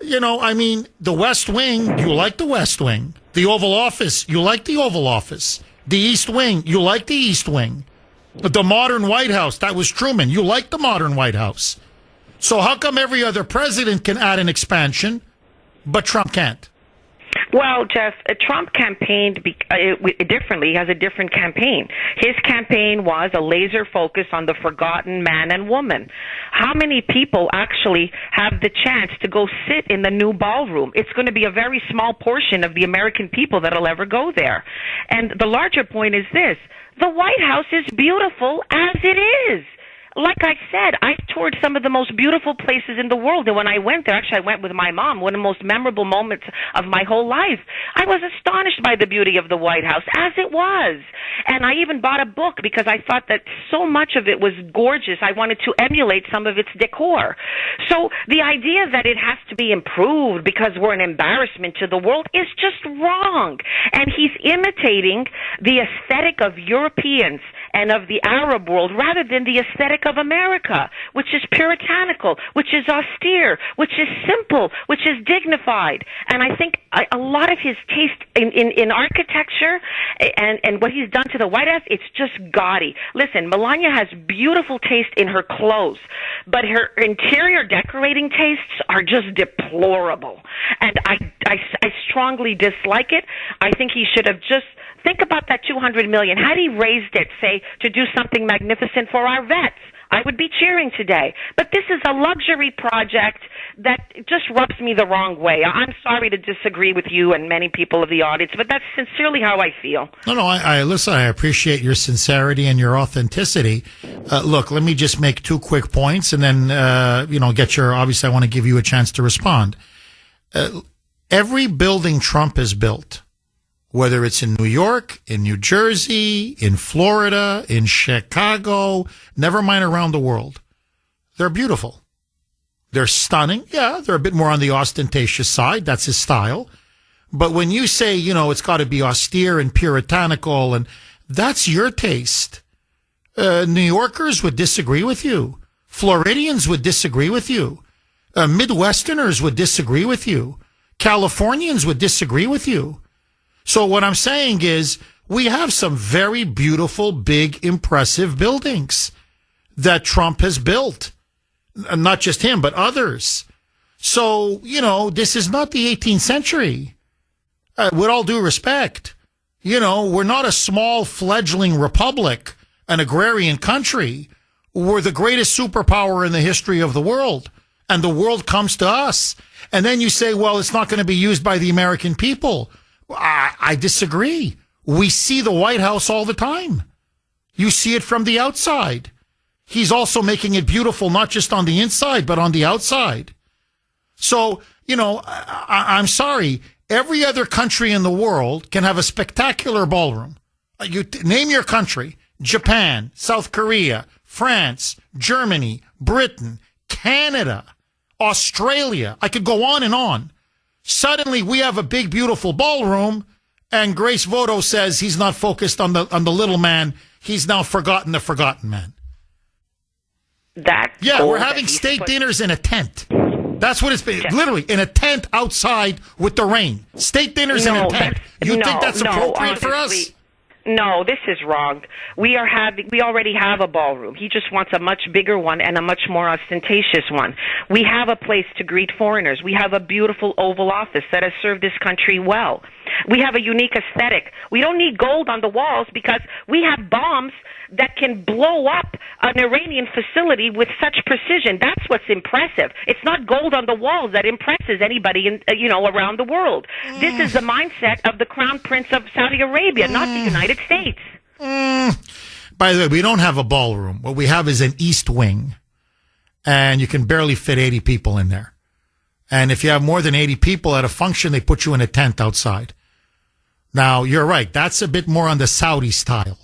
The West Wing, you like the West Wing. The Oval Office, you like the Oval Office. The East Wing, you like the East Wing. The modern White House, that was Truman. You like the modern White House. So how come every other president can add an expansion, but Trump can't? Well, Jeff, Trump campaigned differently. He has a different campaign. His campaign was a laser focus on the forgotten man and woman. How many people actually have the chance to go sit in the new ballroom? It's going to be a very small portion of the American people that will ever go there. And the larger point is this. The White House is beautiful as it is. Like I said, I toured some of the most beautiful places in the world. And when I went there, actually I went with my mom, one of the most memorable moments of my whole life. I was astonished by the beauty of the White House, as it was. And I even bought a book because I thought that so much of it was gorgeous. I wanted to emulate some of its decor. So the idea that it has to be improved because we're an embarrassment to the world is just wrong. And he's imitating the aesthetic of Europeans and of the Arab world rather than the aesthetic of America, which is puritanical, which is austere, which is simple, which is dignified. And I think a lot of his taste in architecture and what he's done to the White House, it's just gaudy. Listen, Melania has beautiful taste in her clothes, but her interior decorating tastes are just deplorable. And I strongly dislike it. I think he should have just think about that $200 million. Had he raised it, say, to do something magnificent for our vets, I would be cheering today. But this is a luxury project that just rubs me the wrong way. I'm sorry to disagree with you and many people of the audience, but that's sincerely how I feel. No, listen, I appreciate your sincerity and your authenticity. Look, let me just make two quick points and then, obviously I want to give you a chance to respond. Every building Trump has built, whether it's in New York, in New Jersey, in Florida, in Chicago, never mind around the world, they're beautiful. They're stunning. Yeah, they're a bit more on the ostentatious side. That's his style. But when you say, it's got to be austere and puritanical, and that's your taste. New Yorkers would disagree with you. Floridians would disagree with you. Midwesterners would disagree with you. Californians would disagree with you. So what I'm saying is we have some very beautiful, big, impressive buildings that Trump has built. Not just him, but others. So, this is not the 18th century. With all due respect, we're not a small fledgling republic, an agrarian country. We're the greatest superpower in the history of the world. And the world comes to us. And then you say, well, it's not going to be used by the American people. I disagree. We see the White House all the time. You see it from the outside. He's also making it beautiful, not just on the inside, but on the outside. So, I'm sorry. Every other country in the world can have a spectacular ballroom. You name your country: Japan, South Korea, France, Germany, Britain, Canada, Australia. I could go on and on. Suddenly, we have a big, beautiful ballroom, and Grace Voto says he's not focused on the little man. He's now forgotten the forgotten man. We're having state dinners in a tent. That's what it's been. Literally, in a tent outside with the rain. State dinners in a tent. You think that's appropriate for us? No, this is wrong. We already have a ballroom. He just wants a much bigger one and a much more ostentatious one. We have a place to greet foreigners. We have a beautiful Oval Office that has served this country well. We have a unique aesthetic. We don't need gold on the walls because we have bombs that can blow up an Iranian facility with such precision. That's what's impressive. It's not gold on the walls that impresses anybody around the world. This is the mindset of the Crown Prince of Saudi Arabia, not the United States. By the way, we don't have a ballroom. What we have is an east wing, and you can barely fit 80 people in there. And if you have more than 80 people at a function, they put you in a tent outside. Now, you're right. That's a bit more on the Saudi style.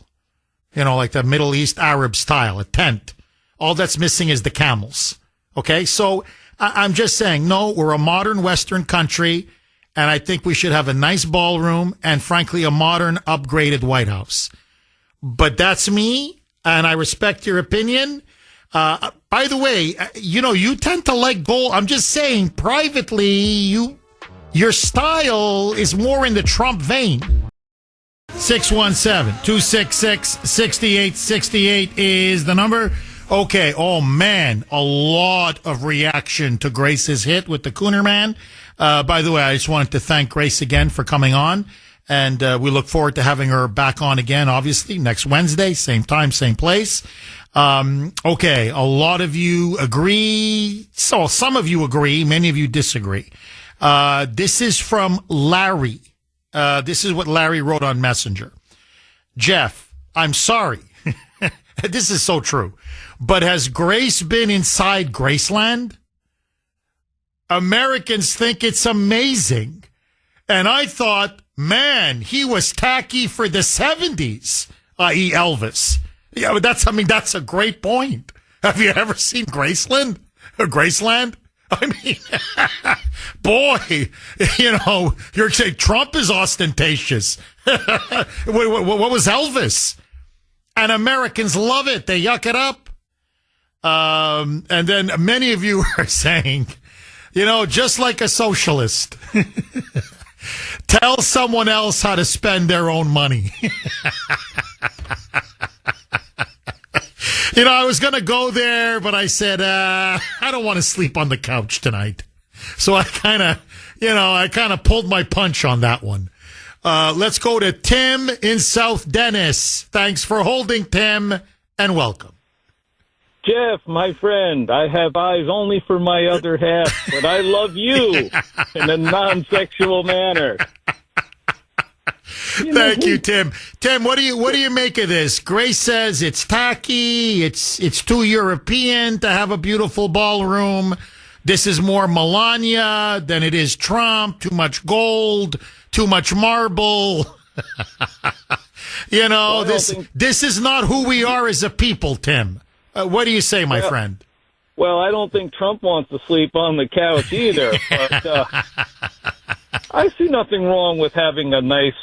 Like the Middle East Arab style, a tent. All that's missing is the camels. Okay? So I'm just saying, no, we're a modern Western country, and I think we should have a nice ballroom and, frankly, a modern, upgraded White House. But that's me, and I respect your opinion. By the way, you tend to like gold. I'm just saying, privately, your style is more in the Trump vein. 617-266-6868 is the number. Okay. Oh, man. A lot of reaction to Grace's hit with the Kuhner man. By the way, I just wanted to thank Grace again for coming on. And we look forward to having her back on again, obviously, next Wednesday, same time, same place. Okay, a lot of you agree. So some of you agree, many of you disagree. This is from Larry. This is what Larry wrote on Messenger. Jeff, I'm sorry. This is so true. But has Grace been inside Graceland? Americans think it's amazing. And I thought, man, he was tacky for the 70s, i.e. Elvis. Yeah, but that's a great point. Have you ever seen Graceland? Graceland? I mean, boy, you're saying Trump is ostentatious. What was Elvis? And Americans love it. They yuck it up. And then many of you are saying, just like a socialist, tell someone else how to spend their own money. I was going to go there, but I said, I don't want to sleep on the couch tonight. So I kind of pulled my punch on that one. Let's go to Tim in South Dennis. Thanks for holding, Tim, and welcome. Jeff, my friend, I have eyes only for my other half, but I love you in a non-sexual manner. Thank you, Tim. Tim, what do you make of this? Grace says it's tacky, it's too European to have a beautiful ballroom. This is more Melania than it is Trump. Too much gold, too much marble. This is not who we are as a people, Tim. What do you say, my friend? Well, I don't think Trump wants to sleep on the couch either. But I see nothing wrong with having a nice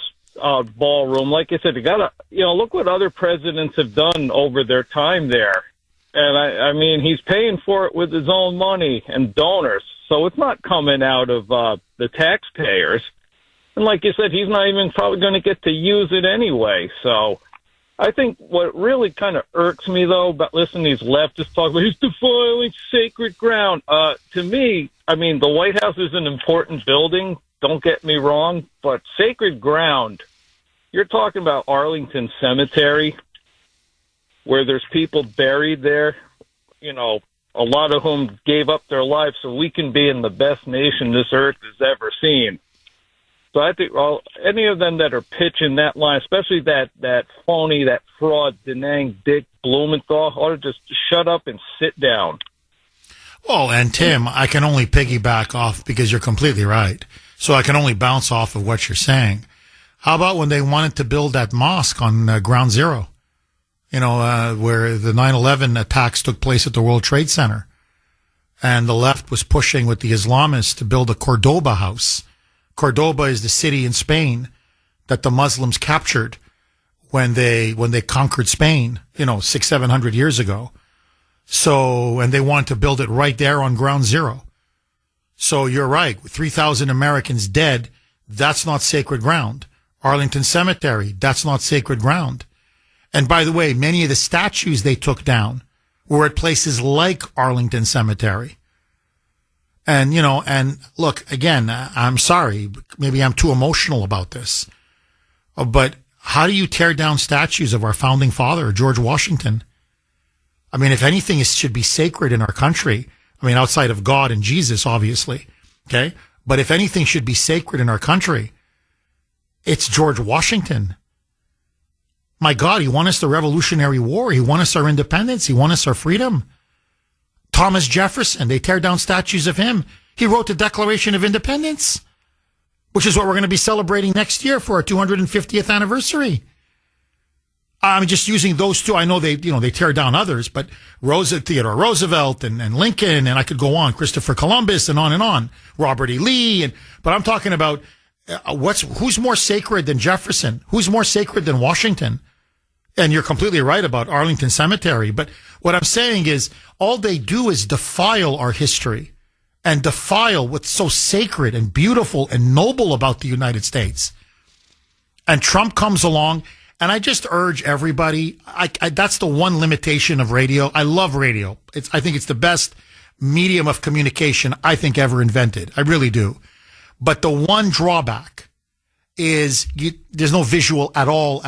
ballroom. Like I said, you gotta, look what other presidents have done over their time there. And I mean, he's paying for it with his own money and donors. So it's not coming out of the taxpayers. And like you said, he's not even probably going to get to use it anyway. So I think what really kind of irks me, though, about listening to these leftists talk about he's defiling sacred ground. To me, I mean, the White House is an important building. Don't get me wrong, but sacred ground, you're talking about Arlington Cemetery, where there's people buried there, a lot of whom gave up their lives so we can be in the best nation this earth has ever seen. So I think any of them that are pitching that line, especially that phony, that fraud, Denang Dick Blumenthal, ought to just shut up and sit down. Oh, and Tim, I can only piggyback off because you're completely right. So I can only bounce off of what you're saying. How about when they wanted to build that mosque on Ground Zero? Where the 9/11 attacks took place at the World Trade Center. And the left was pushing with the Islamists to build a Cordoba house. Cordoba is the city in Spain that the Muslims captured when they conquered Spain, 600-700 years ago. So, and they want to build it right there on Ground Zero. So you're right. 3,000 Americans dead. That's not sacred ground. Arlington Cemetery. That's not sacred ground. And by the way, many of the statues they took down were at places like Arlington Cemetery. And, and look, again, I'm sorry. Maybe I'm too emotional about this. But how do you tear down statues of our founding father, George Washington? I mean, if anything should be sacred in our country, I mean, outside of God and Jesus, obviously, okay? But if anything should be sacred in our country, it's George Washington. My God, he won us the Revolutionary War. He won us our independence. He won us our freedom. Thomas Jefferson, they tear down statues of him. He wrote the Declaration of Independence, which is what we're going to be celebrating next year for our 250th anniversary. I'm just using those two. I know they tear down others, but Theodore Roosevelt and Lincoln, and I could go on, Christopher Columbus, and on, Robert E. Lee. But I'm talking about who's more sacred than Jefferson? Who's more sacred than Washington? And you're completely right about Arlington Cemetery. But what I'm saying is all they do is defile our history and defile what's so sacred and beautiful and noble about the United States. And Trump comes along. And I just urge everybody, that's the one limitation of radio. I love radio. I think it's the best medium of communication I think ever invented. I really do. But the one drawback is there's no visual at all.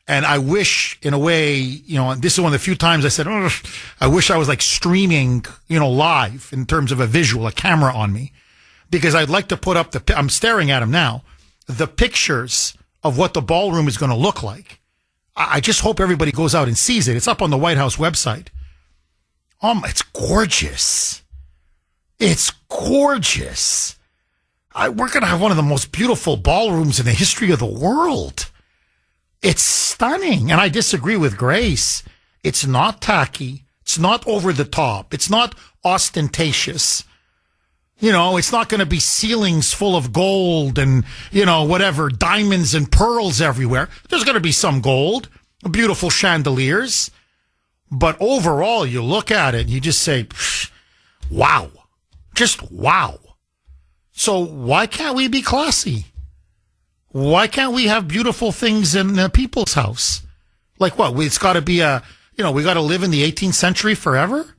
And I wish, in a way, this is one of the few times I said, I wish I was like streaming, live in terms of a visual, a camera on me. Because I'd like to put up I'm staring at them now, the pictures of what the ballroom is going to look like. I just hope everybody goes out and sees it. It's up on the White House website. It's gorgeous. It's gorgeous. We're going to have one of the most beautiful ballrooms in the history of the world. It's stunning. And I disagree with Grace. It's not tacky. It's not over the top. It's not ostentatious. It's not going to be ceilings full of gold and, whatever, diamonds and pearls everywhere. There's going to be some gold, beautiful chandeliers. But overall, you look at it and you just say, wow, just wow. So why can't we be classy? Why can't we have beautiful things in people's house? Like what? It's got to be we got to live in the 18th century forever?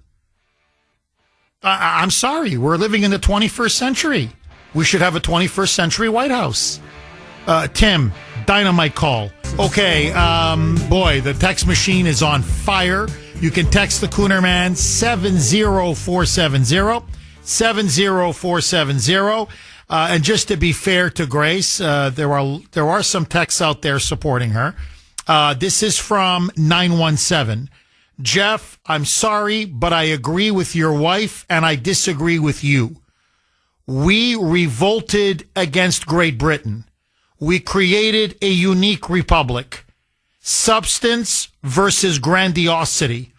I'm sorry. We're living in the 21st century. We should have a 21st century White House. Tim, dynamite call. Okay, boy, the text machine is on fire. You can text the Kuhner Man 70470. 70470. And just to be fair to Grace, there are some texts out there supporting her. This is from 917. Jeff, I'm sorry, but I agree with your wife and I disagree with you. We revolted against Great Britain. We created a unique republic. Substance versus grandiosity.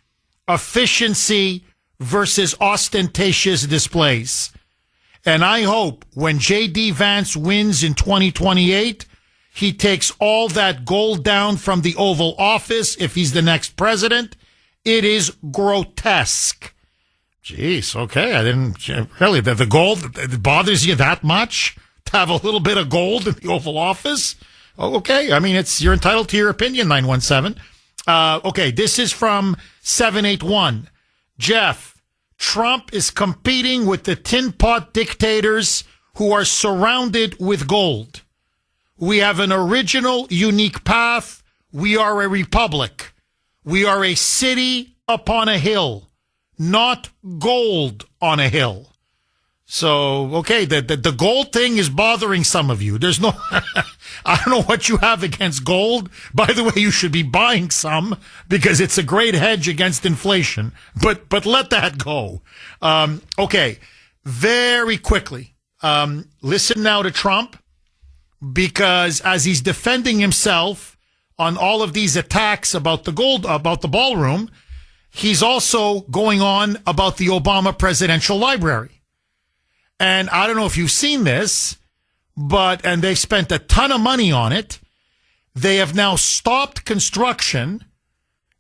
Efficiency versus ostentatious displays. And I hope when J.D. Vance wins in 2028, he takes all that gold down from the Oval Office if he's the next president. It is grotesque. Jeez, okay. I didn't really. The gold, it bothers you that much to have a little bit of gold in the Oval Office? Oh, okay. I mean, you're entitled to your opinion, 917. Okay, this is from 781. Jeff, Trump is competing with the tin pot dictators who are surrounded with gold. We have an original, unique path. We are a republic. We are a city upon a hill, not gold on a hill. So, okay, the gold thing is bothering some of you. There's no, I don't know what you have against gold. By the way, you should be buying some because it's a great hedge against inflation. But let that go. Okay, very quickly. Listen now to Trump, because as he's defending himself on all of these attacks about the ballroom, he's also going on about the Obama Presidential Library. And I don't know if you've seen this, and they've spent a ton of money on it. They have now stopped construction.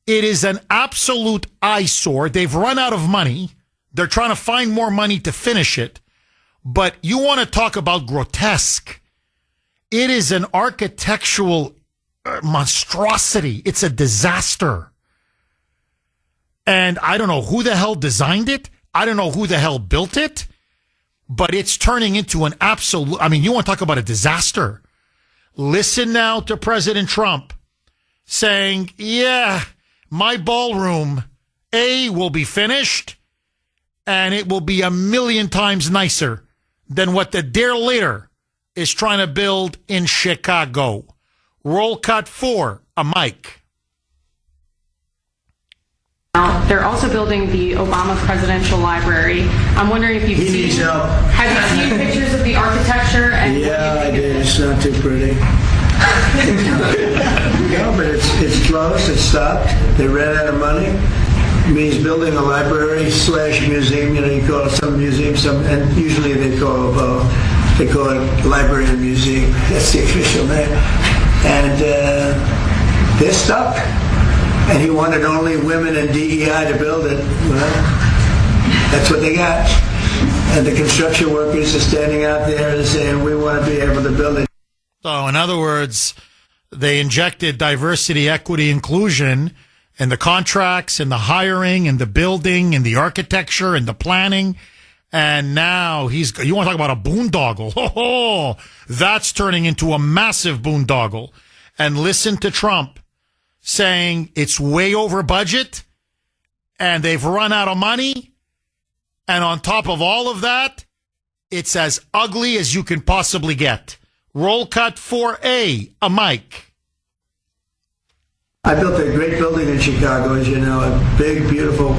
It is an absolute eyesore. They've run out of money. They're trying to find more money to finish it. But you want to talk about grotesque. It is an architectural monstrosity. It's a disaster. And I don't know who the hell designed it. I don't know who the hell built it. But it's turning into an absolute, you want to talk about a disaster. Listen now to President Trump saying, yeah, my ballroom, A, will be finished, and it will be 1,000,000 times nicer than what the dear leader is trying to build in Chicago. Roll cut 4, a mic. They're also building the Obama Presidential Library. I'm wondering if you've needs help. Have you seen pictures of the architecture? And Yeah, I did. It's not too pretty. No, but it's closed. It's stopped. They ran out of money. It means building a library / museum. You know, you call it some museum, and usually they call it library and museum. That's the official name. And they're stuck. And he wanted only women and DEI to build it. Well, that's what they got. And the construction workers are standing out there and saying, we want to be able to build it. So, in other words, they injected diversity, equity, inclusion in the contracts, in the hiring, in the building, in the architecture, in the planning. And now you want to talk about a boondoggle. Oh, that's turning into a massive boondoggle. And listen to Trump saying it's way over budget and they've run out of money. And on top of all of that, it's as ugly as you can possibly get. Roll cut 4A, a mic. I built a great building in Chicago, as you know, a big, beautiful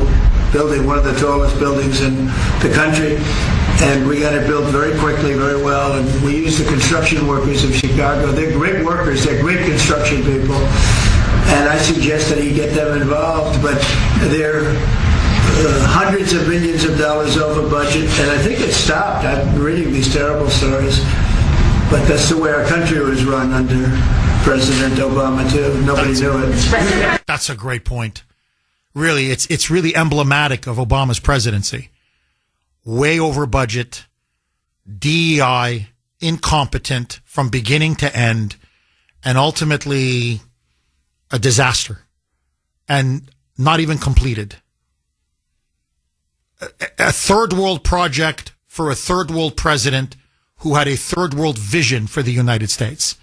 building, one of the tallest buildings in the country. And we got it built very quickly, very well. And we used the construction workers of Chicago. They're great workers. They're great construction people. And I suggest that you get them involved. But they're hundreds of millions of dollars over budget. And I think it stopped. I'm reading these terrible stories. But that's the way our country was run under President Obama, too. Nobody knew it. That's a great point. Really, it's really emblematic of Obama's presidency. Way over budget, DEI, incompetent from beginning to end, and ultimately a disaster, and not even completed. A third world project for a third world president who had a third world vision for the United States.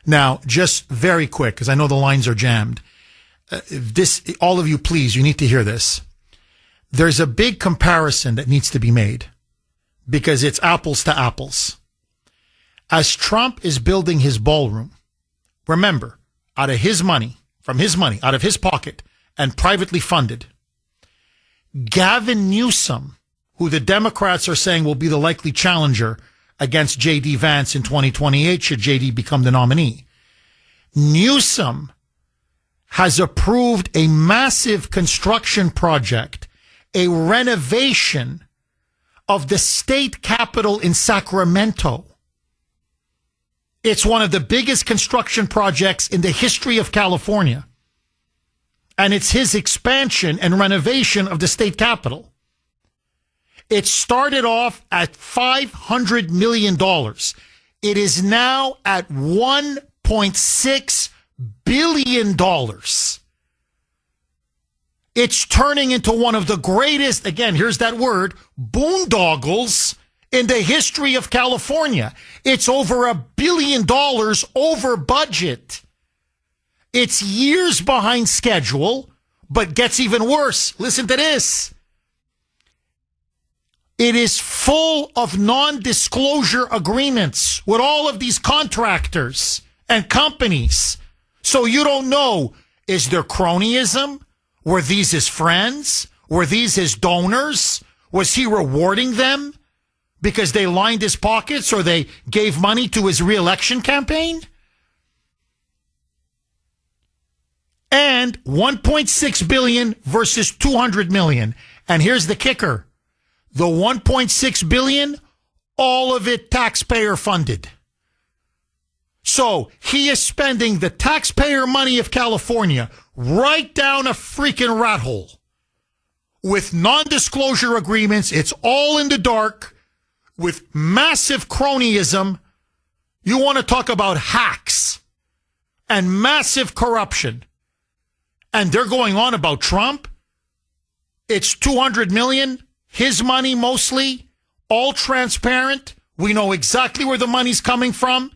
Now, just very quick, because I know the lines are jammed. All of you, please, you need to hear this. There's a big comparison that needs to be made because it's apples to apples. As Trump is building his ballroom, remember, out of his money, out of his pocket, and privately funded, Gavin Newsom, who the Democrats are saying will be the likely challenger against J.D. Vance in 2028 should J.D. become the nominee, Newsom has approved a massive construction project, a renovation of the state capitol in Sacramento. It's one of the biggest construction projects in the history of California. And it's his expansion and renovation of the state capitol. It started off at $500 million. It is now at $1.6 billion. It's turning into one of the greatest, again, here's that word, boondoggles in the history of California. It's over $1 billion over budget. It's years behind schedule, but gets even worse. Listen to this. It is full of non-disclosure agreements with all of these contractors and companies. So you don't know, is there cronyism? Were these his friends? Were these his donors? Was he rewarding them because they lined his pockets or they gave money to his reelection campaign? And $1.6 billion versus $200 million. And here's the kicker. The $1.6 billion, all of it taxpayer funded. So he is spending the taxpayer money of California right down a freaking rat hole with non-disclosure agreements. It's all in the dark with massive cronyism. You want to talk about hacks and massive corruption. And they're going on about Trump. It's $200 million, his money mostly, all transparent. We know exactly where the money's coming from.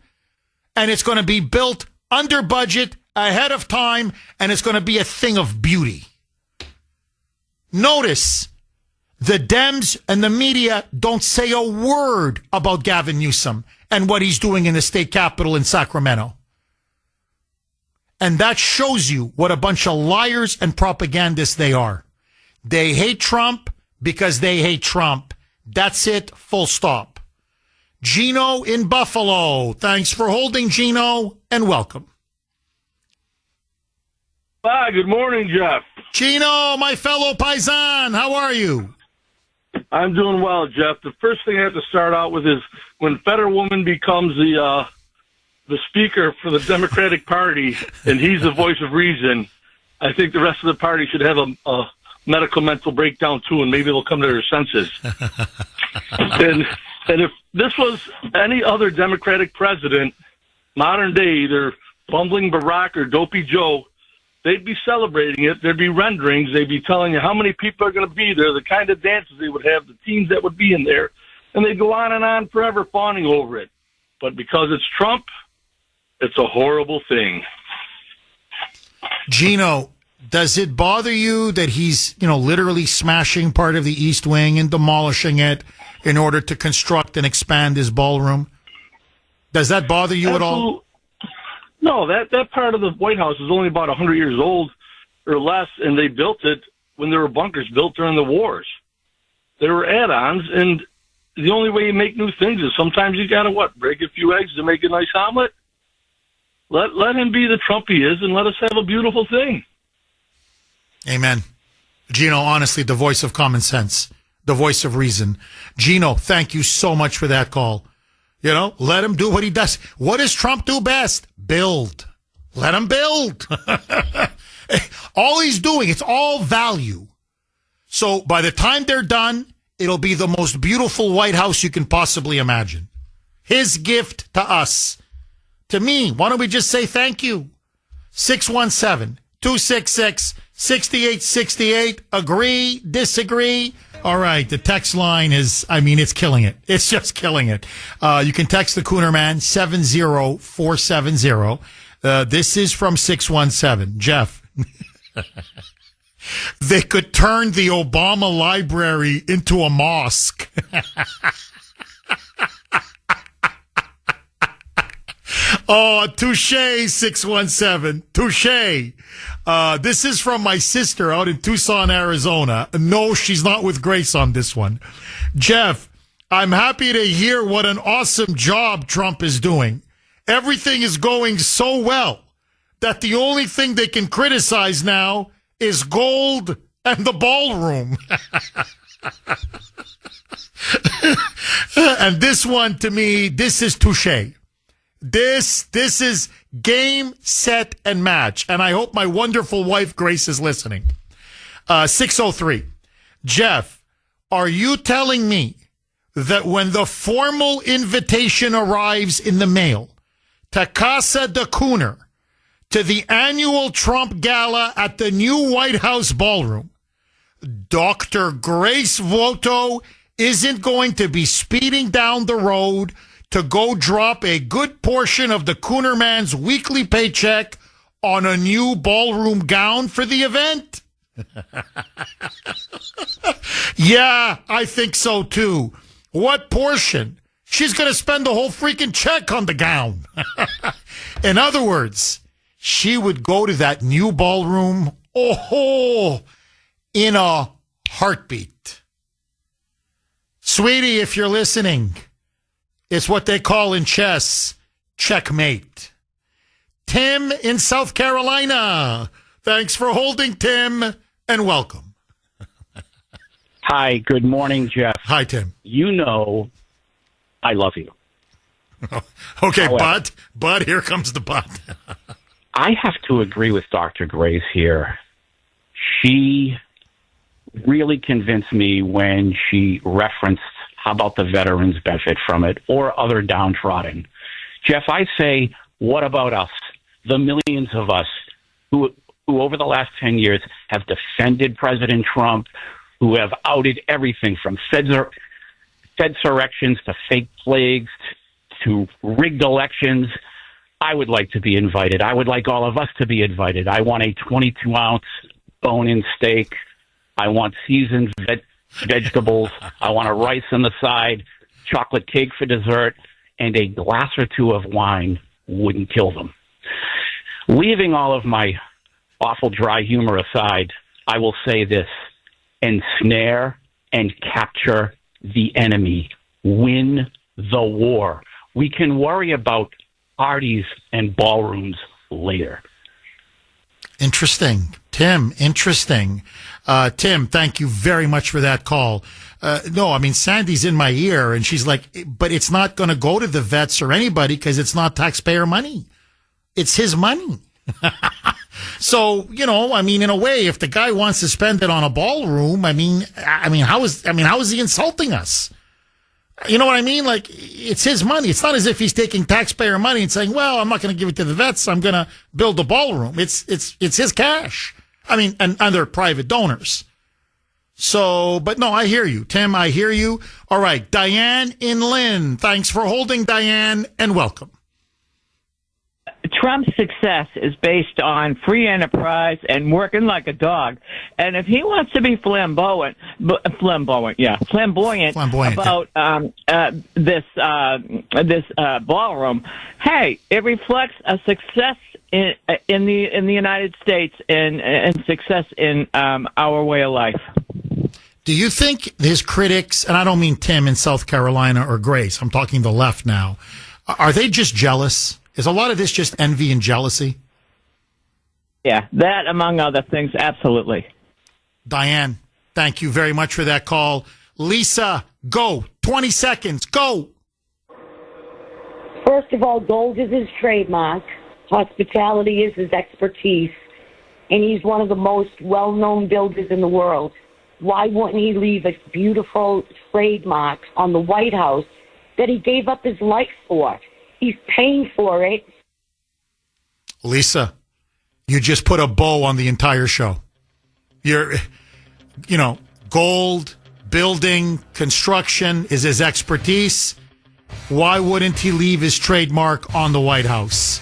And it's going to be built under budget ahead of time, and it's going to be a thing of beauty. Notice the Dems and the media don't say a word about Gavin Newsom and what he's doing in the state capitol in Sacramento. And that shows you what a bunch of liars and propagandists they are. They hate Trump because they hate Trump. That's it, full stop. Gino in Buffalo. Thanks for holding, Gino, and welcome. Hi, good morning, Jeff. Gino, my fellow paisan, how are you? I'm doing well, Jeff. The first thing I have to start out with is when Fetterwoman becomes the speaker for the Democratic Party and he's the voice of reason, I think the rest of the party should have a medical mental breakdown too, and maybe they'll come to their senses. and if this was any other Democratic president, modern day, either bumbling Barack or Dopey Joe, they'd be celebrating it. There'd be renderings. They'd be telling you how many people are going to be there, the kind of dances they would have, the teams that would be in there. And they'd go on and on forever fawning over it. But because it's Trump, it's a horrible thing. Gino, does it bother you that he's, literally smashing part of the East Wing and demolishing it in order to construct and expand his ballroom? Does that bother you at all? No, that part of the White House is only about 100 years old or less, and they built it when there were bunkers built during the wars. There were add-ons, and the only way you make new things is sometimes you got to, break a few eggs to make a nice omelet? Let him be the Trump he is, and let us have a beautiful thing. Amen. Gino, honestly, the voice of common sense, the voice of reason. Gino, thank you so much for that call. Let him do what he does. What does Trump do best? Build. Let him build. All he's doing, it's all value. So by the time they're done, it'll be the most beautiful White House you can possibly imagine. His gift to us. To me, why don't we just say thank you? 617-266-6868. Agree, disagree. All right, the text line is, it's killing it. It's just killing it. You can text the Kuhner Man, 70470. This is from 617. Jeff, they could turn the Obama library into a mosque. Oh, touche, 617. Touche. This is from my sister out in Tucson, Arizona. No, she's not with Grace on this one. Jeff, I'm happy to hear what an awesome job Trump is doing. Everything is going so well that the only thing they can criticize now is gold and the ballroom. And this one, to me, this is touche. This is game, set, and match. And I hope my wonderful wife, Grace, is listening. 603. Jeff, are you telling me that when the formal invitation arrives in the mail to Casa de Kuhner, to the annual Trump Gala at the new White House ballroom, Dr. Grace Voto isn't going to be speeding down the road to go drop a good portion of the Kuhner Man's weekly paycheck on a new ballroom gown for the event? Yeah, I think so too. What portion? She's going to spend the whole freaking check on the gown. In other words, she would go to that new ballroom, in a heartbeat. Sweetie, if you're listening, it's what they call in chess, checkmate. Tim in South Carolina. Thanks for holding, Tim, and welcome. Hi, good morning, Jeff. Hi, Tim. I love you. Okay, however, but here comes the but. I have to agree with Dr. Grace here. She really convinced me when she referenced how about the veterans benefit from it or other downtrodden. Jeff, I say, what about us, the millions of us who over the last 10 years have defended President Trump, who have outed everything from fedsurrections to fake plagues to rigged elections. I would like to be invited. I would like all of us to be invited. I want a 22-ounce bone-in steak. I want seasoned vegetables. I want a rice on the side, chocolate cake for dessert, and a glass or two of wine wouldn't kill them. Leaving all of my awful dry humor aside, I will say this: ensnare and capture the enemy. Win the war. We can worry about parties and ballrooms later. Interesting. Tim, interesting. Tim, thank you very much for that call. No, I mean, Sandy's in my ear, and she's like, but it's not going to go to the vets or anybody because it's not taxpayer money. It's his money. So, you know, I mean, in a way, if the guy wants to spend it on a ballroom, I mean, how is he insulting us? You know what I mean? Like, it's his money. It's not as if he's taking taxpayer money and saying, well, I'm not going to give it to the vets. I'm going to build a ballroom. It's his cash. I mean, and other private donors. So, but no, I hear you, Tim. I hear you. All right. Diane in Lynn. Thanks for holding, Diane, and welcome. Trump's success is based on free enterprise and working like a dog. And if he wants to be flamboyant about this ballroom, hey, it reflects a success in the United States and success in our way of life. Do you think his critics, and I don't mean Tim in South Carolina or Grace, I'm talking the left now, are they just jealous? Is a lot of this just envy and jealousy? Yeah, that among other things, absolutely. Diane, thank you very much for that call. Lisa, go. 20 seconds. Go. First of all, gold is his trademark. Hospitality is his expertise. And he's one of the most well-known builders in the world. Why wouldn't he leave a beautiful trademark on the White House that he gave up his life for? He's paying for it. Lisa, you just put a bow on the entire show. Gold, building, construction is his expertise. Why wouldn't he leave his trademark on the White House?